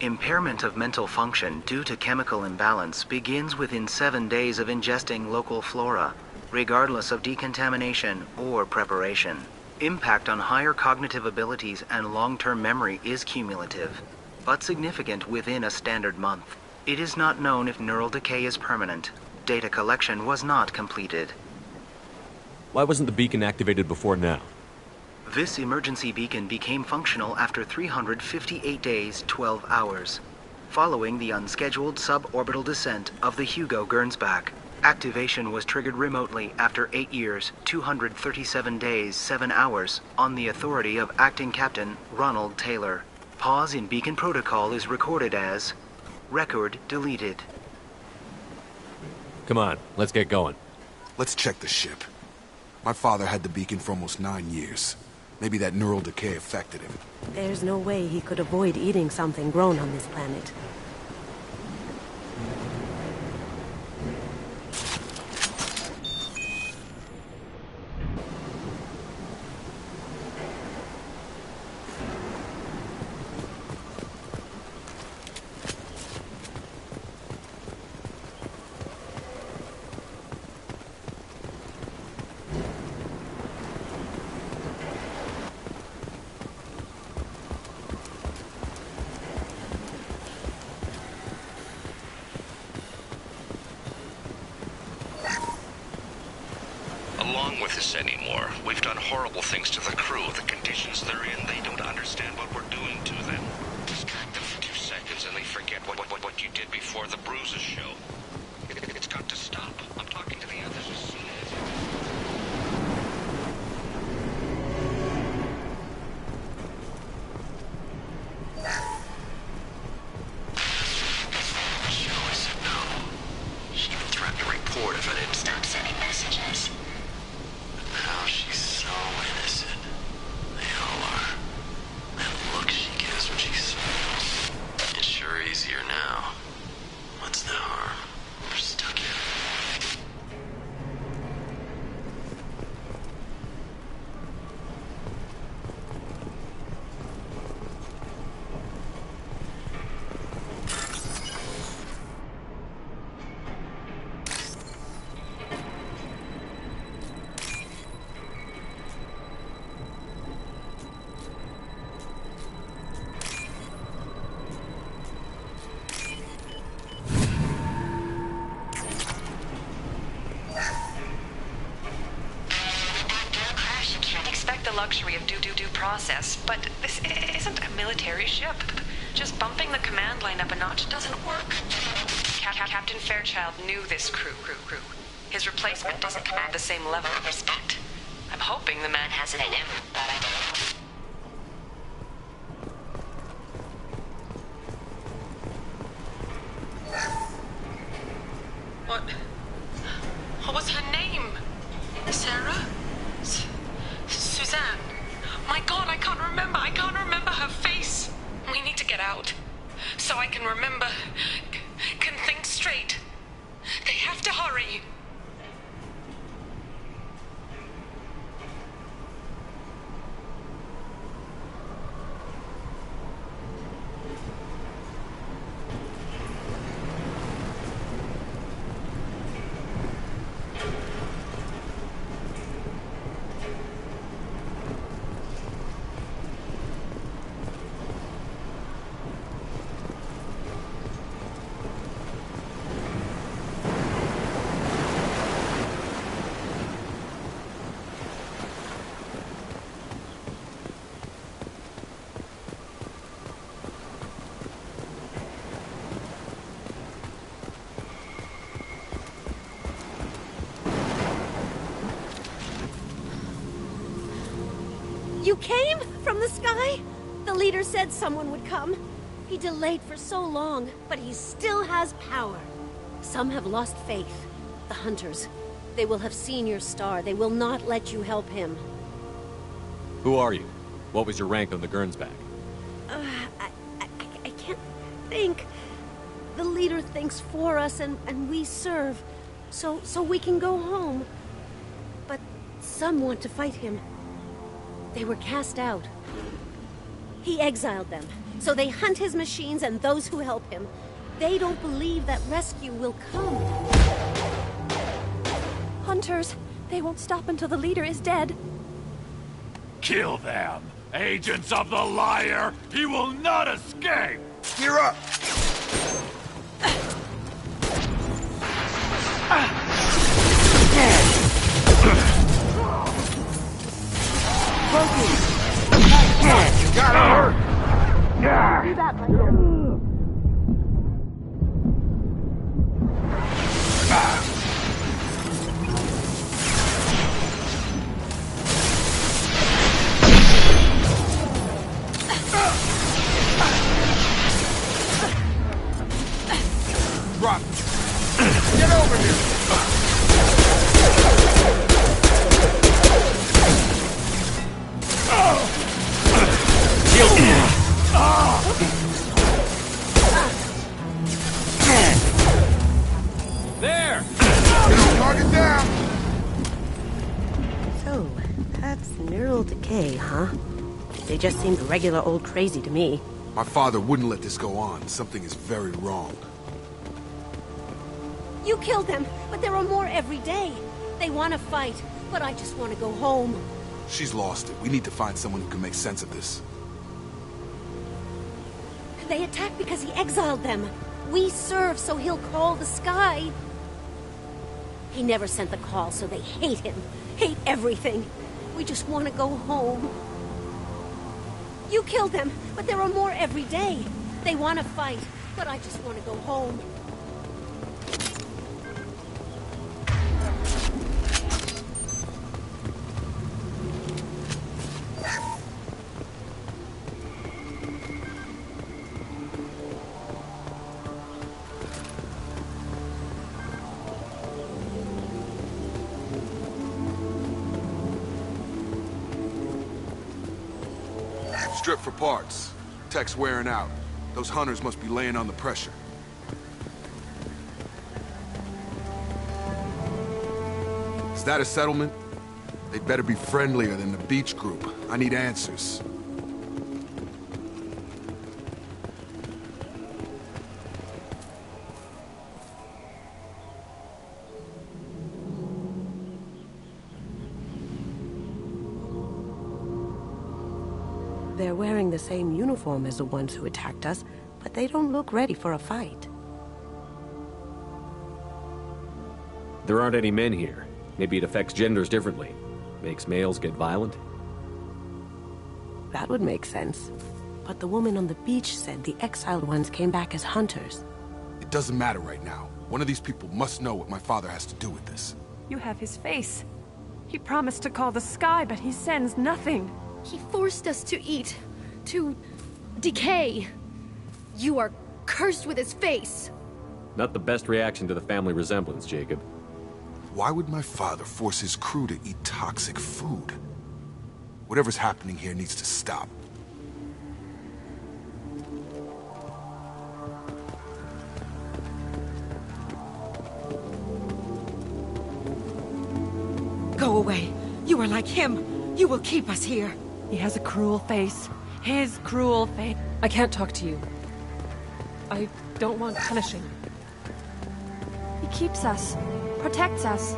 Impairment of mental function due to chemical imbalance begins within 7 days of ingesting local flora, regardless of decontamination or preparation. Impact on higher cognitive abilities and long-term memory is cumulative, but significant within a standard month. It is not known if neural decay is permanent. Data collection was not completed. Why wasn't the beacon activated before now? This emergency beacon became functional after 358 days, 12 hours, following the unscheduled suborbital descent of the Hugo Gernsback. Activation was triggered remotely after 8 years, 237 days, 7 hours, on the authority of Acting Captain Ronald Taylor. Pause in beacon protocol is recorded as record deleted. Come on, let's get going. Let's check the ship. My father had the beacon for almost 9 years. Maybe that neural decay affected him. There's no way he could avoid eating something grown on this planet. Along with this anymore. We've done horrible things to the crew. The conditions they're in, they don't understand what we're doing to them. Distract them for 2 seconds and they forget what you did before the bruises show. It's got to stop. I'm talking to the others as soon as... Joe, I said no. She even threatened to report if I didn't start sending messages. Now she's so innocent. They all are. That look she gives when she smiles. It's sure easier now. What's the harm? We're stuck here. Luxury of due process, but this isn't a military ship. Just bumping the command line up a notch doesn't work. Captain Fairchild knew this crew. His replacement doesn't command the same level of respect. I'm hoping the man has it in him, but I don't know. What was her name? Sarah? Suzanne? My God, I can't remember. I can't remember her face. We need to get out. So I can remember. Can think straight. They have to hurry. You came from the sky? The leader said someone would come. He delayed for so long, but he still has power. Some have lost faith. The Hunters. They will have seen your star. They will not let you help him. Who are you? What was your rank on the Gernsback? I can't think. The leader thinks for us, and we serve. So we can go home. But some want to fight him. They were cast out. He exiled them, so they hunt his machines and those who help him. They don't believe that rescue will come. Hunters, they won't stop until the leader is dead. Kill them! Agents of the liar! He will not escape! Gear up! You gotta hurt! Do that right now. Drop! Get over here! There! Target down! So, that's neural decay, huh? They just seemed regular old crazy to me. My father wouldn't let this go on. Something is very wrong. You killed them, but there are more every day. They want to fight, but I just want to go home. She's lost it. We need to find someone who can make sense of this. They attacked because he exiled them. We serve, so he'll call the sky. He never sent the call, so they hate him. Hate everything. We just want to go home. You killed them, but there are more every day. They want to fight, but I just want to go home. Strip for parts. Tech's wearing out. Those hunters must be laying on the pressure. Is that a settlement? They'd better be friendlier than the beach group. I need answers. They're wearing the same uniform as the ones who attacked us, but they don't look ready for a fight. There aren't any men here. Maybe it affects genders differently. Makes males get violent? That would make sense. But the woman on the beach said the exiled ones came back as hunters. It doesn't matter right now. One of these people must know what my father has to do with this. You have his face. He promised to call the sky, but he sends nothing. He forced us to eat. To decay. You are cursed with his face. Not the best reaction to the family resemblance, Jacob. Why would my father force his crew to eat toxic food? Whatever's happening here needs to stop. Go away. You are like him. You will keep us here. He has a cruel face. His cruel face. I can't talk to you. I don't want punishing. He keeps us, protects us,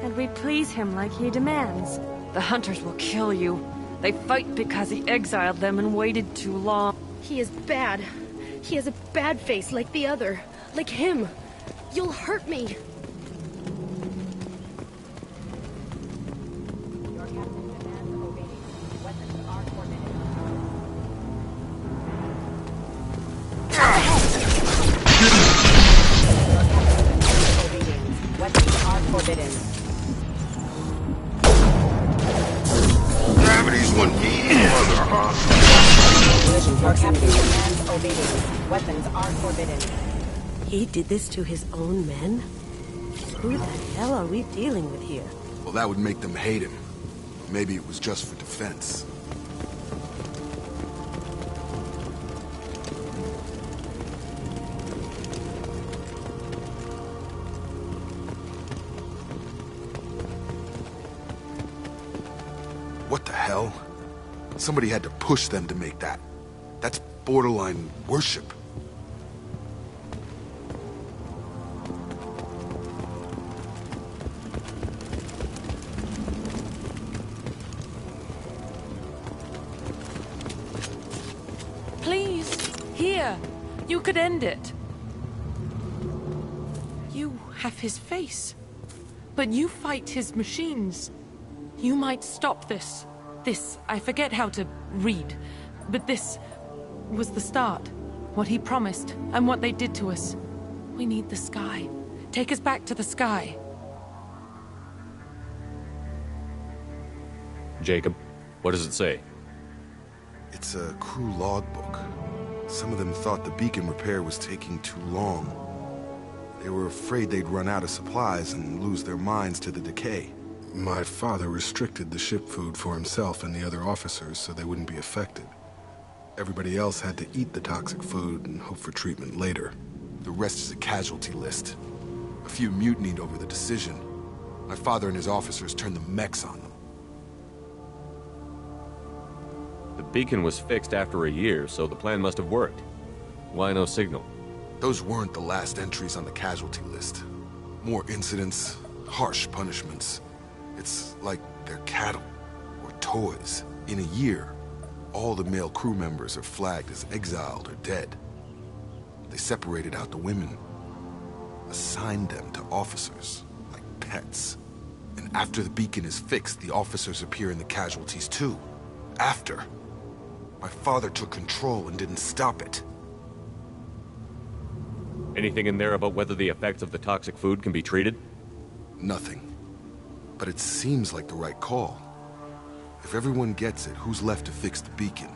and we please him like he demands. The hunters will kill you. They fight because he exiled them and waited too long. He is bad. He has a bad face like the other. Like him. You'll hurt me. Gravity's one further, huh? Weapons are forbidden. He did this to his own men? Who the hell are we dealing with here? Well, that would make them hate him. Maybe it was just for defense. What the hell? Somebody had to push them to make that. That's borderline worship. Please, here. You could end it. You have his face, but you fight his machines. You might stop this. This, I forget how to read, but this was the start. What he promised, and what they did to us. We need the sky. Take us back to the sky. Jacob, what does it say? It's a crew logbook. Some of them thought the beacon repair was taking too long. They were afraid they'd run out of supplies and lose their minds to the decay. My father restricted the ship food for himself and the other officers so they wouldn't be affected. Everybody else had to eat the toxic food and hope for treatment later. The rest is a casualty list. A few mutinied over the decision. My father and his officers turned the mechs on them. The beacon was fixed after a year, so the plan must have worked. Why no signal? Those weren't the last entries on the casualty list. More incidents, harsh punishments. It's like they're cattle, or toys. In a year, all the male crew members are flagged as exiled or dead. They separated out the women, assigned them to officers, like pets. And after the beacon is fixed, the officers appear in the casualties too. After. My father took control and didn't stop it. Anything in there about whether the effects of the toxic food can be treated? Nothing. But it seems like the right call. If everyone gets it, who's left to fix the beacon?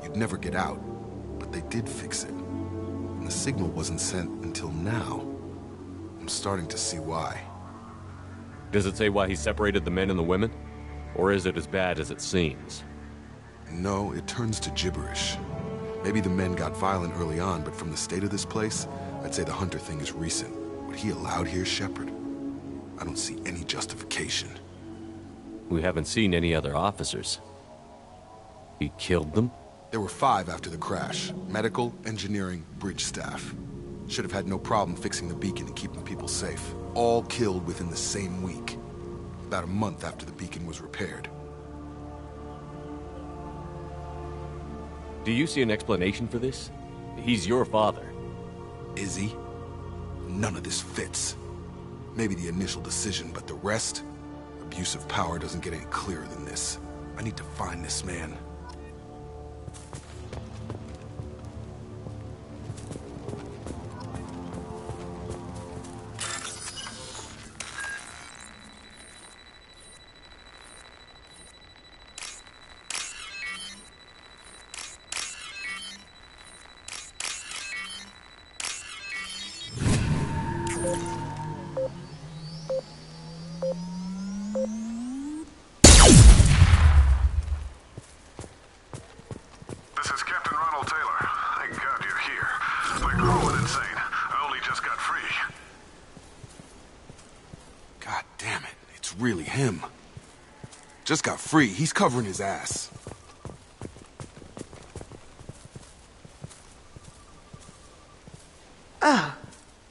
You'd never get out. But they did fix it. And the signal wasn't sent until now. I'm starting to see why. Does it say why he separated the men and the women? Or is it as bad as it seems? No, it turns to gibberish. Maybe the men got violent early on, but from the state of this place, I'd say the Hunter thing is recent. What he allowed here, Shepard? I don't see any justification. We haven't seen any other officers. He killed them? There were 5 after the crash. Medical, engineering, bridge staff. Should have had no problem fixing the beacon and keeping people safe. All killed within the same week. About a month after the beacon was repaired. Do you see an explanation for this? He's your father. Is he? None of this fits. Maybe the initial decision, but the rest? Abuse of power doesn't get any clearer than this. I need to find this man. really him. Just got free. He's covering his ass. Ah,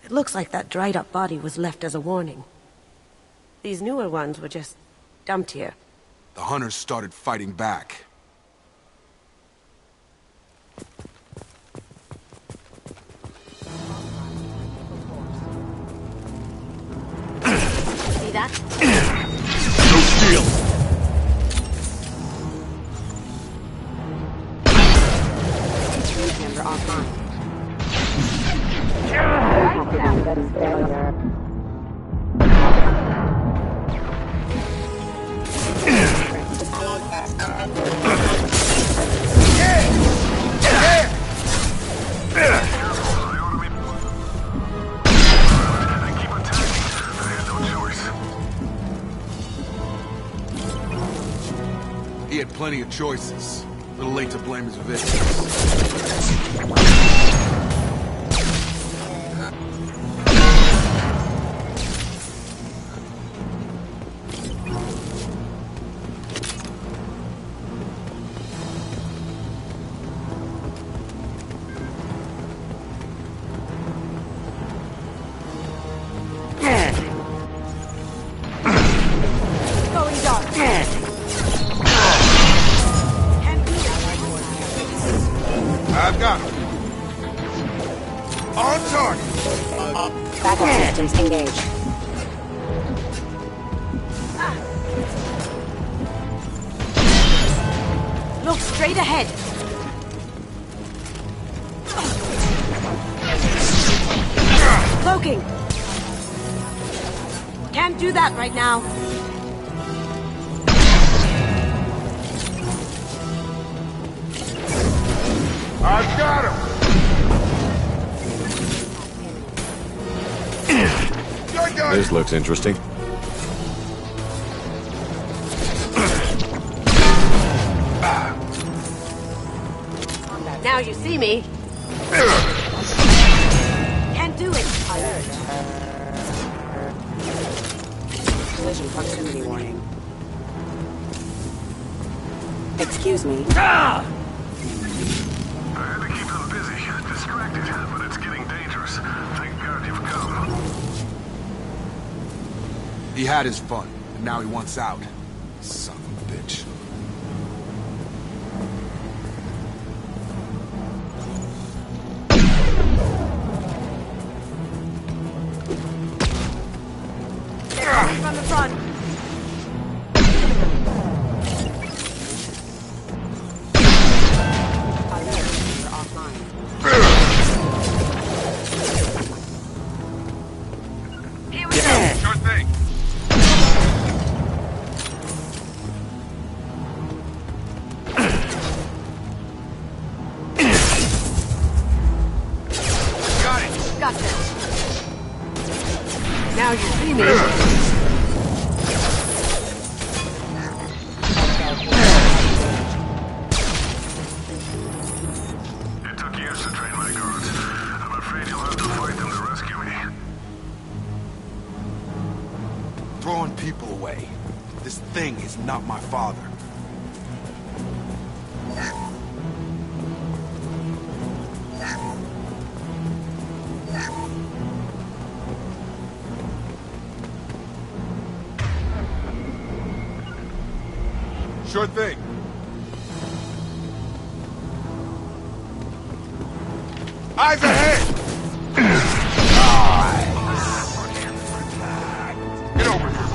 it looks like that dried-up body was left as a warning. These newer ones were just dumped here. The hunters started fighting back. See that? No steal! Remember offline. He had plenty of choices. A little late to blame his victims. Going dark. I've got him. On target. Backup systems engaged. Look straight ahead. Cloaking. Can't do that right now. I've got him! This looks interesting. Now you see me. Can't do it. Collision proximity warning. Excuse me. I had to keep them busy, distracted, but it's getting dangerous. Thank God you've come. He had his fun, and now he wants out. Son of a bitch. From the front. Here we go. Sure thing. Got it. Got this. Now you see me. It took years to train my guards. I'm afraid you'll have to fight them to rescue me. Throwing people away. This thing is not my father. Sure thing. Eyes ahead! Get over here.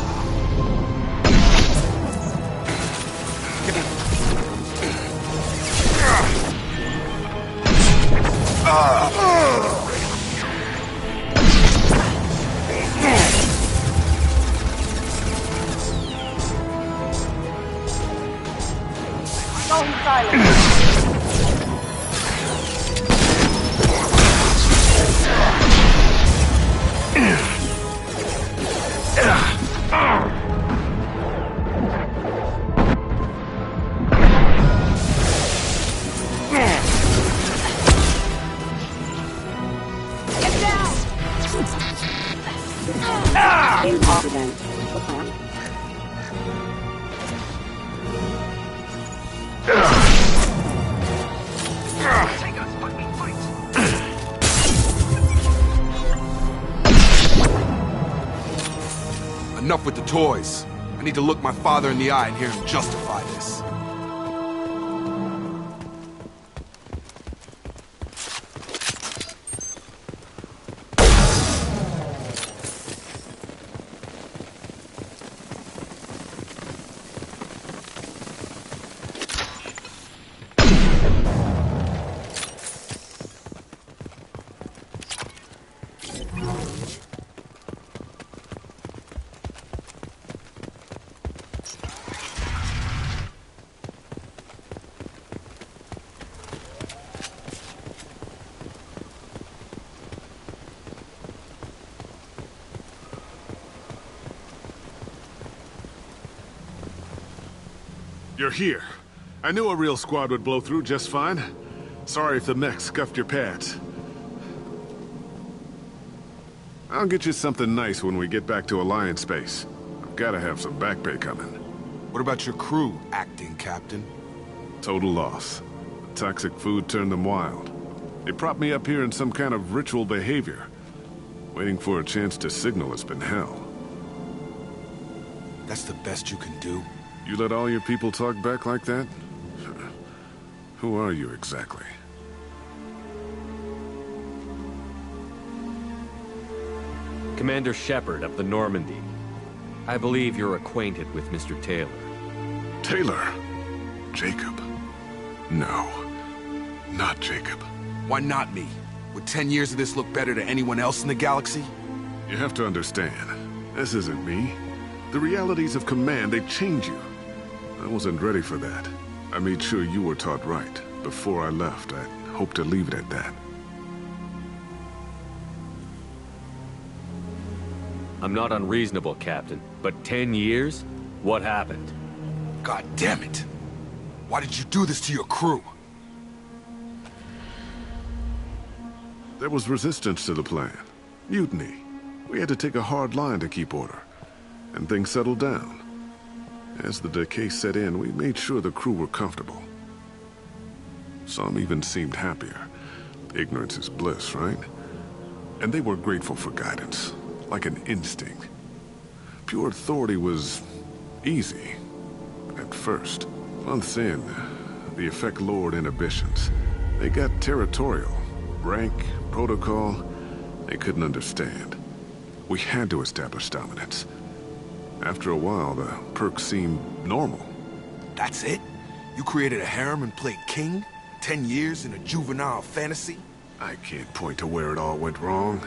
Going silent. Enough with the toys. I need to look my father in the eye and hear him justify this. You're here. I knew a real squad would blow through just fine. Sorry if the mech scuffed your pads. I'll get you something nice when we get back to Alliance base. I've gotta have some back pay coming. What about your crew, acting captain? Total loss. The toxic food turned them wild. They propped me up here in some kind of ritual behavior. Waiting for a chance to signal has been hell. That's the best you can do? You let all your people talk back like that? Who are you exactly? Commander Shepard of the Normandy. I believe you're acquainted with Mr. Taylor. Taylor? Jacob? No. Not Jacob. Why not me? Would 10 years of this look better to anyone else in the galaxy? You have to understand, this isn't me. The realities of command, they change you. I wasn't ready for that. I made sure you were taught right. Before I left, I hoped to leave it at that. I'm not unreasonable, Captain, but 10 years? What happened? God damn it! Why did you do this to your crew? There was resistance to the plan. Mutiny. We had to take a hard line to keep order. And things settled down. As the decay set in, we made sure the crew were comfortable. Some even seemed happier. Ignorance is bliss, right? And they were grateful for guidance, like an instinct. Pure authority was easy, at first. Months in, the effect lowered inhibitions. They got territorial. Rank, protocol, they couldn't understand. We had to establish dominance. After a while, the perks seemed normal. That's it? You created a harem and played king? 10 years in a juvenile fantasy? I can't point to where it all went wrong.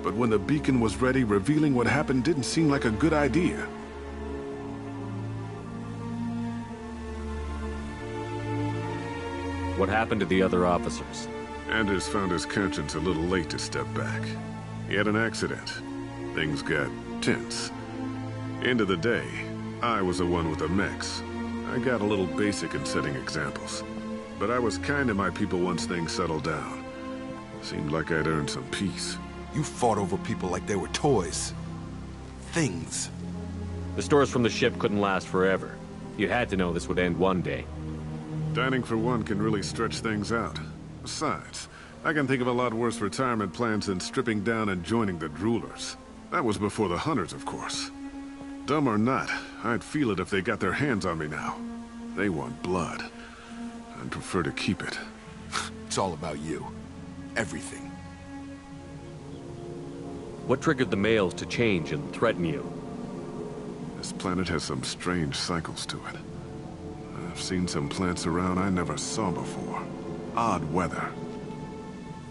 But when the beacon was ready, revealing what happened didn't seem like a good idea. What happened to the other officers? Anders found his conscience a little late to step back. He had an accident. Things got tense. End of the day, I was the one with the mechs. I got a little basic in setting examples. But I was kind to my people once things settled down. Seemed like I'd earned some peace. You fought over people like they were toys. Things. The stores from the ship couldn't last forever. You had to know this would end one day. Dining for one can really stretch things out. Besides, I can think of a lot worse retirement plans than stripping down and joining the Droolers. That was before the Hunters, of course. Dumb or not, I'd feel it if they got their hands on me now. They want blood. I'd prefer to keep it. It's all about you. Everything. What triggered the males to change and threaten you? This planet has some strange cycles to it. I've seen some plants around I never saw before. Odd weather.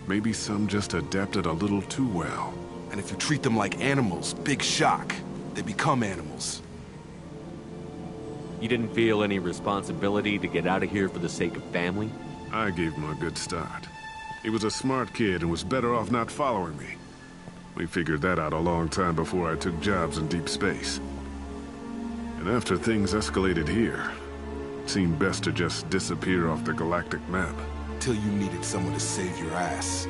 Maybe some just adapted a little too well. And if you treat them like animals, big shock. They become animals. You didn't feel any responsibility to get out of here for the sake of family? I gave him a good start. He was a smart kid and was better off not following me. We figured that out a long time before I took jobs in deep space. And after things escalated here, it seemed best to just disappear off the galactic map. Till you needed someone to save your ass.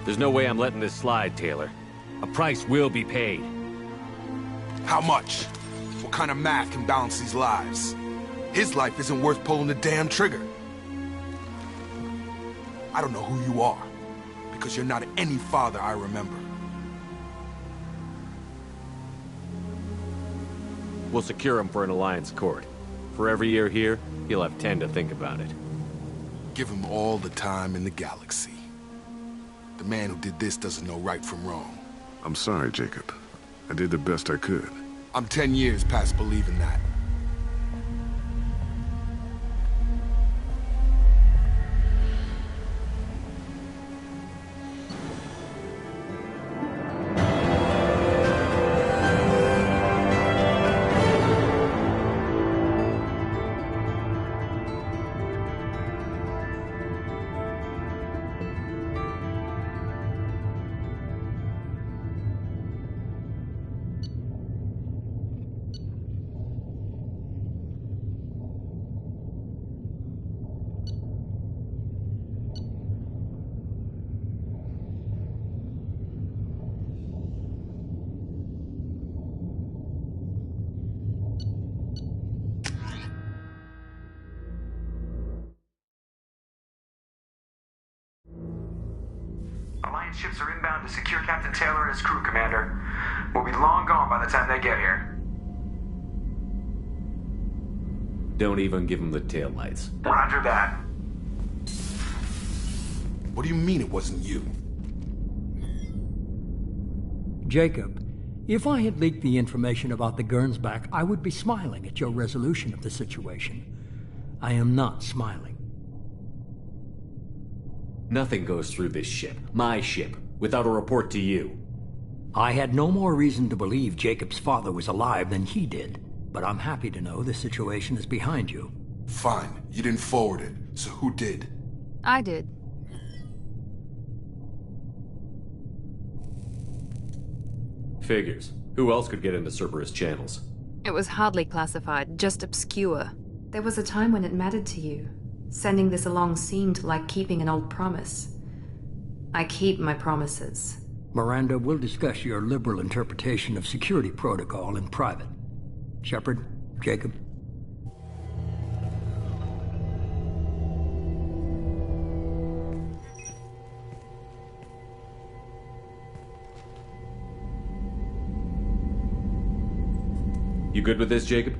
There's no way I'm letting this slide, Taylor. A price will be paid. How much? What kind of math can balance these lives? His life isn't worth pulling the damn trigger. I don't know who you are, because you're not any father I remember. We'll secure him for an Alliance court. For every year here, he'll have 10 to think about it. Give him all the time in the galaxy. The man who did this doesn't know right from wrong. I'm sorry, Jacob. I did the best I could. I'm 10 years past believing that. Alliance ships are inbound to secure Captain Taylor and his crew, Commander. We'll be long gone by the time they get here. Don't even give him the taillights. Roger that. What do you mean it wasn't you? Jacob, if I had leaked the information about the Gernsback, I would be smiling at your resolution of the situation. I am not smiling. Nothing goes through this ship, my ship, without a report to you. I had no more reason to believe Jacob's father was alive than he did, but I'm happy to know the situation is behind you. Fine, you didn't forward it, so who did? I did. Figures. Who else could get into Cerberus channels? It was hardly classified, just obscure. There was a time when it mattered to you. Sending this along seemed like keeping an old promise. I keep my promises. Miranda, we'll discuss your liberal interpretation of security protocol in private. Shepard, Jacob. You good with this, Jacob?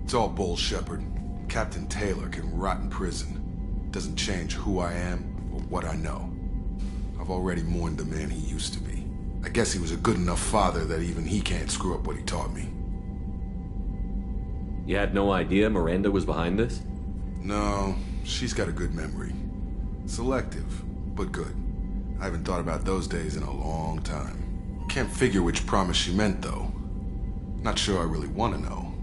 It's all bull, Shepard. Captain Taylor can rot in prison. Doesn't change who I am or what I know. I've already mourned the man he used to be. I guess he was a good enough father that even he can't screw up what he taught me. You had no idea Miranda was behind this? No, she's got a good memory. Selective, but good. I haven't thought about those days in a long time. Can't figure which promise she meant, though. Not sure I really want to know.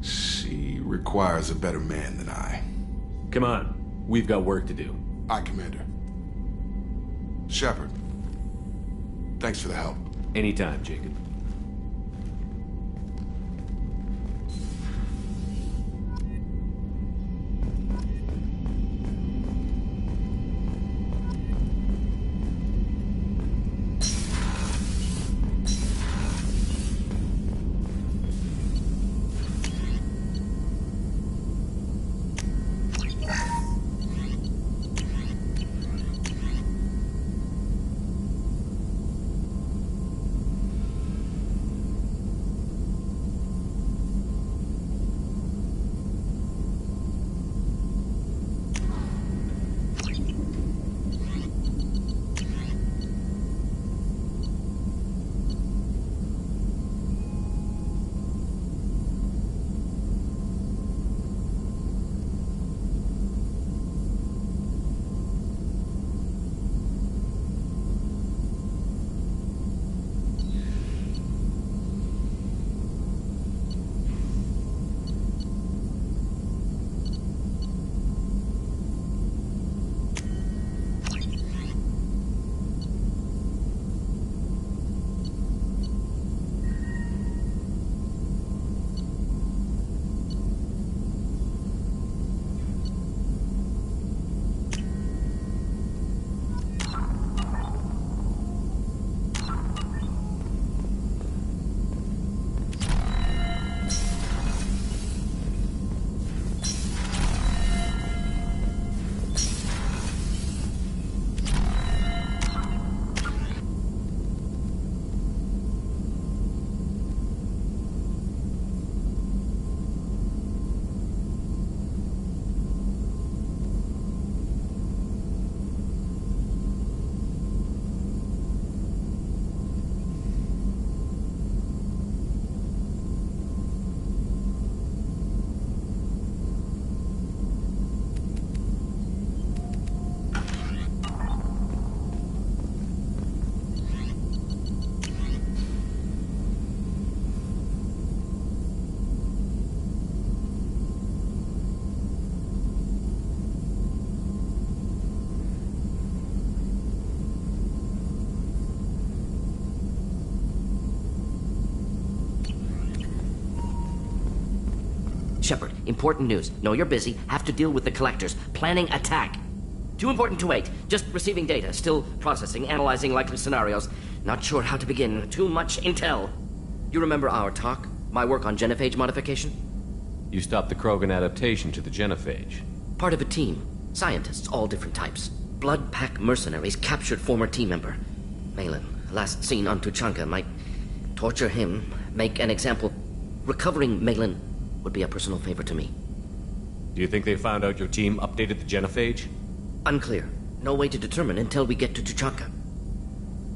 She requires a better man than I. Come on, we've got work to do. Aye, Commander. Shepard, thanks for the help. Anytime, Jacob. Important news. Know you're busy. Have to deal with the collectors. Planning attack. Too important to wait. Just receiving data. Still processing, analyzing likely scenarios. Not sure how to begin. Too much intel. You remember our talk? My work on genophage modification? You stopped the Krogan adaptation to the genophage. Part of a team. Scientists, all different types. Blood Pack mercenaries captured former team member. Malin, last seen on Tuchanka, might torture him, make an example. Recovering Malin would be a personal favor to me. Do you think they found out your team updated the genophage? Unclear. No way to determine until we get to Tuchanka.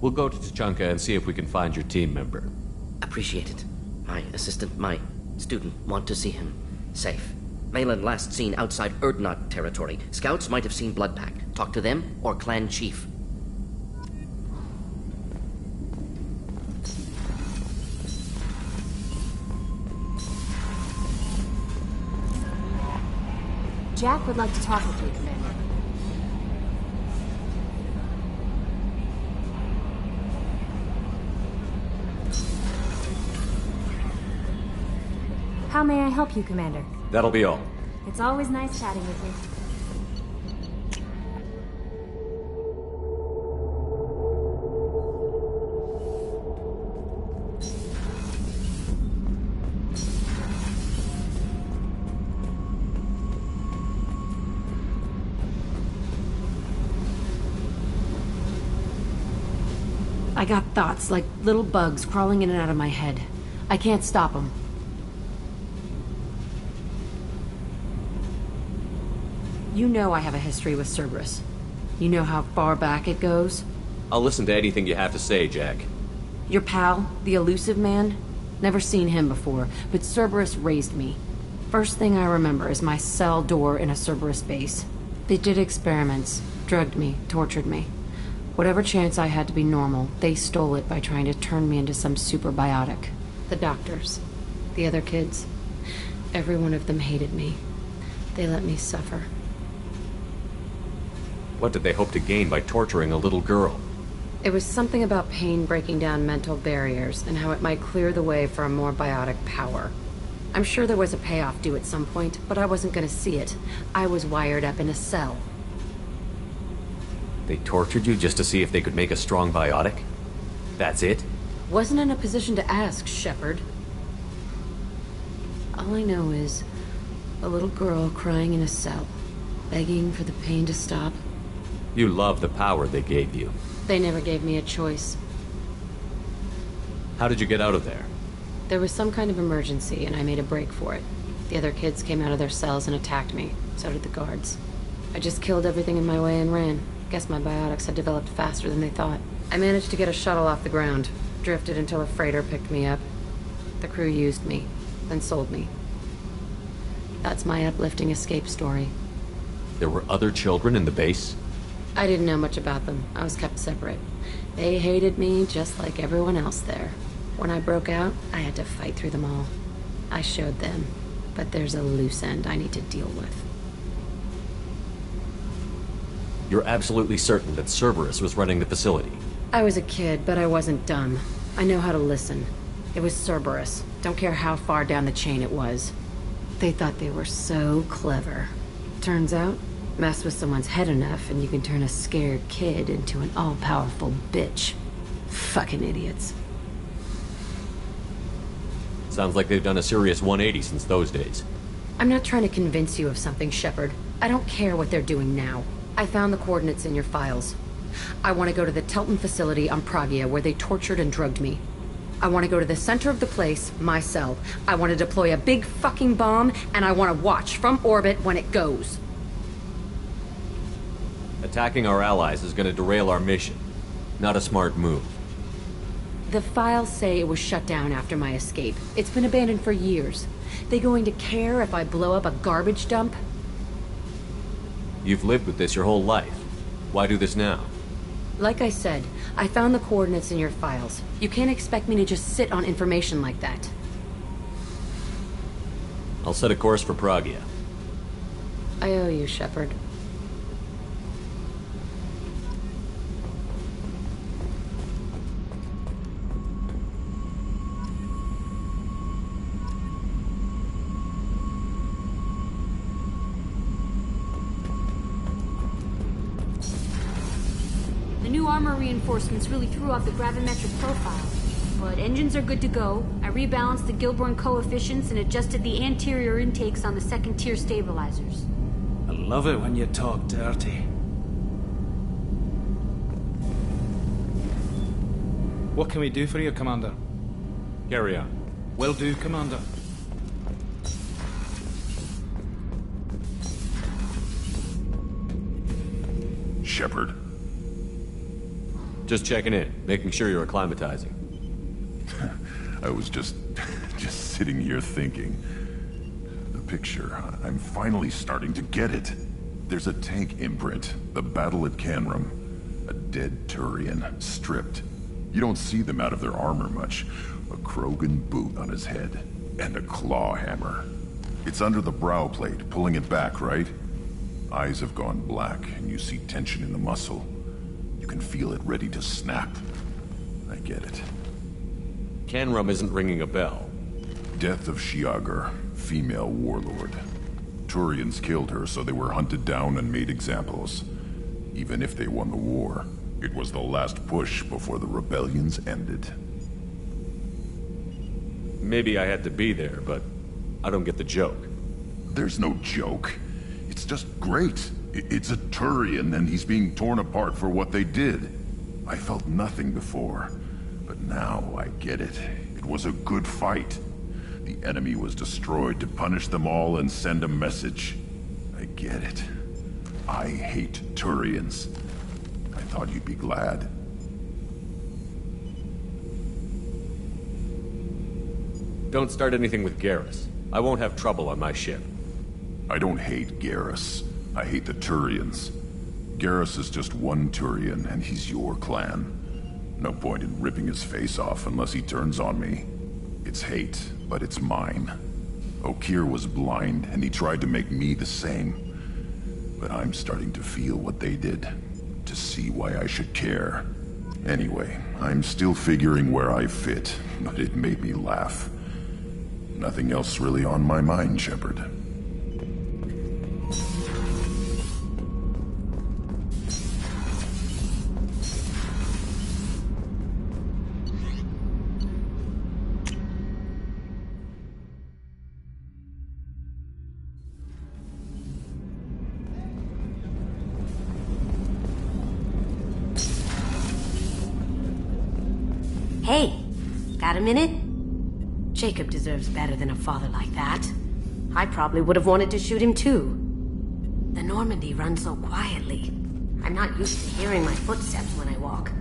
We'll go to Tuchanka and see if we can find your team member. Appreciate it. My assistant, my student, want to see him. Safe. Malin last seen outside Erdnot territory. Scouts might have seen Bloodpack. Talk to them or clan chief. Jack would like to talk with you, Commander. How may I help you, Commander? That'll be all. It's always nice chatting with you. I got thoughts like little bugs crawling in and out of my head. I can't stop them. You know I have a history with Cerberus. You know how far back it goes? I'll listen to anything you have to say, Jack. Your pal, the Elusive Man? Never seen him before, but Cerberus raised me. First thing I remember is my cell door in a Cerberus base. They did experiments, drugged me, tortured me. Whatever chance I had to be normal, they stole it by trying to turn me into some superbiotic. The doctors, the other kids, every one of them hated me. They let me suffer. What did they hope to gain by torturing a little girl? It was something about pain breaking down mental barriers and how it might clear the way for a more biotic power. I'm sure there was a payoff due at some point, but I wasn't going to see it. I was wired up in a cell. They tortured you just to see if they could make a strong biotic? That's it? Wasn't in a position to ask, Shepard. All I know is a little girl crying in a cell, begging for the pain to stop. You love the power they gave you. They never gave me a choice. How did you get out of there? There was some kind of emergency, and I made a break for it. The other kids came out of their cells and attacked me. So did the guards. I just killed everything in my way and ran. Guess my biotics had developed faster than they thought. I managed to get a shuttle off the ground. Drifted until a freighter picked me up. The crew used me, then sold me. That's my uplifting escape story. There were other children in the base? I didn't know much about them. I was kept separate. They hated me just like everyone else there. When I broke out, I had to fight through them all. I showed them, but there's a loose end I need to deal with. You're absolutely certain that Cerberus was running the facility? I was a kid, but I wasn't dumb. I know how to listen. It was Cerberus. Don't care how far down the chain it was. They thought they were so clever. Turns out, mess with someone's head enough and you can turn a scared kid into an all-powerful bitch. Fucking idiots. Sounds like they've done a serious 180 since those days. I'm not trying to convince you of something, Shepard. I don't care what they're doing now. I found the coordinates in your files. I want to go to the Telton facility on Pragia where they tortured and drugged me. I want to go to the center of the place, my cell. I want to deploy a big fucking bomb, and I want to watch from orbit when it goes. Attacking our allies is going to derail our mission. Not a smart move. The files say it was shut down after my escape. It's been abandoned for years. They going to care if I blow up a garbage dump? You've lived with this your whole life. Why do this now? Like I said, I found the coordinates in your files. You can't expect me to just sit on information like that. I'll set a course for Pragia. I owe you, Shepard. armor reinforcements really threw off the gravimetric profile. But engines are good to go. I rebalanced the Gilborn coefficients and adjusted the anterior intakes on the second-tier stabilizers. I love it when you talk dirty. What can we do for you, Commander? Carry on. Will do, Commander. Shepard. Just checking in, making sure you're acclimatizing. I was just sitting here thinking. The picture, I'm finally starting to get it. There's a tank imprint, the battle at Canrum. A dead Turian, stripped. You don't see them out of their armor much. A Krogan boot on his head, and a claw hammer. It's under the brow plate, pulling it back, right? Eyes have gone black, and you see tension in the muscle. You can feel it ready to snap. I get it. Canrum isn't ringing a bell. Death of Shiagar, female warlord. Turians killed her, so they were hunted down and made examples. Even if they won the war, it was the last push before the rebellions ended. Maybe I had to be there, but I don't get the joke. There's no joke. It's just great. It's a Turian, and he's being torn apart for what they did. I felt nothing before, but now I get it. It was a good fight. The enemy was destroyed to punish them all and send a message. I get it. I hate Turians. I thought you'd be glad. Don't start anything with Garrus. I won't have trouble on my ship. I don't hate Garrus. I hate the Turians. Garrus is just one Turian, and he's your clan. No point in ripping his face off unless he turns on me. It's hate, but it's mine. Okeer was blind, and he tried to make me the same. But I'm starting to feel what they did, to see why I should care. Anyway, I'm still figuring where I fit, but it made me laugh. Nothing else really on my mind, Shepard. Hey, got a minute? Jacob deserves better than a father like that. I probably would have wanted to shoot him too. The Normandy runs so quietly. I'm not used to hearing my footsteps when I walk.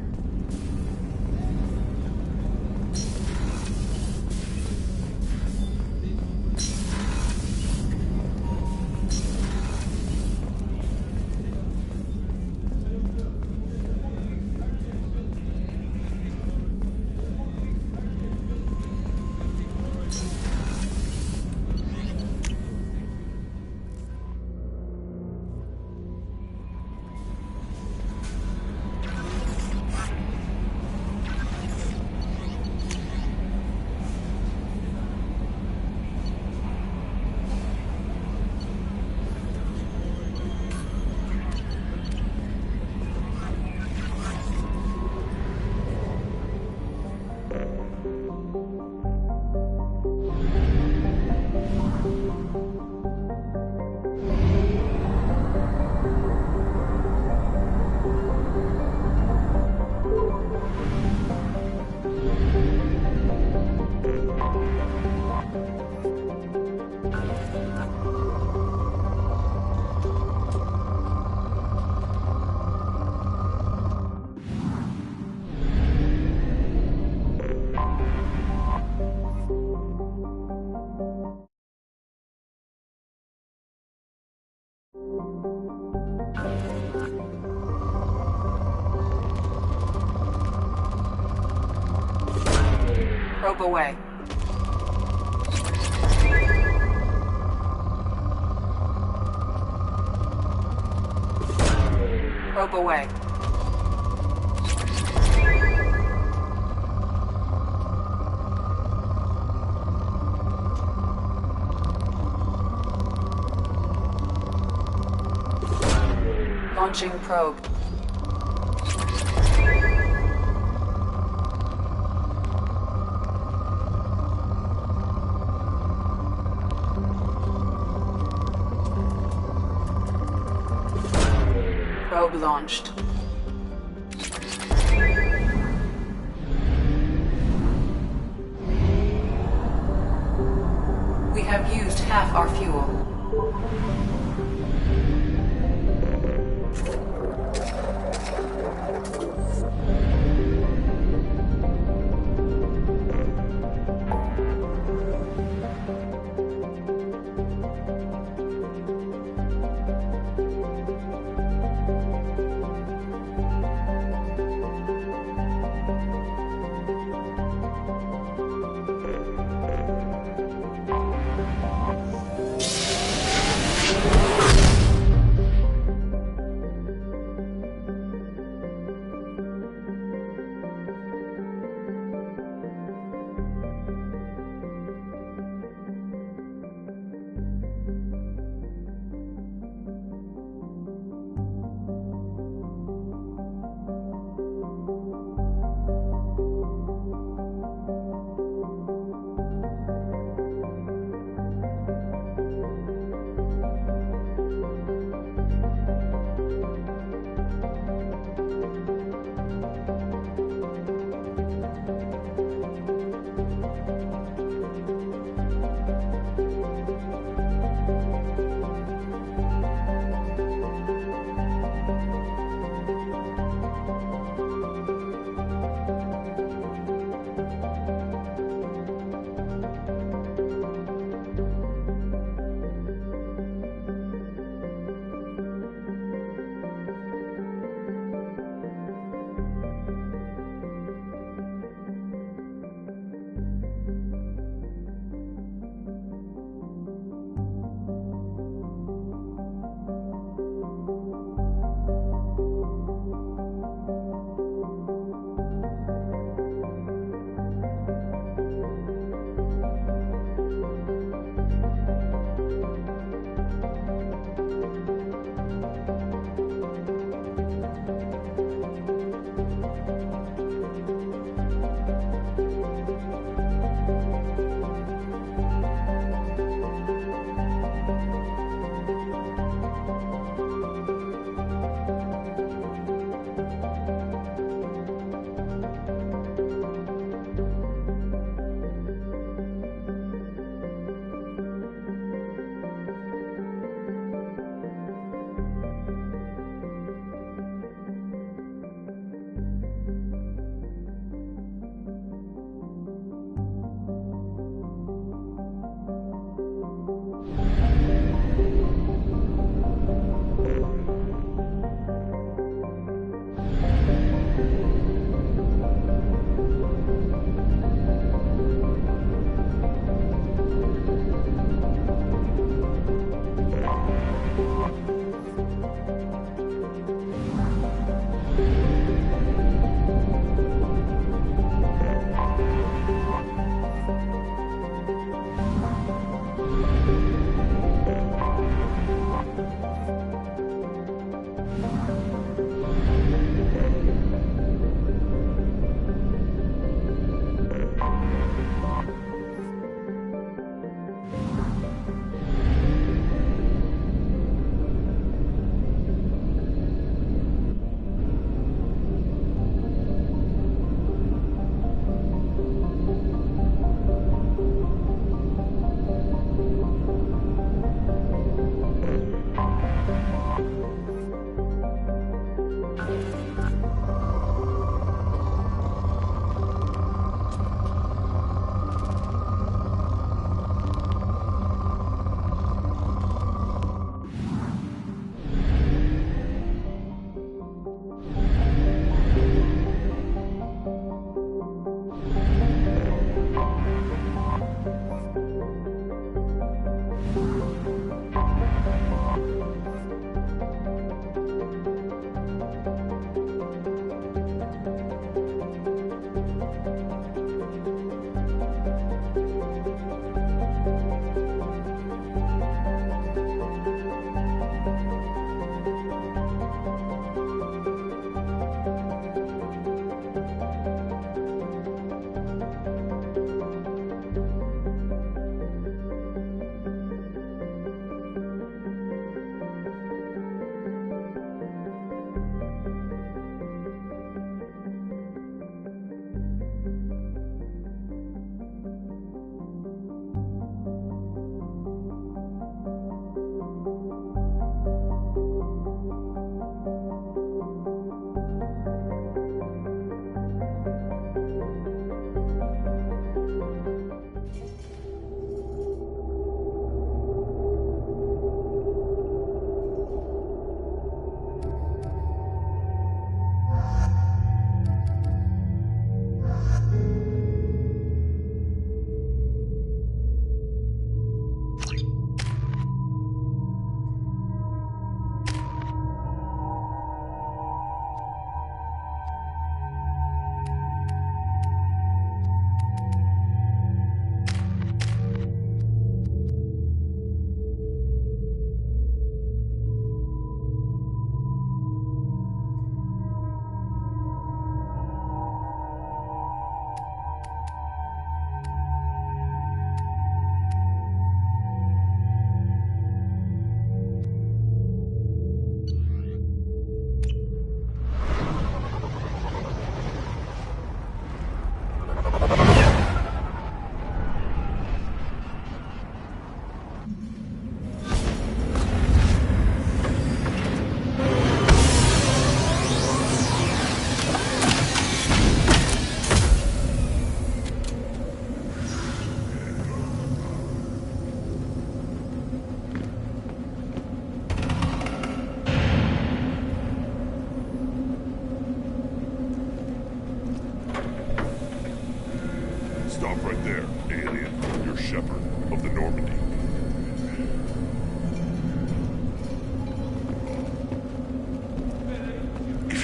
Probe away. Probe away. Launching probe. Probe launched. We have used half our fuel.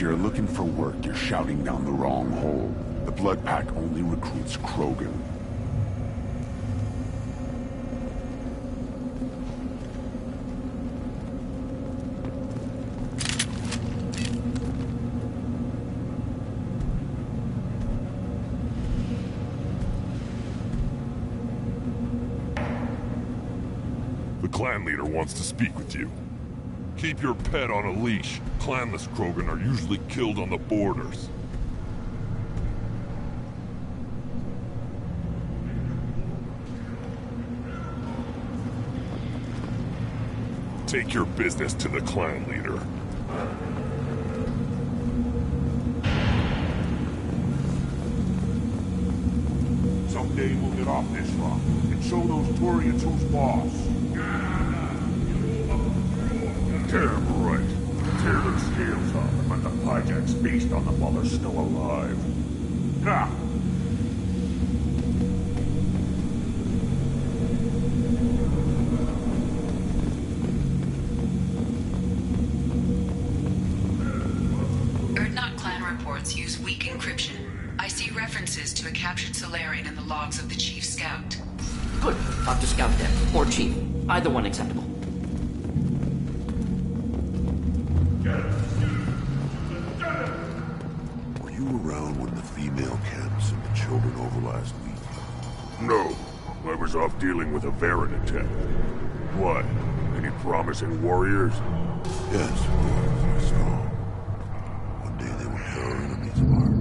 you're looking for work, you're shouting down the wrong hole. The Blood Pack only recruits Krogan. The clan leader wants to speak with you. Keep your pet on a leash. Clanless Krogan are usually killed on the borders. Take your business to the clan leader. Someday we'll get off this rock and show those Turians who's boss. Damn right. Tear their scales off and let the Pyjaks feast on them while they're still alive. Ha! Urdnot clan reports use weak encryption. I see references to a captured Solarian in the logs of the Chief Scout. Good. Talk to Scout then. Or Chief. Either one acceptable. Were you around when the female camps and the children over last week? No. I was off dealing with a Varren attack. What? Any promising warriors? Yes, I saw. One day they were terror enemies of ours.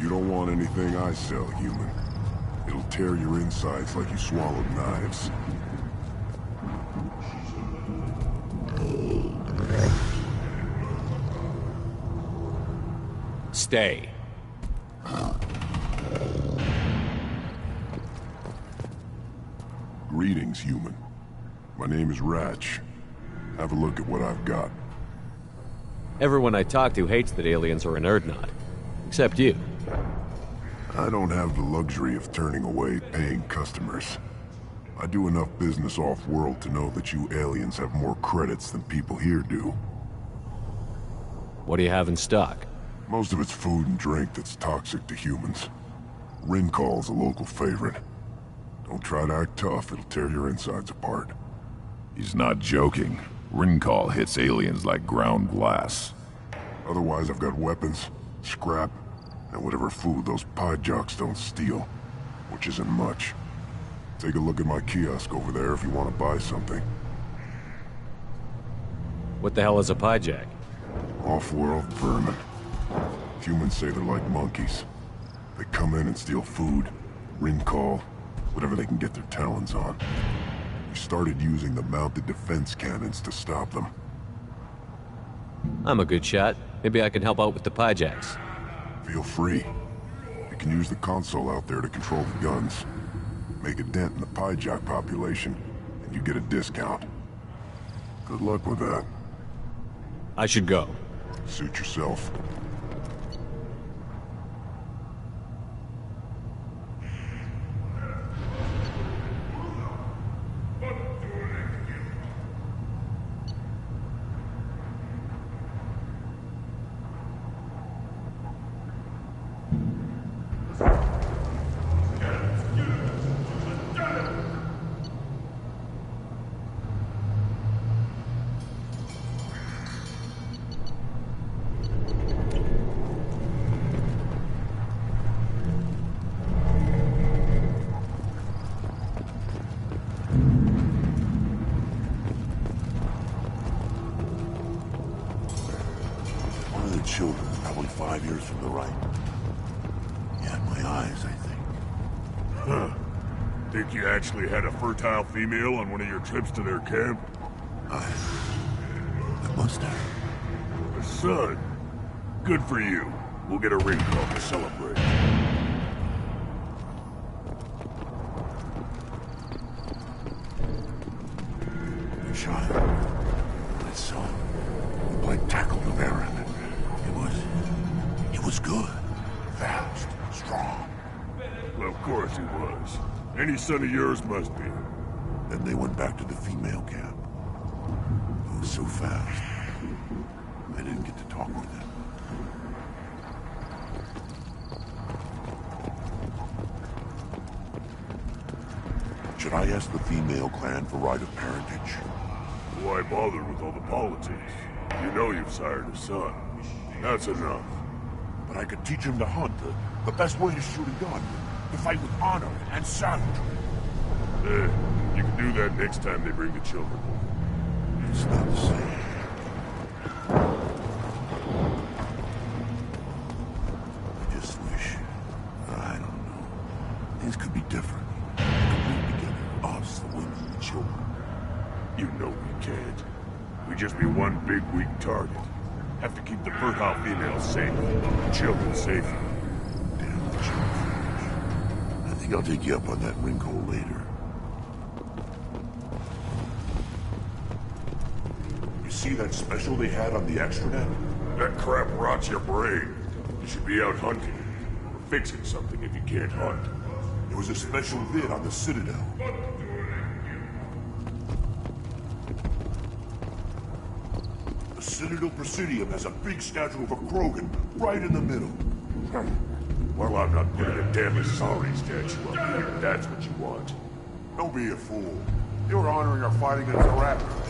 You don't want anything I sell, human. It'll tear your insides like you swallowed knives. Stay. Greetings, human. My name is Ratch. Have a look at what I've got. Everyone I talk to hates that aliens are in Urdnot. Except you. I don't have the luxury of turning away paying customers. I do enough business off-world to know that you aliens have more credits than people here do. What do you have in stock? Most of it's food and drink that's toxic to humans. Rincol's a local favorite. Don't try to act tough, it'll tear your insides apart. He's not joking. Rincol hits aliens like ground glass. Otherwise, I've got weapons, scrap, and whatever food those Pyjaks don't steal, which isn't much. Take a look at my kiosk over there if you want to buy something. What the hell is a Pyjak? Off-world vermin. Humans say they're like monkeys. They come in and steal food, Rincol, whatever they can get their talons on. We started using the mounted defense cannons to stop them. I'm a good shot. Maybe I can help out with the Pyjaks. Feel free. You can use the console out there to control the guns. Make a dent in the Pyjak population, and you get a discount. Good luck with that. I should go. Suit yourself. Children, probably 5 years from the right. Yeah, my eyes, I think. Huh. Think you actually had a fertile female on one of your trips to their camp? I must have. A son. Good for you. We'll get a ring call to celebrate. The child. My son. The Blake tackled the Varren. It was good. Fast. Strong. Well, of course he was. Any son of yours must be. Then they went back to the female camp. It was so fast. I didn't get to talk with them. Should I ask the female clan for right of parentage? Why bother with all the politics? You know you've sired a son. That's enough. But I could teach him to hunt, the best way to shoot a gun, to fight with honor and savagery. You can do that next time they bring the children home. It's not the same. I just wish, I don't know, things could be different. We could be together, us, the women, the children. You know we can't. We'd just be one big weak target. Have to keep the fertile females safe, the children safer. Damn the children. I think I'll take you up on that ring hole later. You see that special they had on the extranet? That crap rots your brain. You should be out hunting, or fixing something if you can't hunt. There was a special vid on the Citadel. The Citadel Presidium has a big statue of a Krogan right in the middle. Well, I'm not putting a damn sorry statue up here, if that's what you want. Don't be a fool. You're honoring our fighting against the Raptors.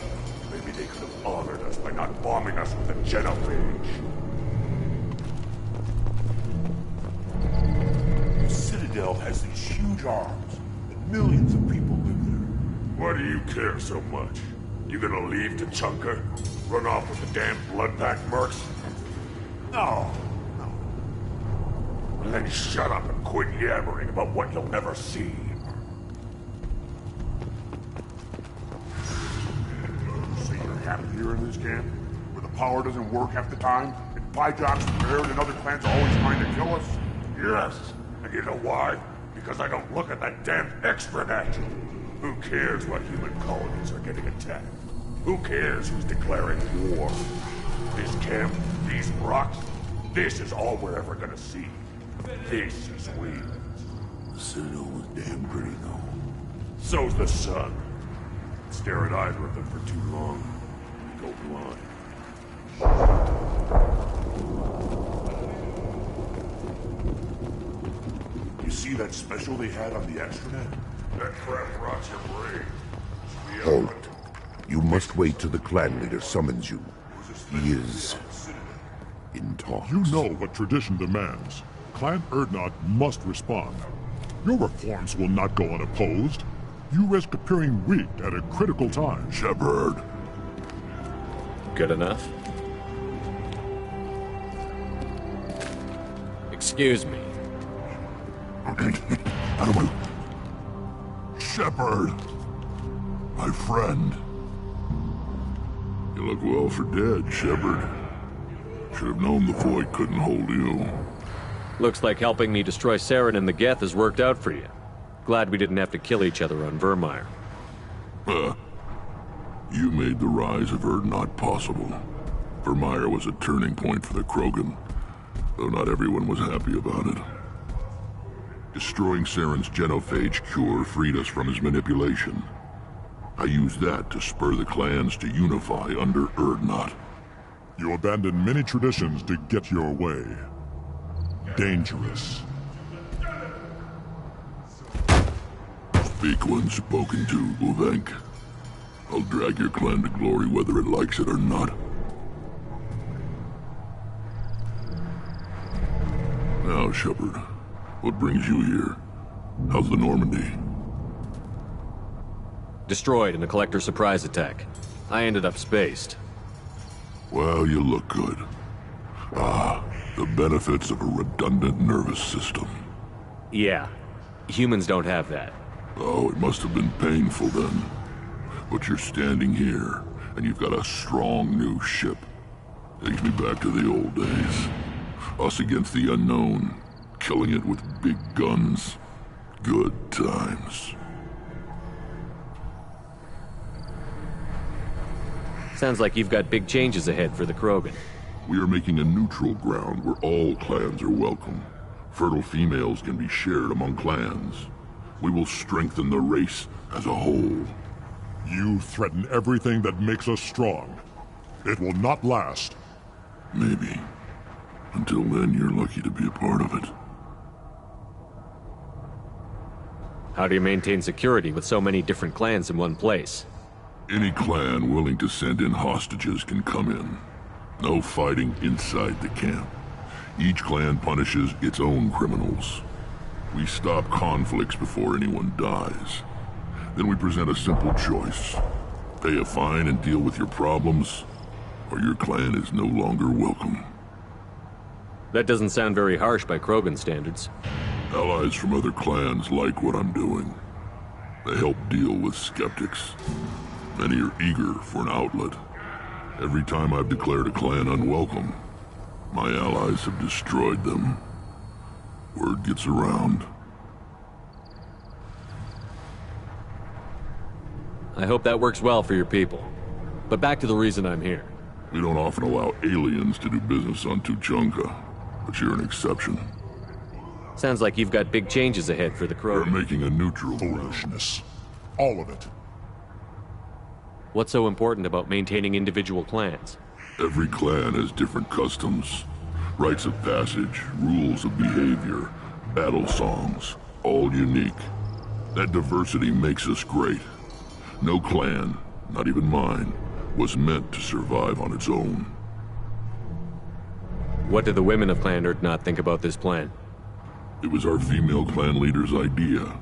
Maybe they could have honored us by not bombing us with a genophage. The Citadel has these huge arms, and millions of people live there. Why do you care so much? You gonna leave Tuchanka? Run off with the damn blood-packed mercs? No. Well, then shut up and quit yammering about what you'll never see. So you're happy here in this camp? Where the power doesn't work half the time? And Pyjok's prepared and other clans are always trying to kill us? Yes. And you know why? Because I don't look at that damn extranet. Who cares what human colonies are getting attacked? Who cares who's declaring war? This camp, these rocks, this is all we're ever gonna see. This is we. The Citadel was damn pretty, though. So's the sun. Stare at either of them for too long, you go blind. You see that special they had on the extranet? That crap rots your brain. Halt. You must wait till the clan leader summons you. He is in talks. You know what tradition demands. Clan Urdnot must respond. Your reforms will not go unopposed. You risk appearing weak at a critical time. Shepard. Good enough? Excuse me. Shepard. My friend. You look well for dead, Shepard. Should have known the Void couldn't hold you. Looks like helping me destroy Saren and the Geth has worked out for you. Glad we didn't have to kill each other on Virmire. You made the rise of Urdnot possible. Virmire was a turning point for the Krogan, though not everyone was happy about it. Destroying Saren's genophage cure freed us from his manipulation. I used that to spur the clans to unify under Urdnot. You abandoned many traditions to get your way. Dangerous. Speak when spoken to, Uvenk. I'll drag your clan to glory whether it likes it or not. Now, Shepard, what brings you here? How's the Normandy? Destroyed in a Collector surprise attack. I ended up spaced. Well, you look good. Ah, the benefits of a redundant nervous system. Yeah. Humans don't have that. Oh, it must have been painful then. But you're standing here, and you've got a strong new ship. Takes me back to the old days. Us against the unknown, killing it with big guns. Good times. Sounds like you've got big changes ahead for the Krogan. We are making a neutral ground where all clans are welcome. Fertile females can be shared among clans. We will strengthen the race as a whole. You threaten everything that makes us strong. It will not last. Maybe. Until then, you're lucky to be a part of it. How do you maintain security with so many different clans in one place? Any clan willing to send in hostages can come in. No fighting inside the camp. Each clan punishes its own criminals. We stop conflicts before anyone dies. Then we present a simple choice. Pay a fine and deal with your problems, or your clan is no longer welcome. That doesn't sound very harsh by Krogan standards. Allies from other clans like what I'm doing. They help deal with skeptics. Many are eager for an outlet. Every time I've declared a clan unwelcome, my allies have destroyed them. Word gets around. I hope that works well for your people. But back to the reason I'm here. We don't often allow aliens to do business on Tuchanka, but you're an exception. Sounds like you've got big changes ahead for the Krogan. We're making a neutral foolishness. All of it. What's so important about maintaining individual clans? Every clan has different customs, rites of passage, rules of behavior, battle songs, all unique. That diversity makes us great. No clan, not even mine, was meant to survive on its own. What did the women of Clan Urdnot think about this plan? It was our female clan leader's idea.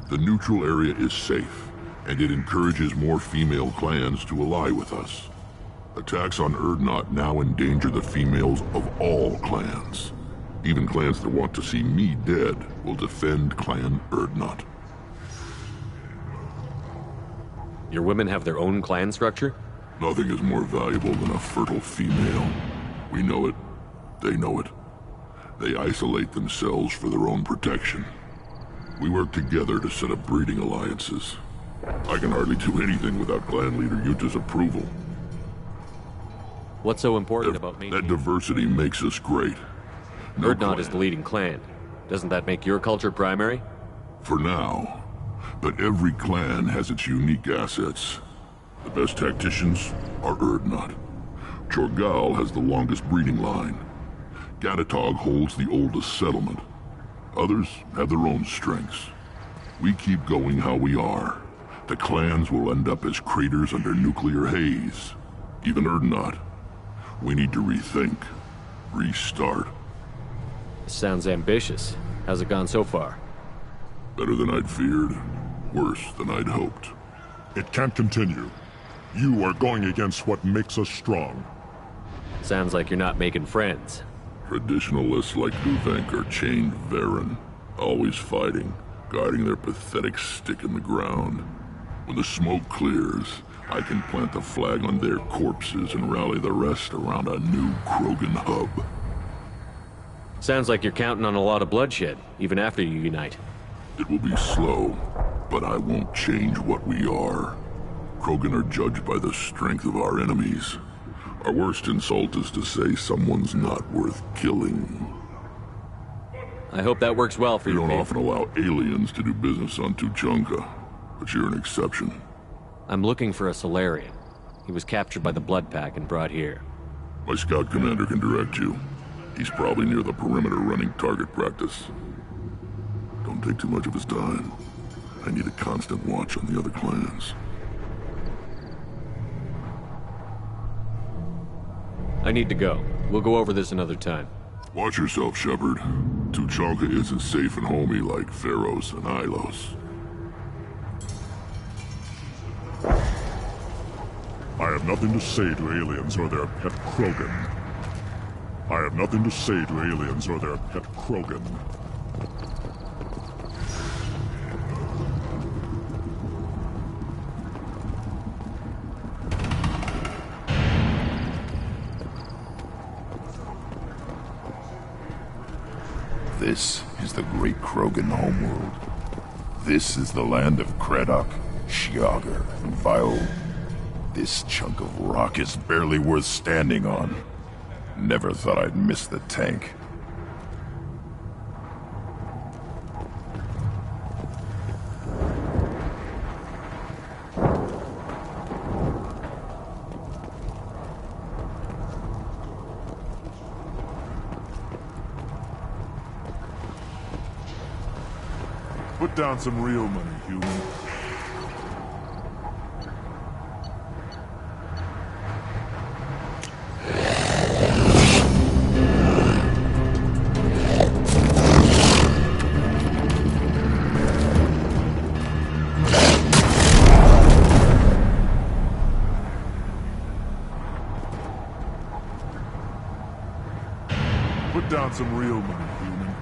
The neutral area is safe, and it encourages more female clans to ally with us. Attacks on Urdnot now endanger the females of all clans. Even clans that want to see me dead will defend Clan Urdnot. Your women have their own clan structure? Nothing is more valuable than a fertile female. We know it. They know it. They isolate themselves for their own protection. We work together to set up breeding alliances. I can hardly do anything without clan leader Yuta's approval. What's so important about that diversity makes us great. Urdnot is the leading clan. Doesn't that make your culture primary? For now. But every clan has its unique assets. The best tacticians are Urdnot. Chorgal has the longest breeding line. Gatatog holds the oldest settlement. Others have their own strengths. We keep going how we are. The clans will end up as craters under nuclear haze. Even Urdnot. We need to rethink. Restart. Sounds ambitious. How's it gone so far? Better than I'd feared. Worse than I'd hoped. It can't continue. You are going against what makes us strong. Sounds like you're not making friends. Traditionalists like Uvenk are chained Varen, always fighting, guarding their pathetic stick in the ground. When the smoke clears, I can plant the flag on their corpses and rally the rest around a new Krogan hub. Sounds like you're counting on a lot of bloodshed, even after you unite. It will be slow, but I won't change what we are. Krogan are judged by the strength of our enemies. Our worst insult is to say someone's not worth killing. I hope that works well for you. We don't often allow aliens to do business on Tuchanka, but you're an exception. I'm looking for a Salarian. He was captured by the Blood Pack and brought here. My scout commander can direct you. He's probably near the perimeter running target practice. Don't take too much of his time. I need a constant watch on the other clans. I need to go. We'll go over this another time. Watch yourself, Shepard. Tuchanka isn't safe and homey like Pharos and Ilos. I have nothing to say to aliens or their pet Krogan. I have nothing to say to aliens or their pet Krogan. This is the great Krogan homeworld. This is the land of Kredok, Shiagar, and Viol. This chunk of rock is barely worth standing on. Never thought I'd miss the tank. Put down some real money, human. Put down some real money, human.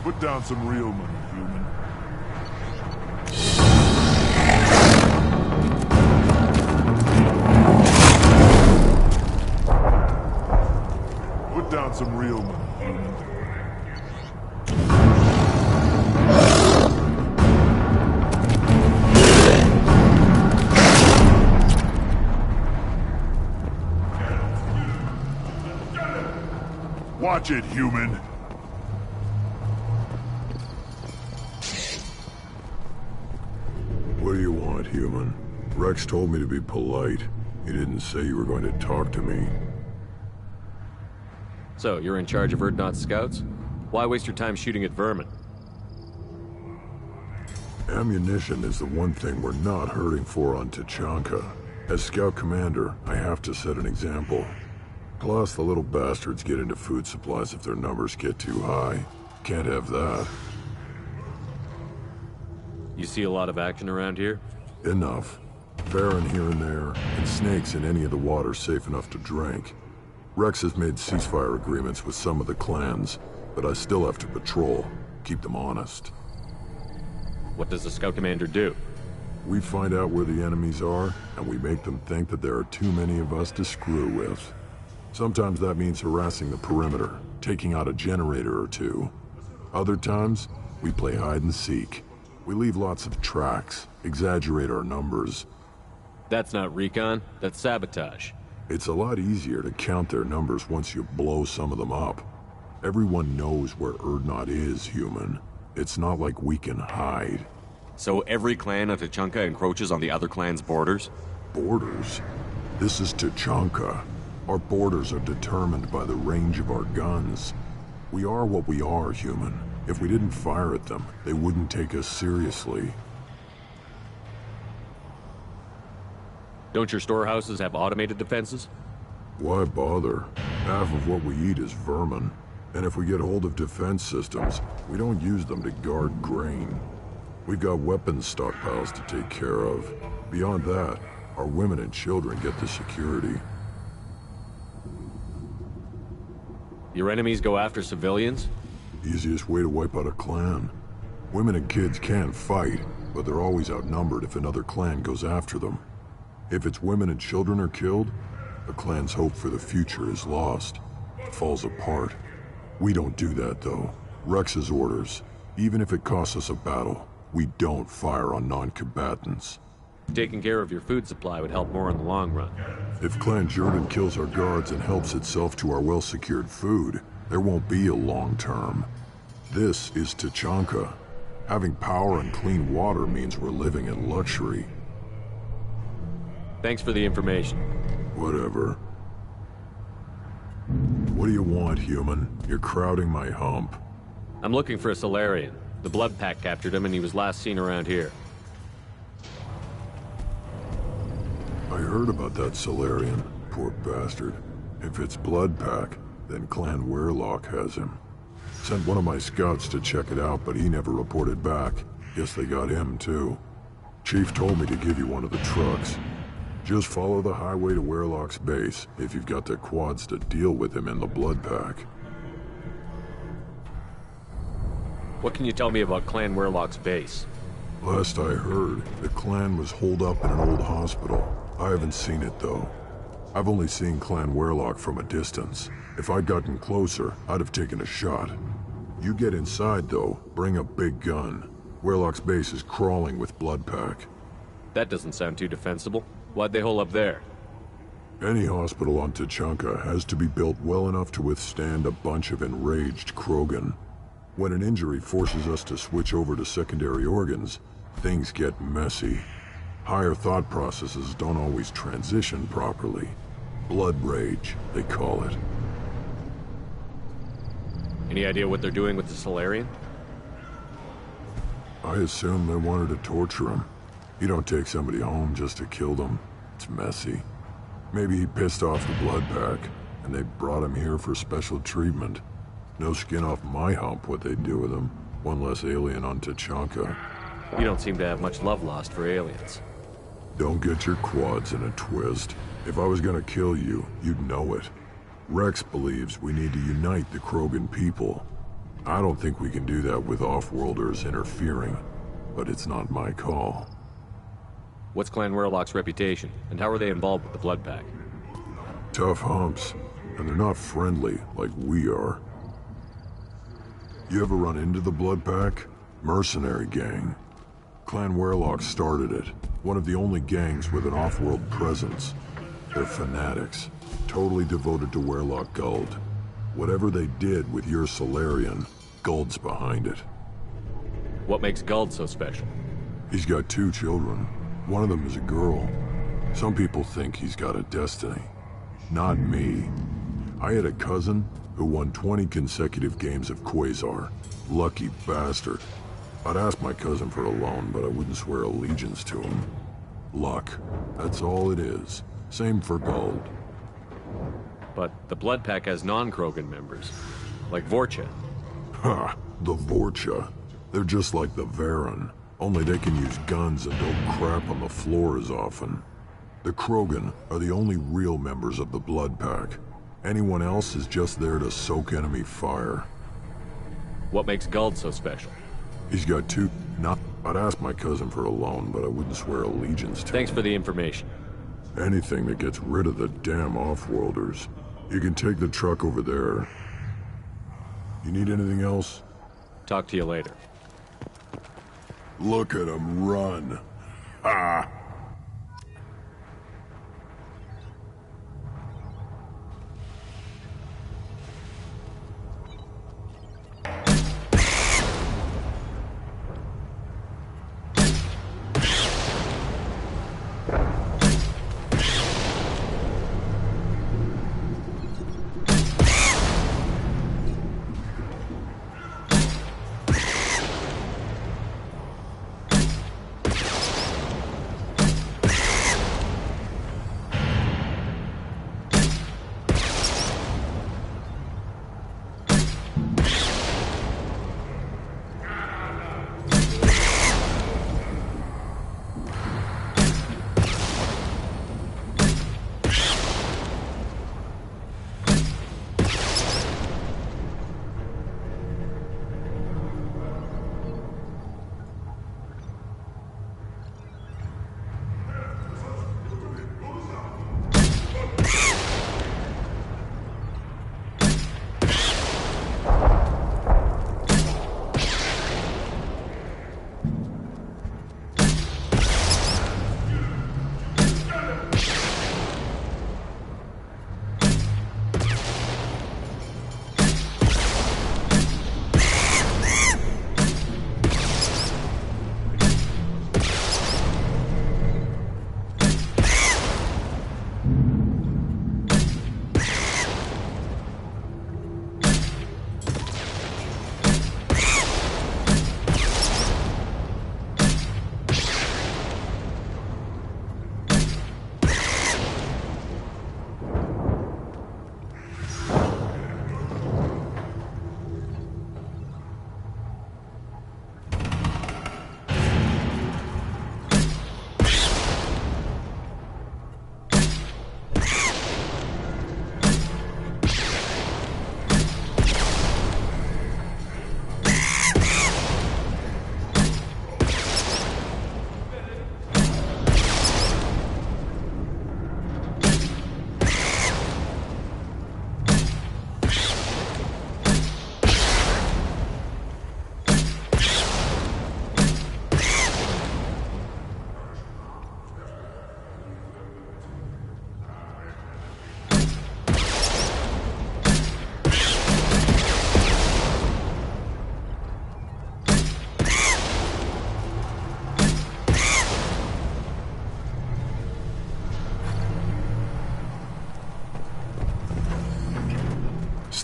Put down some real money, human. Put down some real money, human. Watch it, human. What do you want, human? Rex told me to be polite. He didn't say you were going to talk to me. So, you're in charge of Urdnot scouts? Why waste your time shooting at vermin? Ammunition is the one thing we're not hurting for on Tuchanka. As scout commander, I have to set an example. Plus, the little bastards get into food supplies if their numbers get too high. Can't have that. You see a lot of action around here? Enough. Varren here and there, and snakes in any of the water safe enough to drink. Rex has made ceasefire agreements with some of the clans, but I still have to patrol, keep them honest. What does the scout commander do? We find out where the enemies are, and we make them think that there are too many of us to screw with. Sometimes that means harassing the perimeter, taking out a generator or two. Other times, we play hide and seek. We leave lots of tracks, exaggerate our numbers. That's not recon, that's sabotage. It's a lot easier to count their numbers once you blow some of them up. Everyone knows where Urdnot is, human. It's not like we can hide. So every clan of Tuchanka encroaches on the other clan's borders? Borders? This is Tuchanka. Our borders are determined by the range of our guns. We are what we are, human. If we didn't fire at them, they wouldn't take us seriously. Don't your storehouses have automated defenses? Why bother? Half of what we eat is vermin. And if we get hold of defense systems, we don't use them to guard grain. We've got weapons stockpiles to take care of. Beyond that, our women and children get the security. Your enemies go after civilians? Easiest way to wipe out a clan. Women and kids can fight, but they're always outnumbered if another clan goes after them. If its women and children are killed, the clan's hope for the future is lost. It falls apart. We don't do that, though. Rex's orders. Even if it costs us a battle, we don't fire on non-combatants. Taking care of your food supply would help more in the long run. If Clan Jordan kills our guards and helps itself to our well-secured food, there won't be a long term. This is Tuchanka. Having power and clean water means we're living in luxury. Thanks for the information. Whatever. What do you want, human? You're crowding my hump. I'm looking for a Salarian. The Blood Pack captured him and he was last seen around here. I heard about that Salarian. Poor bastard. If it's Blood Pack, then Clan Weirlock has him. Sent one of my scouts to check it out, but he never reported back. Guess they got him, too. Chief told me to give you one of the trucks. Just follow the highway to Weirlock's base, if you've got the quads to deal with him in the Blood Pack. What can you tell me about Clan Weirlock's base? Last I heard, the clan was holed up in an old hospital. I haven't seen it, though. I've only seen Clan Weirlock from a distance. If I'd gotten closer, I'd have taken a shot. You get inside, though, bring a big gun. Weirlock's base is crawling with Blood Pack. That doesn't sound too defensible. Why'd they hole up there? Any hospital on Tuchanka has to be built well enough to withstand a bunch of enraged Krogan. When an injury forces us to switch over to secondary organs, things get messy. Higher thought processes don't always transition properly. Blood rage, they call it. Any idea what they're doing with the Salarian? I assume they wanted to torture him. You don't take somebody home just to kill them. It's messy. Maybe he pissed off the blood pack, and they brought him here for special treatment. No skin off my hump what they'd do with him. One less alien on Tachanka. You don't seem to have much love lost for aliens. Don't get your quads in a twist. If I was gonna kill you, you'd know it. Rex believes we need to unite the Krogan people. I don't think we can do that with off-worlders interfering, but it's not my call. What's Clan Werlock's reputation, and how are they involved with the Blood Pack? Tough humps, and they're not friendly like we are. You ever run into the Blood Pack? Mercenary gang. Clan Werlock started it, one of the only gangs with an off-world presence. They're fanatics, totally devoted to Werlock Guld. Whatever they did with your Salarian, Guld's behind it. What makes Guld so special? He's got 2 children. One of them is a girl. Some people think he's got a destiny. Not me. I had a cousin who won 20 consecutive games of Quasar. Lucky bastard. I'd ask my cousin for a loan, but I wouldn't swear allegiance to him. Luck. That's all it is. Same for Guld. But the Blood Pack has non-Krogan members, like Vorcha. Ha! The Vorcha. They're just like the Varen, only they can use guns and don't crap on the floor as often. The Krogan are the only real members of the Blood Pack. Anyone else is just there to soak enemy fire. What makes Guld so special? He's got 2... I'd ask my cousin for a loan, but I wouldn't swear allegiance to Thanks him. for the information. Anything that gets rid of the damn off-worlders. You can take the truck over there. You need anything else? Talk to you later. Look at him run. Ah!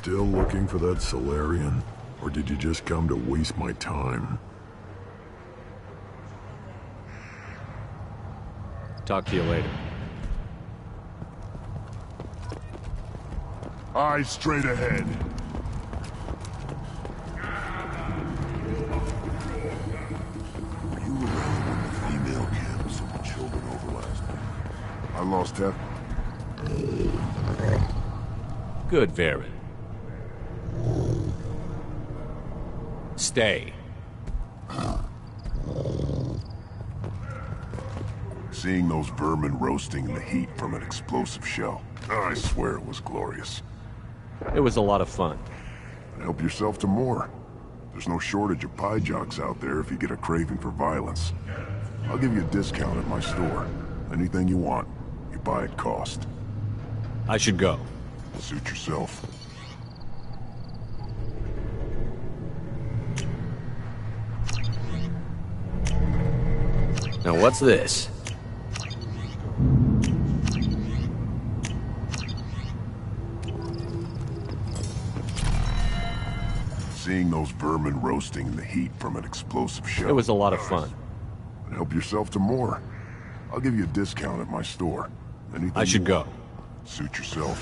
still looking for that Salarian? Or did you just come to waste my time? Talk to you later. Eyes straight ahead. Were you around when the female camps and the children overlapped? I lost that. Good, Varyn. Stay. Seeing those vermin roasting in the heat from an explosive shell, I swear it was glorious. It was a lot of fun. Help yourself to more. There's no shortage of pie jocks out there if you get a craving for violence. I'll give you a discount at my store. Anything you want, you buy at cost. I should go. Suit yourself. Now what's this? Seeing those vermin roasting in the heat from an explosive shell. It was a lot of fun. Help yourself to more. I'll give you a discount at my store. Anything I should go. Suit yourself.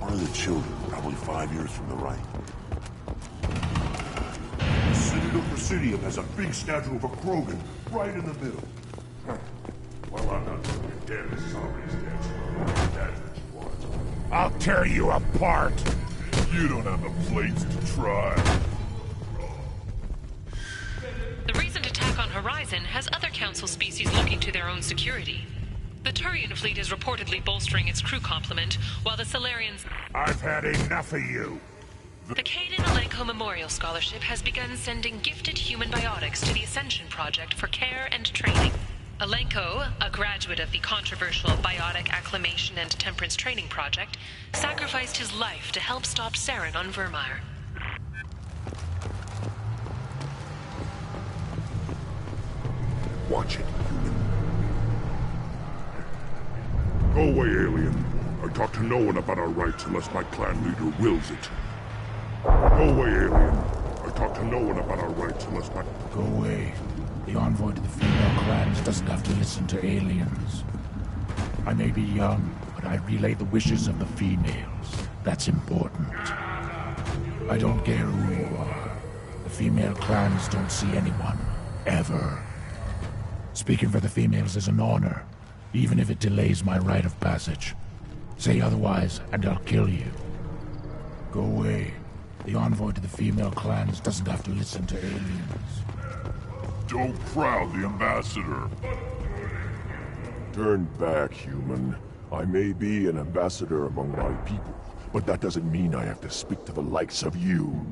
One of the children, probably 5 years from the right. The Citadel Presidium has a big statue of a Krogan right in the middle. Well, I'm not doing it dead. This is already dead. That's what you want. I'll tear you apart. You don't have the plates to try. The recent attack on Horizon has other Council species looking to their own security. The Turian fleet is reportedly bolstering its crew complement, while the Salarians... I've had enough of you. The Caden Alenko Memorial Scholarship has begun sending gifted human biotics to the Ascension Project for care and training. Alenko, a graduate of the controversial Biotic Acclimation and Temperance Training Project, sacrificed his life to help stop Saren on Virmire. Watch it, human. Go away, alien. I talk to no one about our rights unless my clan leader wills it. Go away, alien. I talk to no one about our rights unless my... Go away. The envoy to the female clans doesn't have to listen to aliens. I may be young, but I relay the wishes of the females. That's important. I don't care who you are. The female clans don't see anyone. Ever. Speaking for the females is an honor, even if it delays my rite of passage. Say otherwise, and I'll kill you. Go away. The envoy to the female clans doesn't have to listen to aliens. Don't crowd the ambassador. Turn back, human. I may be an ambassador among my people, but that doesn't mean I have to speak to the likes of you.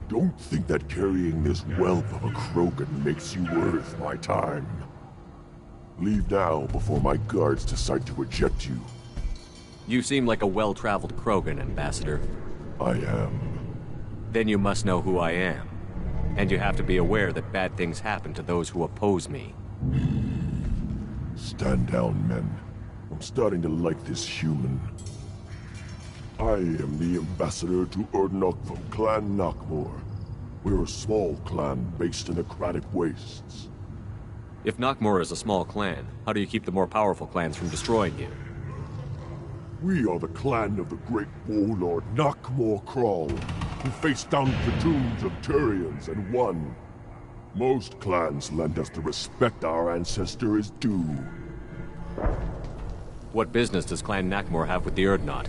Don't think that carrying this whelp of a Krogan makes you worth my time. Leave now before my guards decide to eject you. You seem like a well-traveled Krogan, Ambassador. I am. Then you must know who I am. And you have to be aware that bad things happen to those who oppose me. Stand down, men. I'm starting to like this human. I am the ambassador to Urdnot from Clan Nockmore. We're a small clan based in the Craddock Wastes. If Nockmore is a small clan, how do you keep the more powerful clans from destroying you? We are the clan of the great warlord Nockmore Crawl, who faced down platoons of Turians and won. Most clans lend us the respect our ancestor is due. What business does Clan Nockmore have with the Urdnot?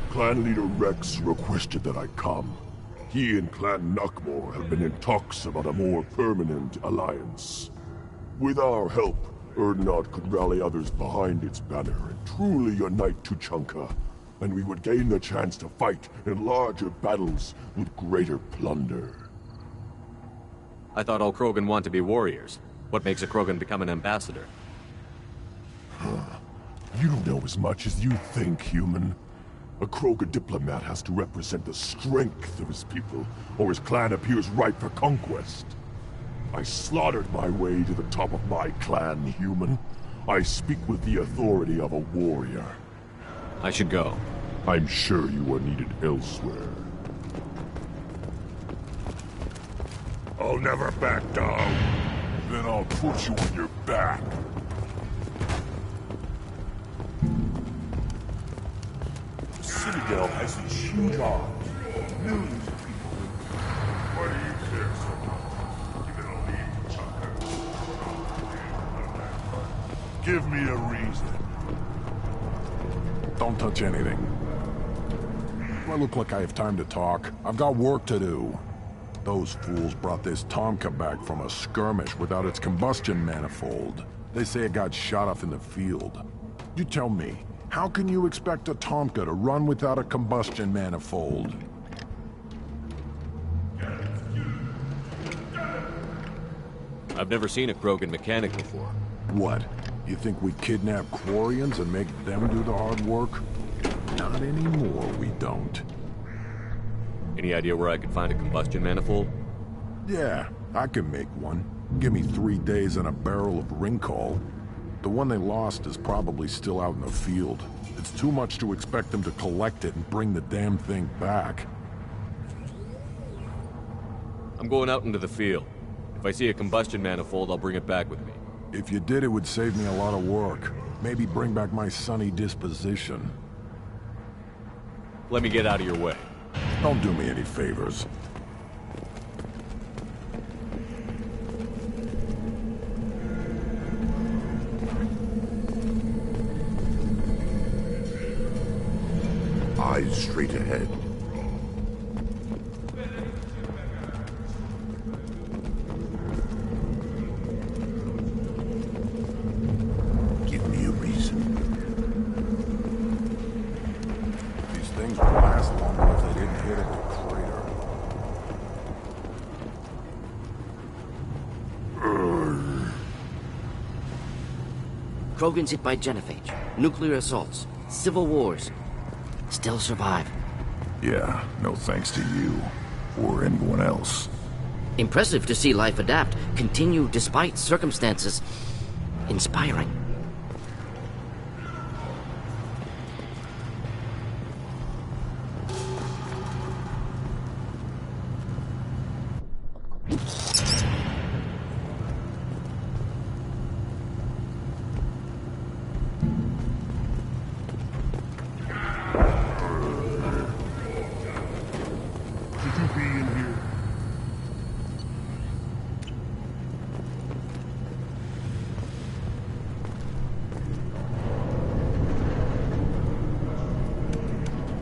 Clan leader Rex requested that I come. He and Clan Nockmore have been in talks about a more permanent alliance. With our help, Urdnot could rally others behind its banner and truly unite Tuchanka, and we would gain the chance to fight in larger battles with greater plunder. I thought all Krogan want to be warriors. What makes a Krogan become an ambassador? You don't know as much as you think, human. A Krogan diplomat has to represent the strength of his people, or his clan appears ripe for conquest. I slaughtered my way to the top of my clan, human. I speak with the authority of a warrior. I should go. I'm sure you are needed elsewhere. I'll never back down. Then I'll put you on your back. The Citadel has these huge arms. Millions of people. Why do you care so much? Give it a lead, Chucker. Give me a reason. Don't touch anything. Do I look like I have time to talk? I've got work to do. Those fools brought this Tomka back from a skirmish without its combustion manifold. They say it got shot off in the field. You tell me, how can you expect a Tomka to run without a combustion manifold? I've never seen a Krogan mechanic before. What? You think we kidnap Quarians and make them do the hard work? Not anymore, we don't. Any idea where I could find a combustion manifold? Yeah, I can make one. Give me 3 days and a barrel of Ringcall. The one they lost is probably still out in the field. It's too much to expect them to collect it and bring the damn thing back. I'm going out into the field. If I see a combustion manifold, I'll bring it back with me. If you did, it would save me a lot of work. Maybe bring back my sunny disposition. Let me get out of your way. Don't do me any favors. Eyes straight ahead. Give me a reason. These things would last longer if they didn't hit at the crater. Krogans hit by genophage, nuclear assaults, civil wars. Still survive. Yeah, no thanks to you. Or anyone else. Impressive to see life adapt, continue despite circumstances. Inspiring.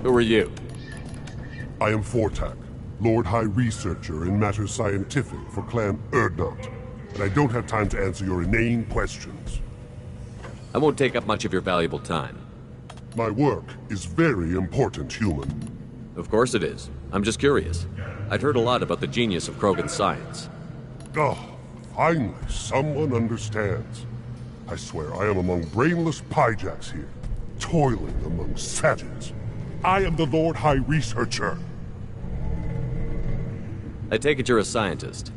Who are you? I am Fortak, Lord High Researcher in matters scientific for Clan Urdnot, and I don't have time to answer your inane questions. I won't take up much of your valuable time. My work is very important, human. Of course it is. I'm just curious. I'd heard a lot about the genius of Krogan science. Oh, finally, someone understands. I swear I am among brainless pyjacks here, toiling among savages. I am the Lord High Researcher. I take it you're a scientist.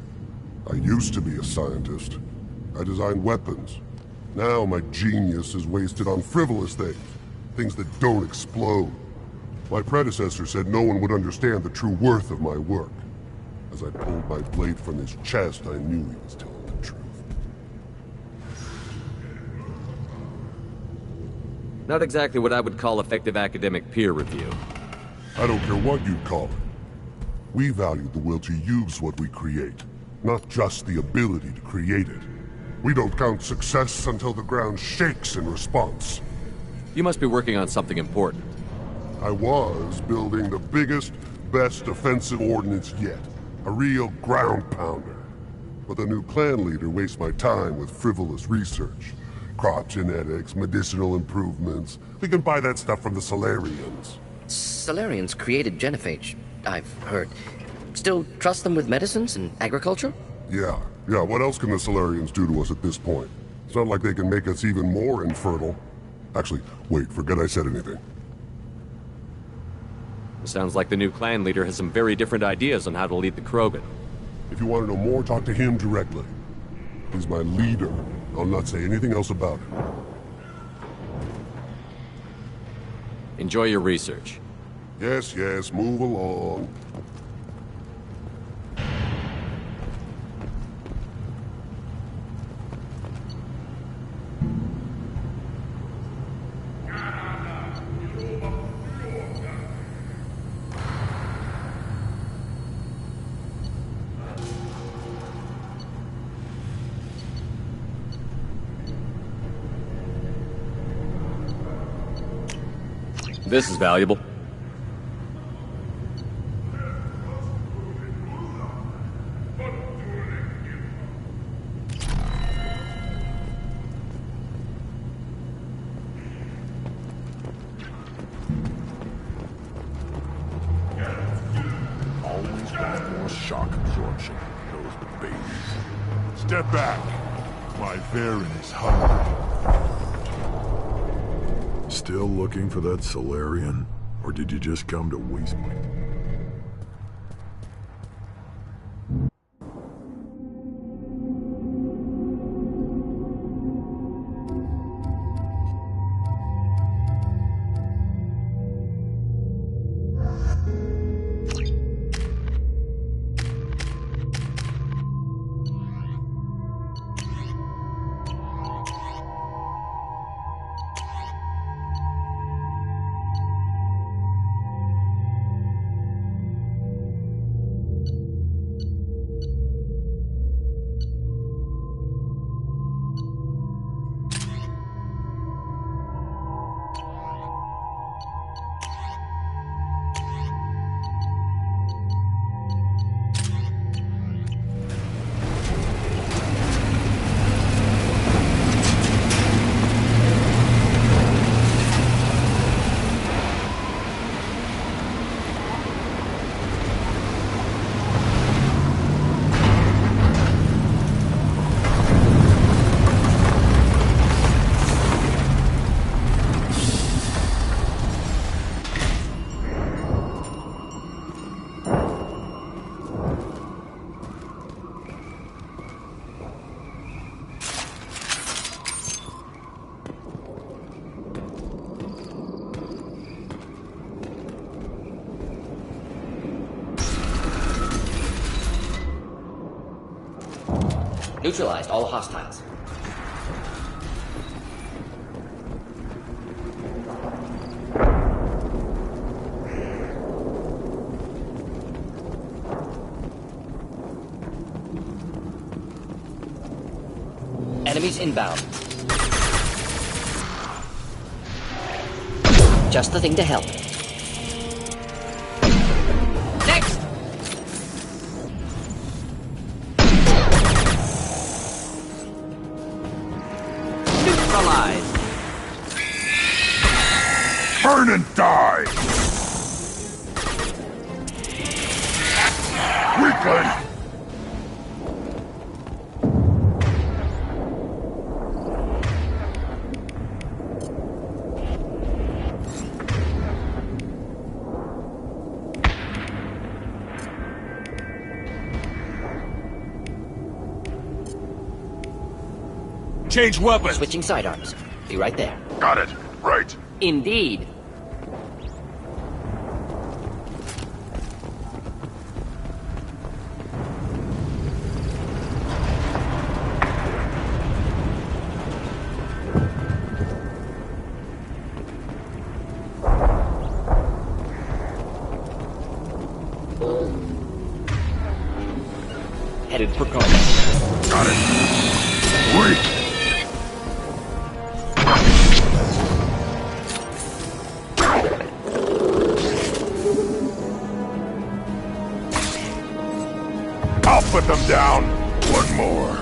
I used to be a scientist. I designed weapons. Now my genius is wasted on frivolous things. Things that don't explode. My predecessor said no one would understand the true worth of my work. As I pulled my blade from his chest, I knew he was telling the truth. Not exactly what I would call effective academic peer review. I don't care what you call it. We value the will to use what we create, not just the ability to create it. We don't count success until the ground shakes in response. You must be working on something important. I was building the biggest, best offensive ordnance yet. A real ground pounder. But the new clan leader wastes my time with frivolous research. Crop genetics, medicinal improvements. We can buy that stuff from the Salarians. Salarians created genophage, I've heard. Still trust them with medicines and agriculture? Yeah, what else can the Salarians do to us at this point? It's not like they can make us even more infertile. Actually, wait, forget I said anything. Sounds like the new clan leader has some very different ideas on how to lead the Krogan. If you want to know more, talk to him directly. He's my leader. I'll not say anything else about it. Enjoy your research. Yes, yes, move along. This is valuable. Always got more shock absorption than those with babies. Step back. My Varen is hungry. Still looking for that Salarian? Or did you just come to waste my... Neutralized all hostiles. Enemies inbound. Just the thing to help. Next! Neutralized. Burn and die! Weakling! Change weapons! Switching sidearms. Be right there. Got it. Right. Indeed. Headed for combat. Got it. Wait! I'll put them down. One more.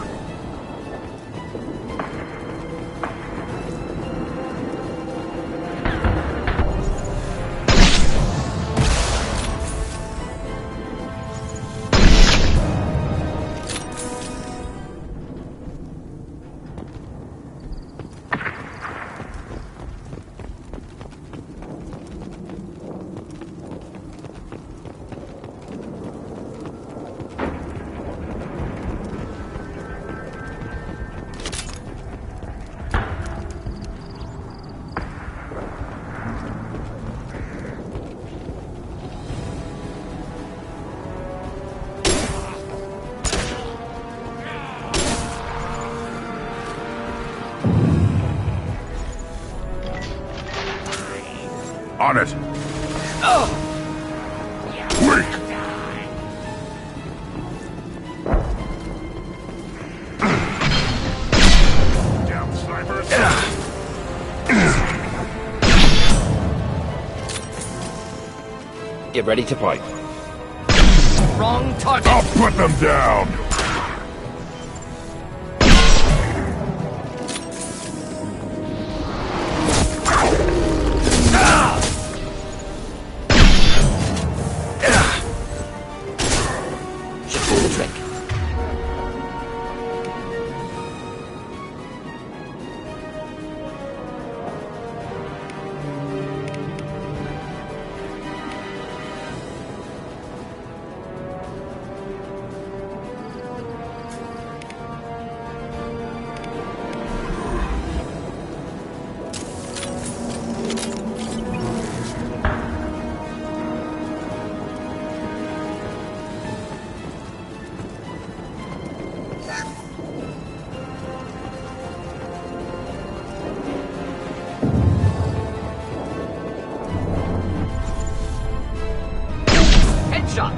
On it! Wait! Down, snipers! Get ready to fight. Wrong target! I'll put them down! Should pull the trick. Headshot!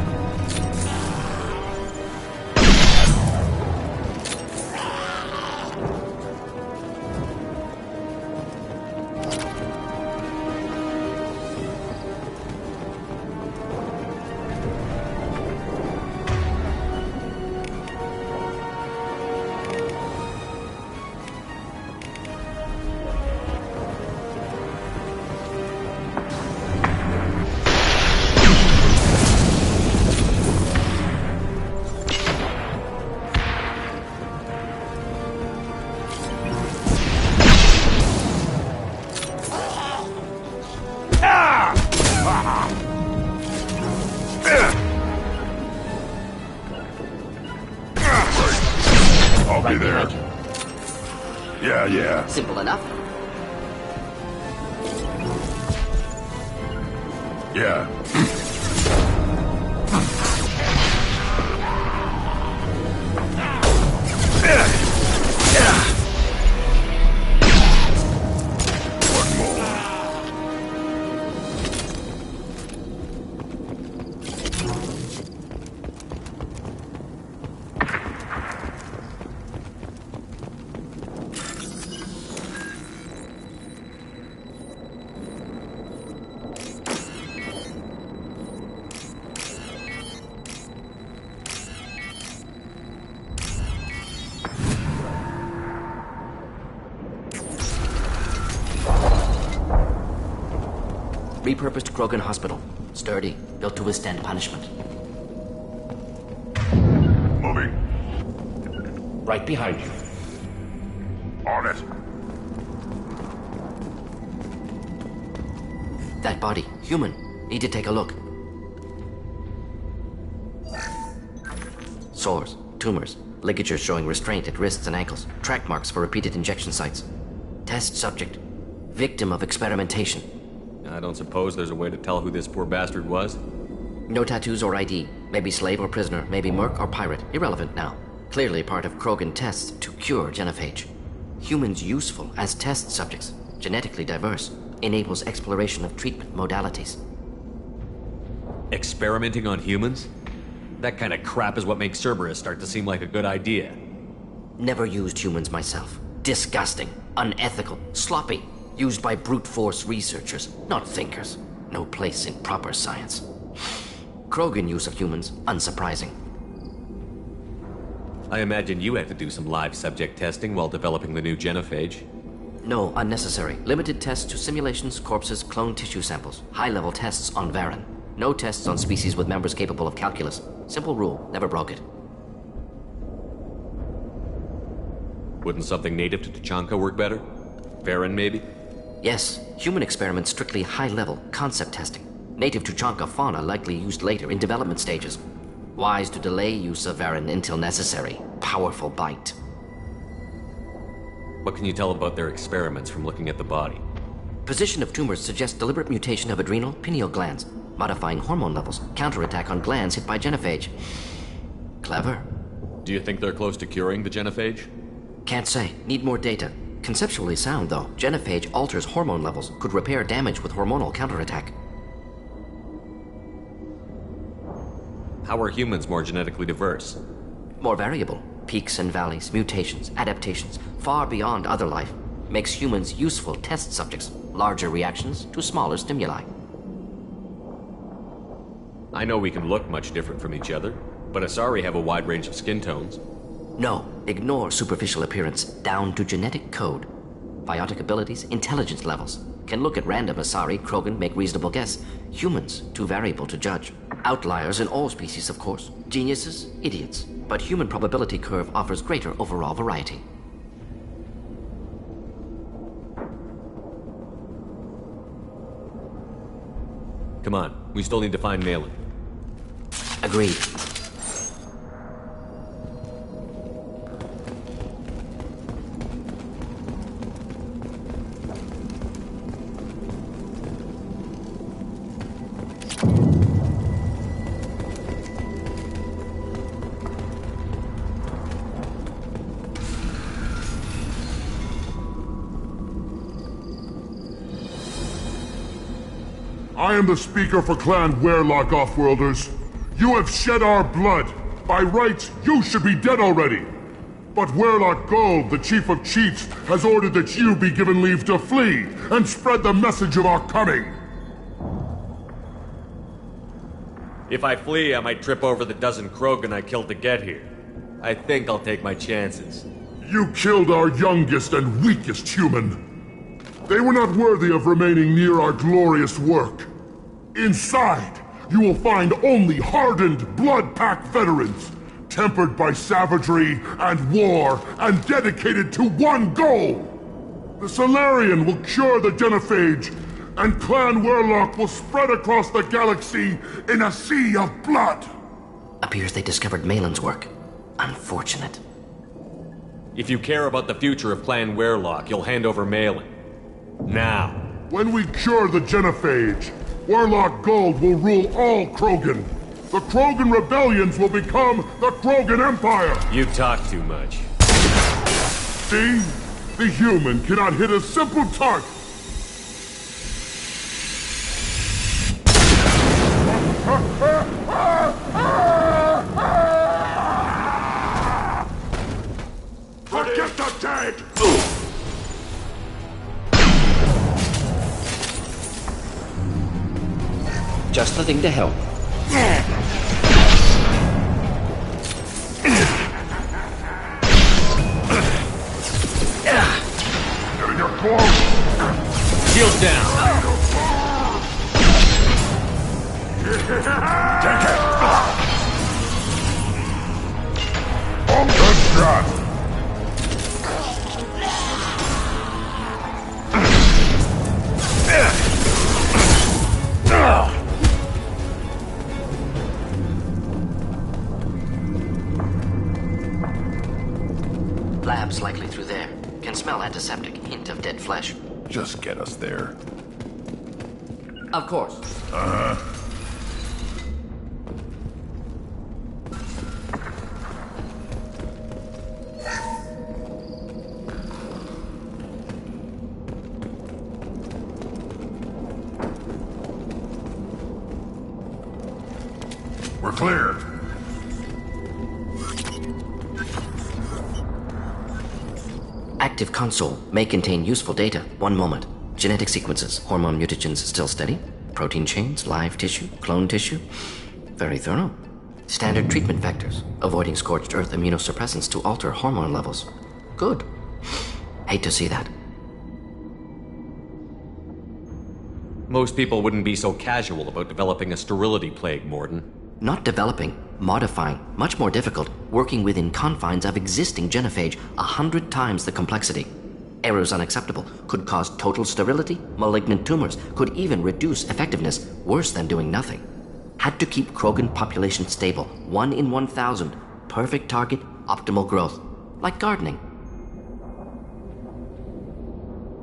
I'll be there. Yeah. Simple enough. Yeah. One more. Repurposed Krogan Hospital. Sturdy, built to withstand punishment. Moving. Right behind you. On it. That body, human. Need to take a look. Sores, tumors, ligatures showing restraint at wrists and ankles, track marks for repeated injection sites. Test subject. Victim of experimentation. I don't suppose there's a way to tell who this poor bastard was? No tattoos or ID. Maybe slave or prisoner, maybe merc or pirate. Irrelevant now. Clearly part of Krogan tests to cure genophage. Humans useful as test subjects. Genetically diverse. Enables exploration of treatment modalities. Experimenting on humans? That kind of crap is what makes Cerberus start to seem like a good idea. Never used humans myself. Disgusting. Unethical. Sloppy. Used by brute force researchers, not thinkers. No place in proper science. Krogan use of humans, unsurprising. I imagine you had to do some live subject testing while developing the new genophage. No, unnecessary. Limited tests to simulations, corpses, cloned tissue samples. High-level tests on Varen. No tests on species with members capable of calculus. Simple rule, never broke it. Wouldn't something native to Tuchanka work better? Varen, maybe? Yes, human experiments strictly high-level, concept testing. Native Tuchanka fauna likely used later in development stages. Wise to delay use of Varen until necessary. Powerful bite. What can you tell about their experiments from looking at the body? Position of tumors suggests deliberate mutation of adrenal, pineal glands, modifying hormone levels, counterattack on glands hit by genophage. Clever. Do you think they're close to curing the genophage? Can't say. Need more data. Conceptually sound, though. Genophage alters hormone levels, could repair damage with hormonal counterattack. How are humans more genetically diverse? More variable. Peaks and valleys, mutations, adaptations, far beyond other life. Makes humans useful test subjects. Larger reactions to smaller stimuli. I know we can look much different from each other, but Asari have a wide range of skin tones. No, ignore superficial appearance, down to genetic code. Biotic abilities, intelligence levels. Can look at random Asari, Krogan, make reasonable guess. Humans, too variable to judge. Outliers in all species, of course. Geniuses, idiots. But human probability curve offers greater overall variety. Come on, we still need to find Malin. Agreed. I am the speaker for Clan Werlock, Offworlders. You have shed our blood. By rights, you should be dead already. But Werlock Gold, the Chief of Chiefs, has ordered that you be given leave to flee and spread the message of our coming. If I flee, I might trip over the dozen Krogan I killed to get here. I think I'll take my chances. You killed our youngest and weakest human. They were not worthy of remaining near our glorious work. Inside, you will find only hardened, blood-packed veterans, tempered by savagery and war, and dedicated to one goal! The Salarian will cure the Genophage, and Clan Werlock will spread across the galaxy in a sea of blood! Appears they discovered Malin's work. Unfortunate. If you care about the future of Clan Werlock, you'll hand over Malin. Now. When we cure the Genophage, Werlock Gold will rule all Krogan. The Krogan rebellions will become the Krogan Empire! You talk too much. See? The human cannot hit a simple target. Forget the dead! Just the thing to help. You're close! Shields down! Take it! Good shot! Labs likely through there. Can smell antiseptic, hint of dead flesh. Just get us there. Of course. We're clear. Active console may contain useful data. One moment. Genetic sequences, hormone mutagens still steady. Protein chains, live tissue, clone tissue. Very thorough. Standard treatment vectors, avoiding scorched earth immunosuppressants to alter hormone levels. Good. Hate to see that. Most people wouldn't be so casual about developing a sterility plague, Mordin. Not developing, modifying, much more difficult, working within confines of existing genophage, 100 times the complexity. Errors unacceptable, could cause total sterility, malignant tumors, could even reduce effectiveness, worse than doing nothing. Had to keep Krogan population stable, 1 in 1,000, perfect target, optimal growth. Like gardening.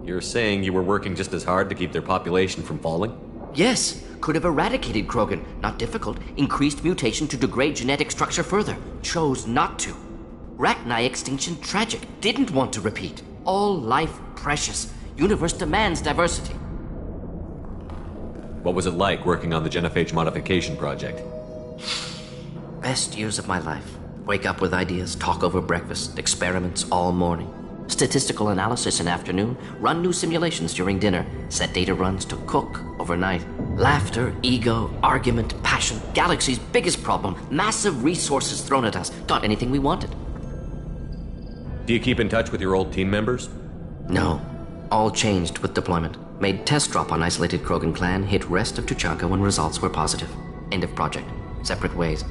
You're saying you were working just as hard to keep their population from falling? Yes, could have eradicated Krogan. Not difficult. Increased mutation to degrade genetic structure further. Chose not to. Rachni extinction tragic. Didn't want to repeat. All life precious. Universe demands diversity. What was it like working on the genophage modification project? Best years of my life. Wake up with ideas, talk over breakfast, experiments all morning. Statistical analysis in afternoon, run new simulations during dinner, set data runs to cook overnight. Laughter, ego, argument, passion, Galaxy's biggest problem, massive resources thrown at us, got anything we wanted. Do you keep in touch with your old team members? No. All changed with deployment. Made test drop on isolated Krogan clan, hit rest of Tuchanka when results were positive. End of project. Separate ways.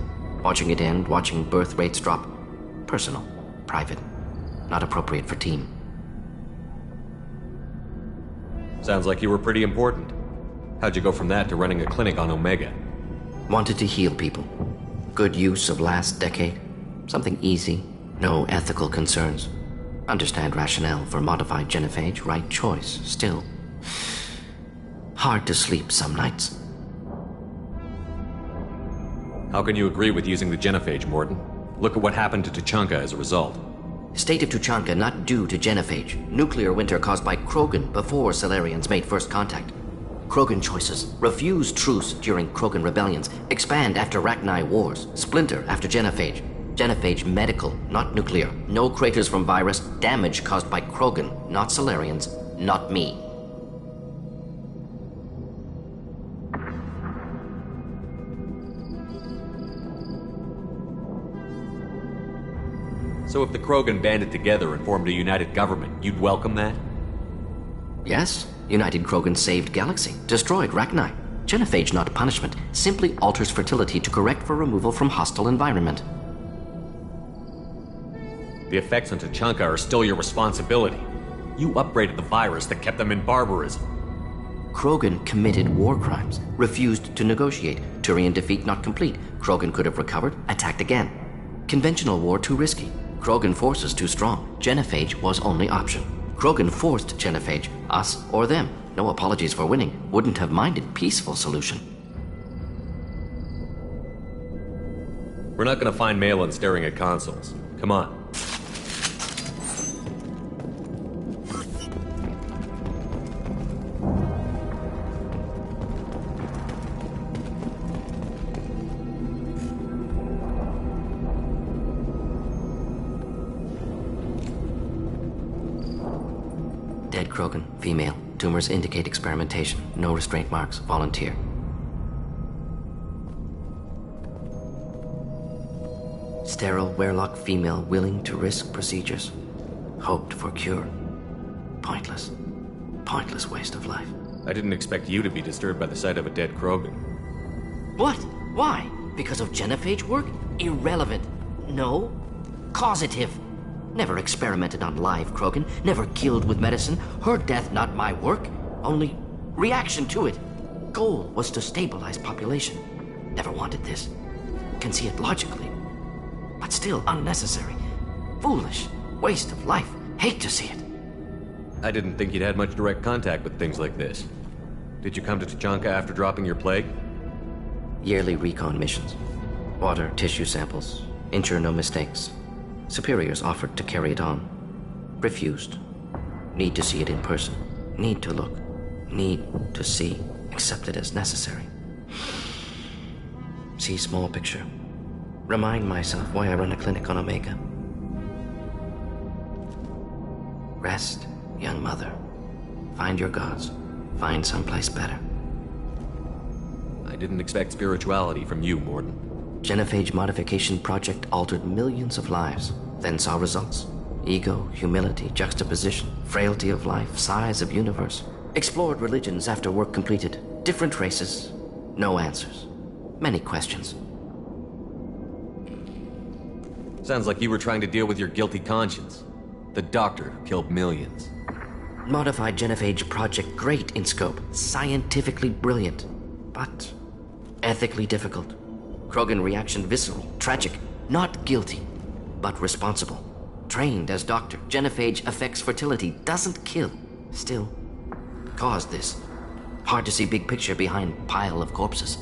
Watching it end, watching birth rates drop. Personal. Private. Not appropriate for team. Sounds like you were pretty important. How'd you go from that to running a clinic on Omega? Wanted to heal people. Good use of last decade. Something easy. No ethical concerns. Understand rationale for modified genophage, right choice. Still, hard to sleep some nights. How can you agree with using the genophage, Mordin? Look at what happened to Tuchanka as a result. State of Tuchanka not due to genophage. Nuclear winter caused by Krogan before Salarians made first contact. Krogan choices. Refuse truce during Krogan rebellions. Expand after Rachni wars. Splinter after genophage. Genophage medical, not nuclear. No craters from virus. Damage caused by Krogan, not Salarians, not me. So if the Krogan banded together and formed a united government, you'd welcome that? Yes. United Krogan saved Galaxy. Destroyed Rachni. Genophage not punishment. Simply alters fertility to correct for removal from hostile environment. The effects on Tuchanka are still your responsibility. You upgraded the virus that kept them in barbarism. Krogan committed war crimes. Refused to negotiate. Turian defeat not complete. Krogan could have recovered, attacked again. Conventional war too risky. Krogan forces too strong. Genophage was only option. Krogan forced genophage, us or them. No apologies for winning. Wouldn't have minded peaceful solution. We're not gonna find Malin staring at consoles. Come on. Dead Krogan, female. Tumors indicate experimentation. No restraint marks. Volunteer. Sterile, werelock female willing to risk procedures. Hoped for cure. Pointless. Pointless waste of life. I didn't expect you to be disturbed by the sight of a dead Krogan. What? Why? Because of genophage work? Irrelevant. No. Causative. Never experimented on live Krogan. Never killed with medicine. Her death not my work. Only reaction to it. Goal was to stabilize population. Never wanted this. Can see it logically. But still unnecessary. Foolish. Waste of life. Hate to see it. I didn't think you'd had much direct contact with things like this. Did you come to Tuchanka after dropping your plague? Yearly recon missions. Water, tissue samples. Ensure no mistakes. Superiors offered to carry it on. Refused. Need to see it in person. Need to look. Need to see. Accepted as necessary. See small picture. Remind myself why I run a clinic on Omega. Rest, young mother. Find your gods. Find someplace better. I didn't expect spirituality from you, Mordin. Genophage modification project altered millions of lives, then saw results. Ego, humility, juxtaposition, frailty of life, size of universe. Explored religions after work completed. Different races. No answers. Many questions. Sounds like you were trying to deal with your guilty conscience. The doctor who killed millions. Modified genophage project great in scope. Scientifically brilliant. But ethically difficult. Krogan reaction visceral, tragic, not guilty, but responsible. Trained as doctor, genophage affects fertility, doesn't kill. Still, caused this. Hard to see big picture behind pile of corpses.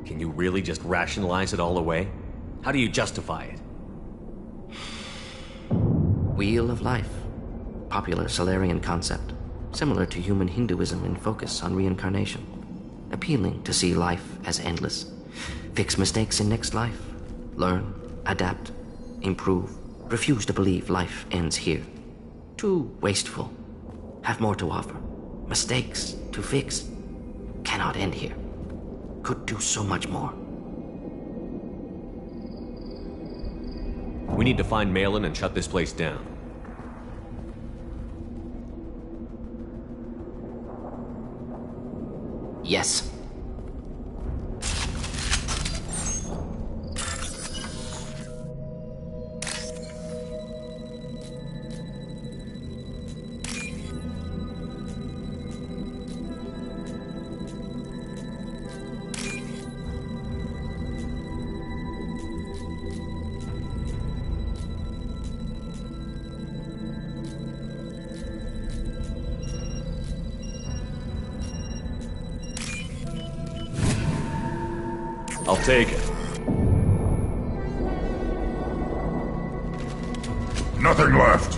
Can you really just rationalize it all away? How do you justify it? Wheel of Life. Popular Solarian concept. Similar to human Hinduism in focus on reincarnation. Appealing to see life as endless. Fix mistakes in next life. Learn, adapt, improve. Refuse to believe life ends here. Too wasteful. Have more to offer. Mistakes to fix. Cannot end here. Could do so much more. We need to find Malin and shut this place down. Yes. I'll take it. Nothing left.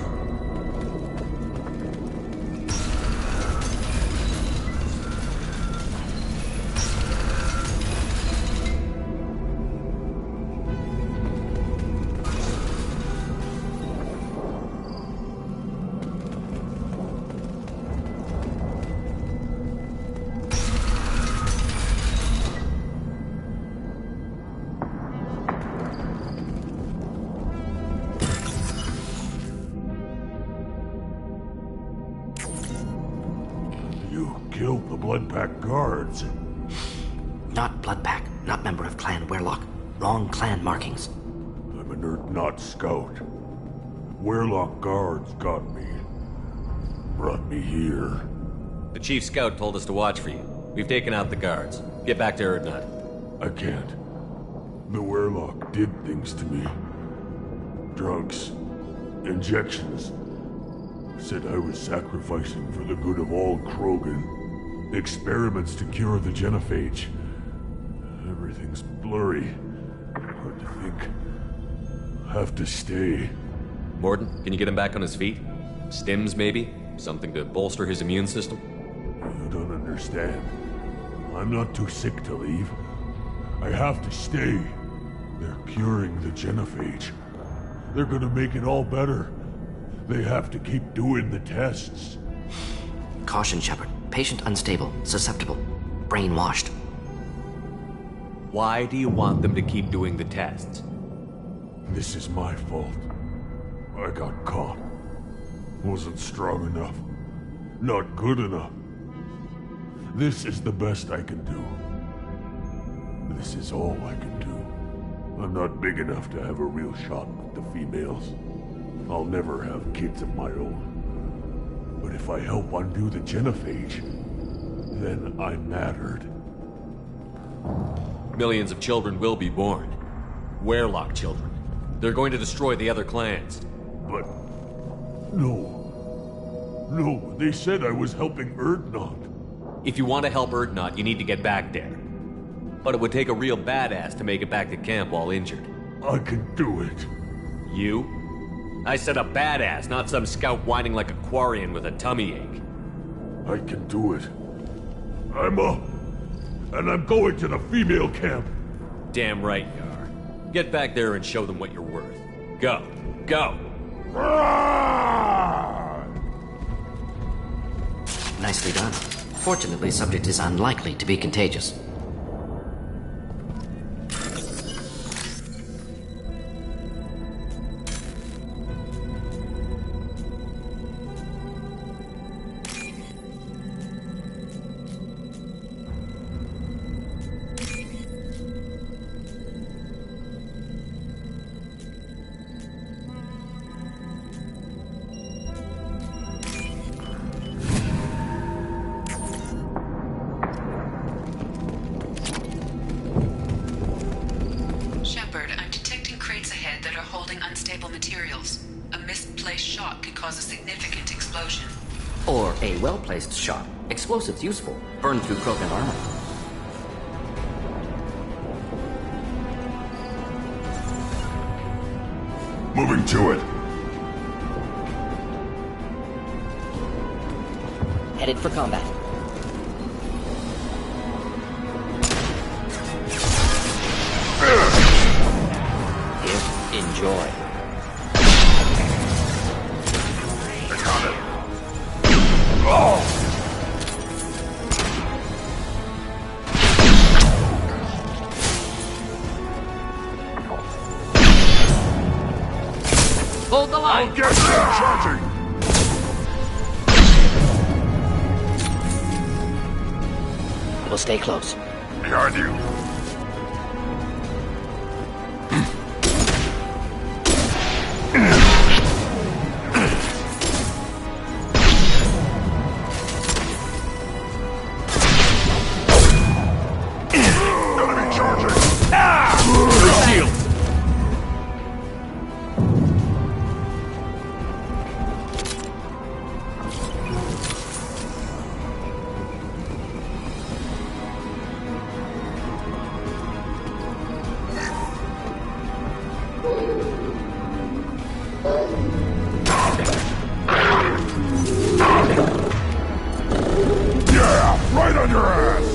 Killed the Bloodpack guards. Not Bloodpack, not member of Clan Werlock. Wrong clan markings. I'm an Urdnot scout. Werlock guards got me. Brought me here. The chief scout told us to watch for you. We've taken out the guards. Get back to Urdnot. I can't. The Werlock did things to me. Drugs. Injections. Said I was sacrificing for the good of all Krogan. Experiments to cure the genophage. Everything's blurry. Hard to think. Have to stay. Mordin, can you get him back on his feet? Stims, maybe? Something to bolster his immune system? You don't understand. I'm not too sick to leave. I have to stay. They're curing the genophage. They're gonna make it all better. They have to keep doing the tests. Caution, Shepard. Patient unstable, susceptible, brainwashed. Why do you want them to keep doing the tests? This is my fault. I got caught. Wasn't strong enough. Not good enough. This is the best I can do. This is all I can do. I'm not big enough to have a real shot with the females. I'll never have kids of my own. But if I help undo the genophage, then I mattered. Millions of children will be born. Werlock children. They're going to destroy the other clans. But... No, they said I was helping Urdnot. If you want to help Urdnot, you need to get back there. But it would take a real badass to make it back to camp while injured. I can do it. You? I said a badass, not some scout whining like a Quarian with a tummy ache. I can do it. I'm up. And I'm going to the female camp. Damn right you are. Get back there and show them what you're worth. Go. Go! Nicely done. Fortunately, subject is unlikely to be contagious. Or a well-placed shot. Explosives useful. Burn through Krogan armor. Moving to it. headed for combat. Here, enjoy. I got it. Oh! Hold the line! I'll get there! Charging! We'll stay close. Behind you. Enemy charging! Shield! Yeah! Right on your ass!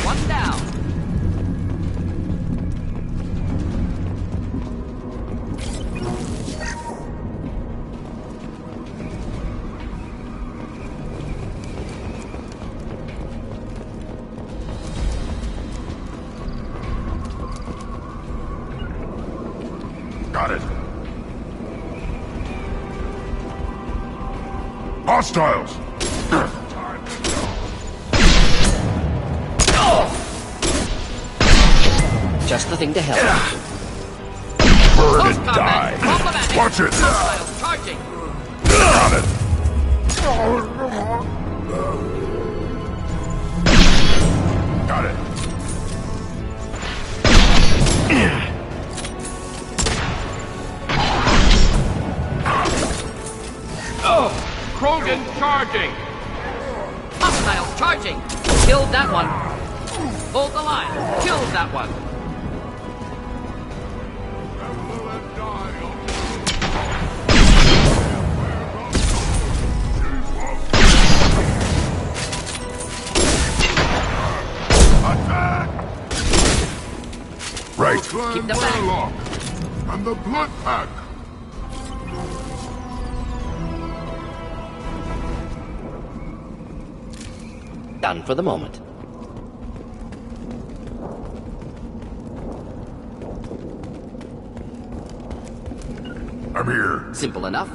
One down. Got it. Hostiles! Just the thing to help. Burn and die! Watch it! Hostiles charging! Got it! Got it. Krogan charging! Hostiles charging! Killed that one. Hold the line. Killed that one. Right. Keep the back. Warlock and the Blood Pack. Done for the moment. I'm here. Simple enough.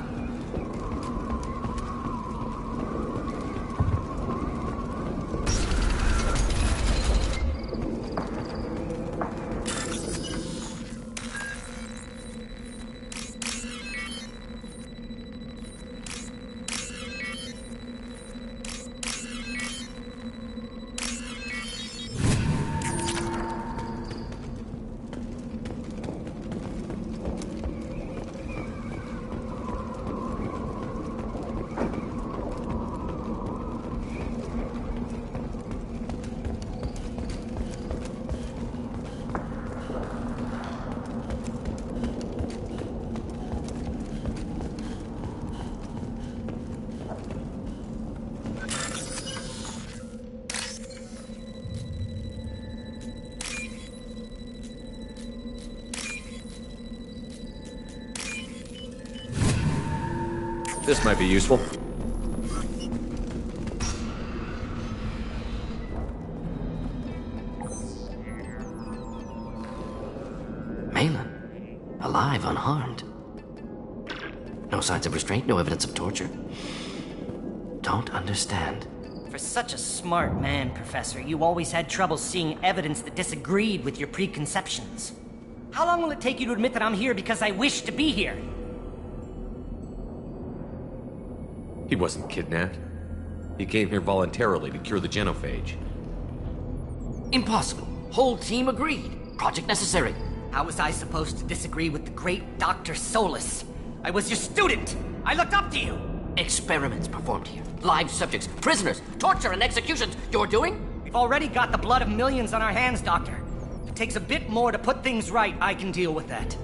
This might be useful. Malin. Alive, unharmed. No signs of restraint, no evidence of torture. Don't understand. For such a smart man, Professor, you always had trouble seeing evidence that disagreed with your preconceptions. How long will it take you to admit that I'm here because I wish to be here? He wasn't kidnapped. He came here voluntarily to cure the genophage. Impossible. Whole team agreed. Project necessary. How was I supposed to disagree with the great Dr. Solus? I was your student! I looked up to you! Experiments performed here. Live subjects, prisoners, torture and executions. You're doing? We've already got the blood of millions on our hands, Doctor. It takes a bit more to put things right. I can deal with that.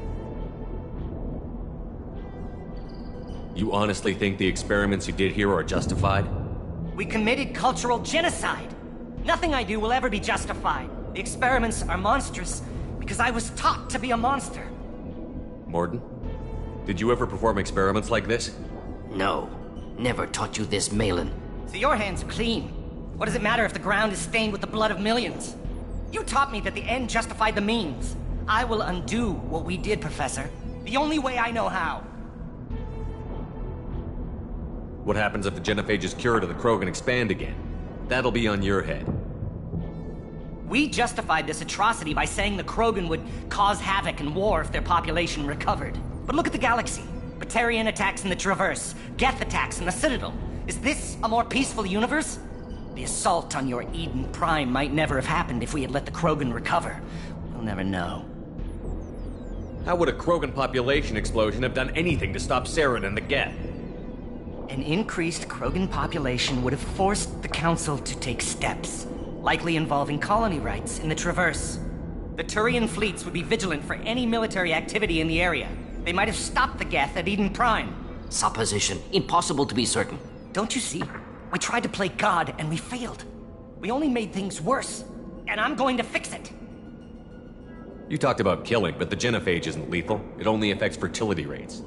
You honestly think the experiments you did here are justified? We committed cultural genocide. Nothing I do will ever be justified. The experiments are monstrous because I was taught to be a monster. Mordin, did you ever perform experiments like this? No. Never taught you this, Malin. So your hands are clean. What does it matter if the ground is stained with the blood of millions? You taught me that the end justified the means. I will undo what we did, Professor. The only way I know how. What happens if the Genophage's cure to the Krogan expand again? That'll be on your head. We justified this atrocity by saying the Krogan would cause havoc and war if their population recovered. But look at the galaxy. Batarian attacks in the Traverse, Geth attacks in the Citadel. Is this a more peaceful universe? The assault on your Eden Prime might never have happened if we had let the Krogan recover. We'll never know. How would a Krogan population explosion have done anything to stop Saren and the Geth? An increased Krogan population would have forced the Council to take steps, likely involving colony rights in the Traverse. The Turian fleets would be vigilant for any military activity in the area. They might have stopped the Geth at Eden Prime. Supposition. Impossible to be certain. Don't you see? We tried to play God and we failed. We only made things worse. And I'm going to fix it. You talked about killing, but the Genophage isn't lethal. It only affects fertility rates.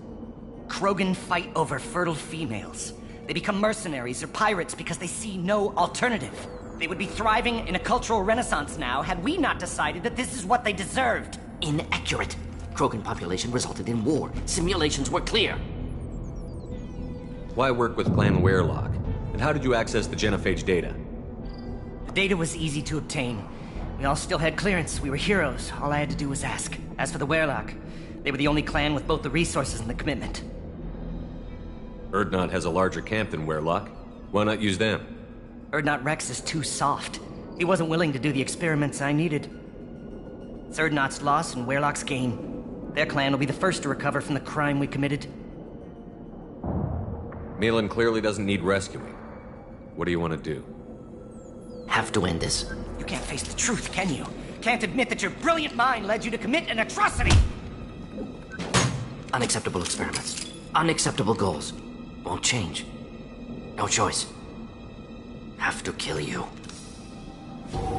Krogan fight over fertile females. They become mercenaries or pirates because they see no alternative. They would be thriving in a cultural renaissance now had we not decided that this is what they deserved. Inaccurate. Krogan population resulted in war. Simulations were clear. Why work with Clan Weyrloc? And how did you access the Genophage data? The data was easy to obtain. We all still had clearance. We were heroes. All I had to do was ask. As for the Weyrloc, they were the only clan with both the resources and the commitment. Urdnot has a larger camp than Weyrloc. Why not use them? Urdnot Rex is too soft. He wasn't willing to do the experiments I needed. It's Urdnot's loss and Weyrloc's gain. Their clan will be the first to recover from the crime we committed. Malin clearly doesn't need rescuing. What do you want to do? Have to end this. You can't face the truth, can you? Can't admit that your brilliant mind led you to commit an atrocity! Unacceptable experiments. Unacceptable goals. Won't change. No choice. Have to kill you.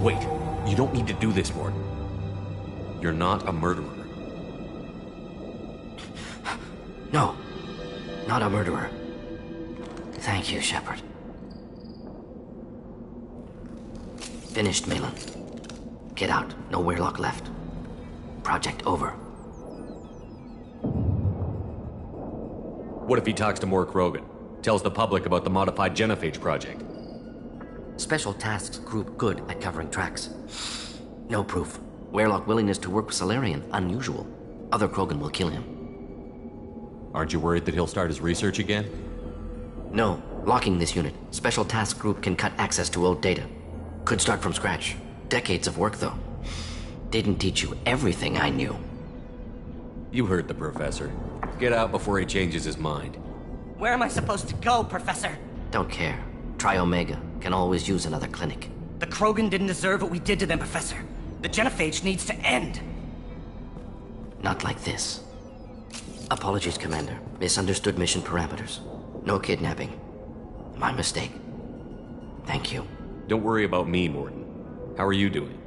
Wait. You don't need to do this, Mordin. You're not a murderer. No. Not a murderer. Thank you, Shepard. Finished, Malin. Get out. No Weyrloc left. Project over. What if he talks to more Krogan? Tells the public about the modified Genophage project? Special Tasks Group good at covering tracks. No proof. Weyrloc willingness to work with Salarian, unusual. Other Krogan will kill him. Aren't you worried that he'll start his research again? No. Locking this unit. Special Task Group can cut access to old data. Could start from scratch. Decades of work, though. Didn't teach you everything I knew. You heard the Professor. Get out before he changes his mind. Where am I supposed to go, Professor? Don't care. Try Omega. Can always use another clinic. The Krogan didn't deserve what we did to them, Professor. The Genophage needs to end. Not like this. Apologies, Commander. Misunderstood mission parameters. No kidnapping. My mistake. Thank you. Don't worry about me, Mordin. How are you doing?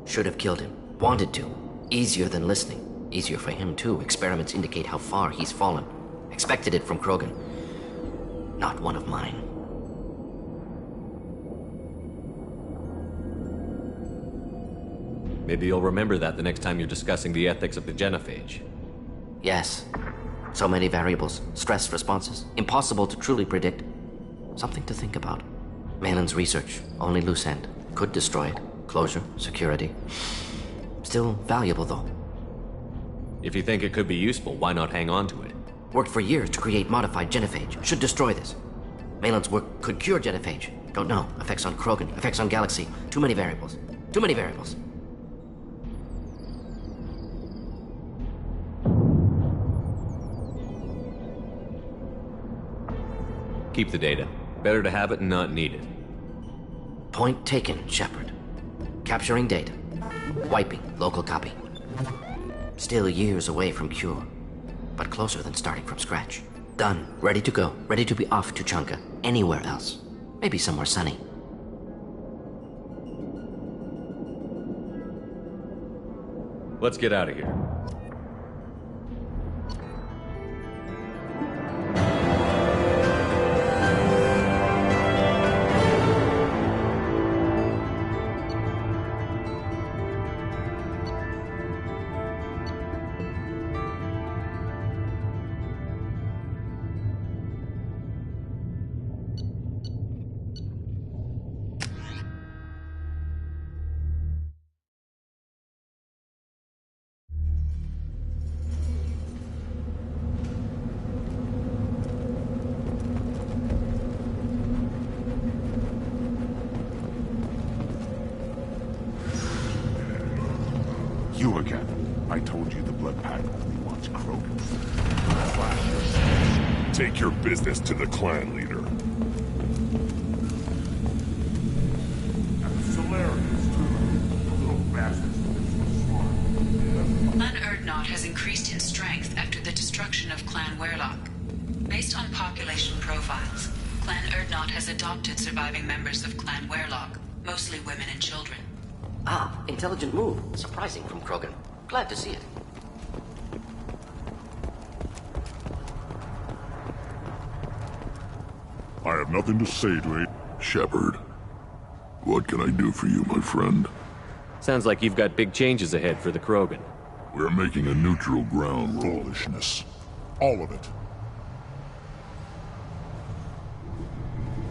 Should have killed him. Wanted to. Easier than listening. Easier for him, too. Experiments indicate how far he's fallen. Expected it from Krogan. Not one of mine. Maybe you'll remember that the next time you're discussing the ethics of the Genophage. Yes. So many variables. Stress responses. Impossible to truly predict. Something to think about. Malin's research. Only loose end. Could destroy it. Closure. Security. Still valuable, though. If you think it could be useful, why not hang on to it? Worked for years to create modified Genophage. Should destroy this. Malin's work could cure Genophage. Don't know. Effects on Krogan. Effects on Galaxy. Too many variables. Too many variables. Keep the data. Better to have it and not need it. Point taken, Shepard. Capturing data. Wiping, local copy. Still years away from cure, but closer than starting from scratch. Done, ready to go, ready to be off to Chunka, anywhere else. Maybe somewhere sunny. Let's get out of here. You again. I told you the Blood Pack only wants Krogan. Flash yourself. Take your business to the clan leader. And the Solarians, too. The little bastards were smart. Clan Urdnot has increased in strength after the destruction of Clan Werlock. Based on population profiles, Clan Urdnot has adopted surviving members of Clan Werlock, mostly women and children. Ah, intelligent move. Surprising from Krogan. Glad to see it. I have nothing to say to it. Shepard, what can I do for you, my friend? Sounds like you've got big changes ahead for the Krogan. We're making a neutral ground roll. Foolishness. All of it.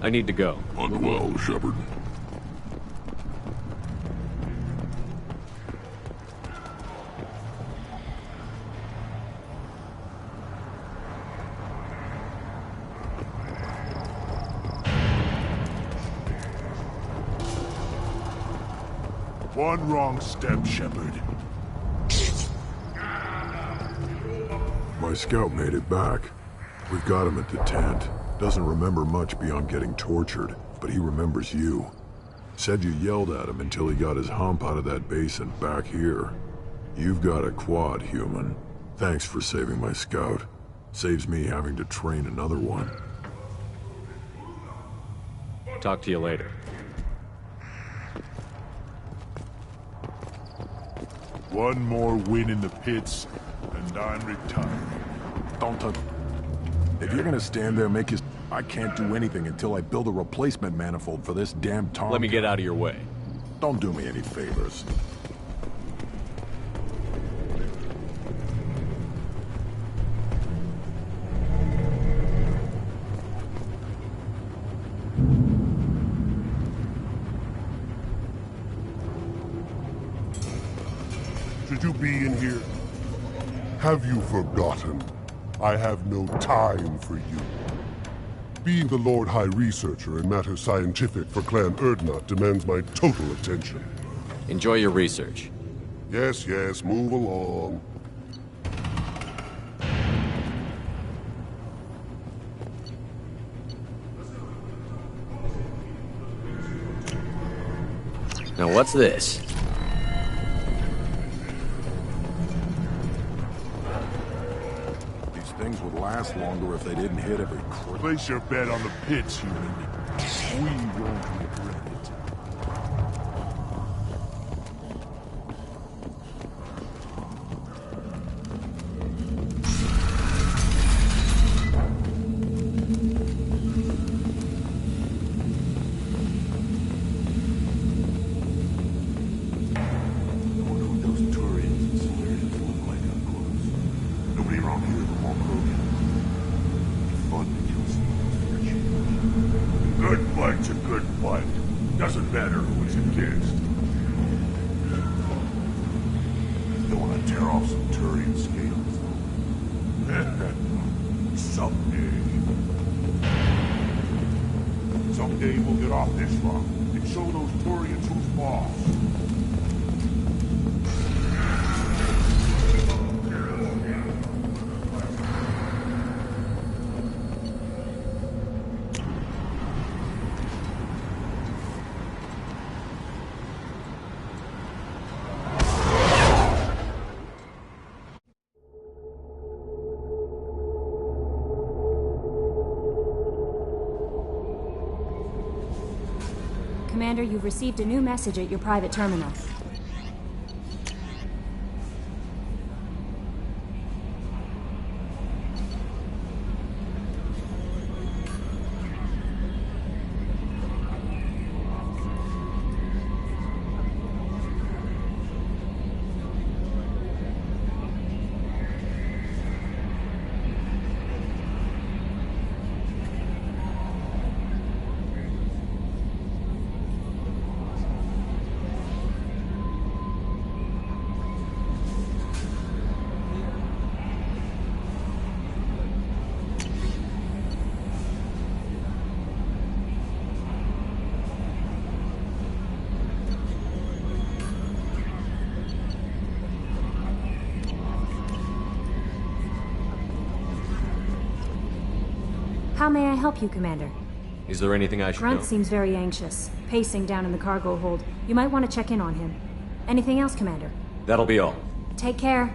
I need to go. Hunt well, Shepard. One wrong step, Shepard. My scout made it back. We've got him at the tent. Doesn't remember much beyond getting tortured, but he remembers you. Said you yelled at him until he got his hump out of that basin back here. You've got a quad, human. Thanks for saving my scout. Saves me having to train another one. Talk to you later. One more win in the pits, and I'm retired. Don't If you're gonna stand there and make his... I can't do anything until I build a replacement manifold for this damn Tom. Let me get out of your way. Don't do me any favors. Should you be in here? Have you forgotten? I have no time for you. Being the Lord High Researcher in matters scientific for Clan Urdnot demands my total attention. Enjoy your research. Yes, yes, move along. Now what's this? Things would last longer if they didn't hit every... Place your bet on the pits, human. We won't regret it. Commander, you've received a new message at your private terminal. How may I help you, Commander? Is there anything I should know? Grunt seems very anxious, pacing down in the cargo hold. You might want to check in on him. Anything else, Commander? That'll be all. Take care.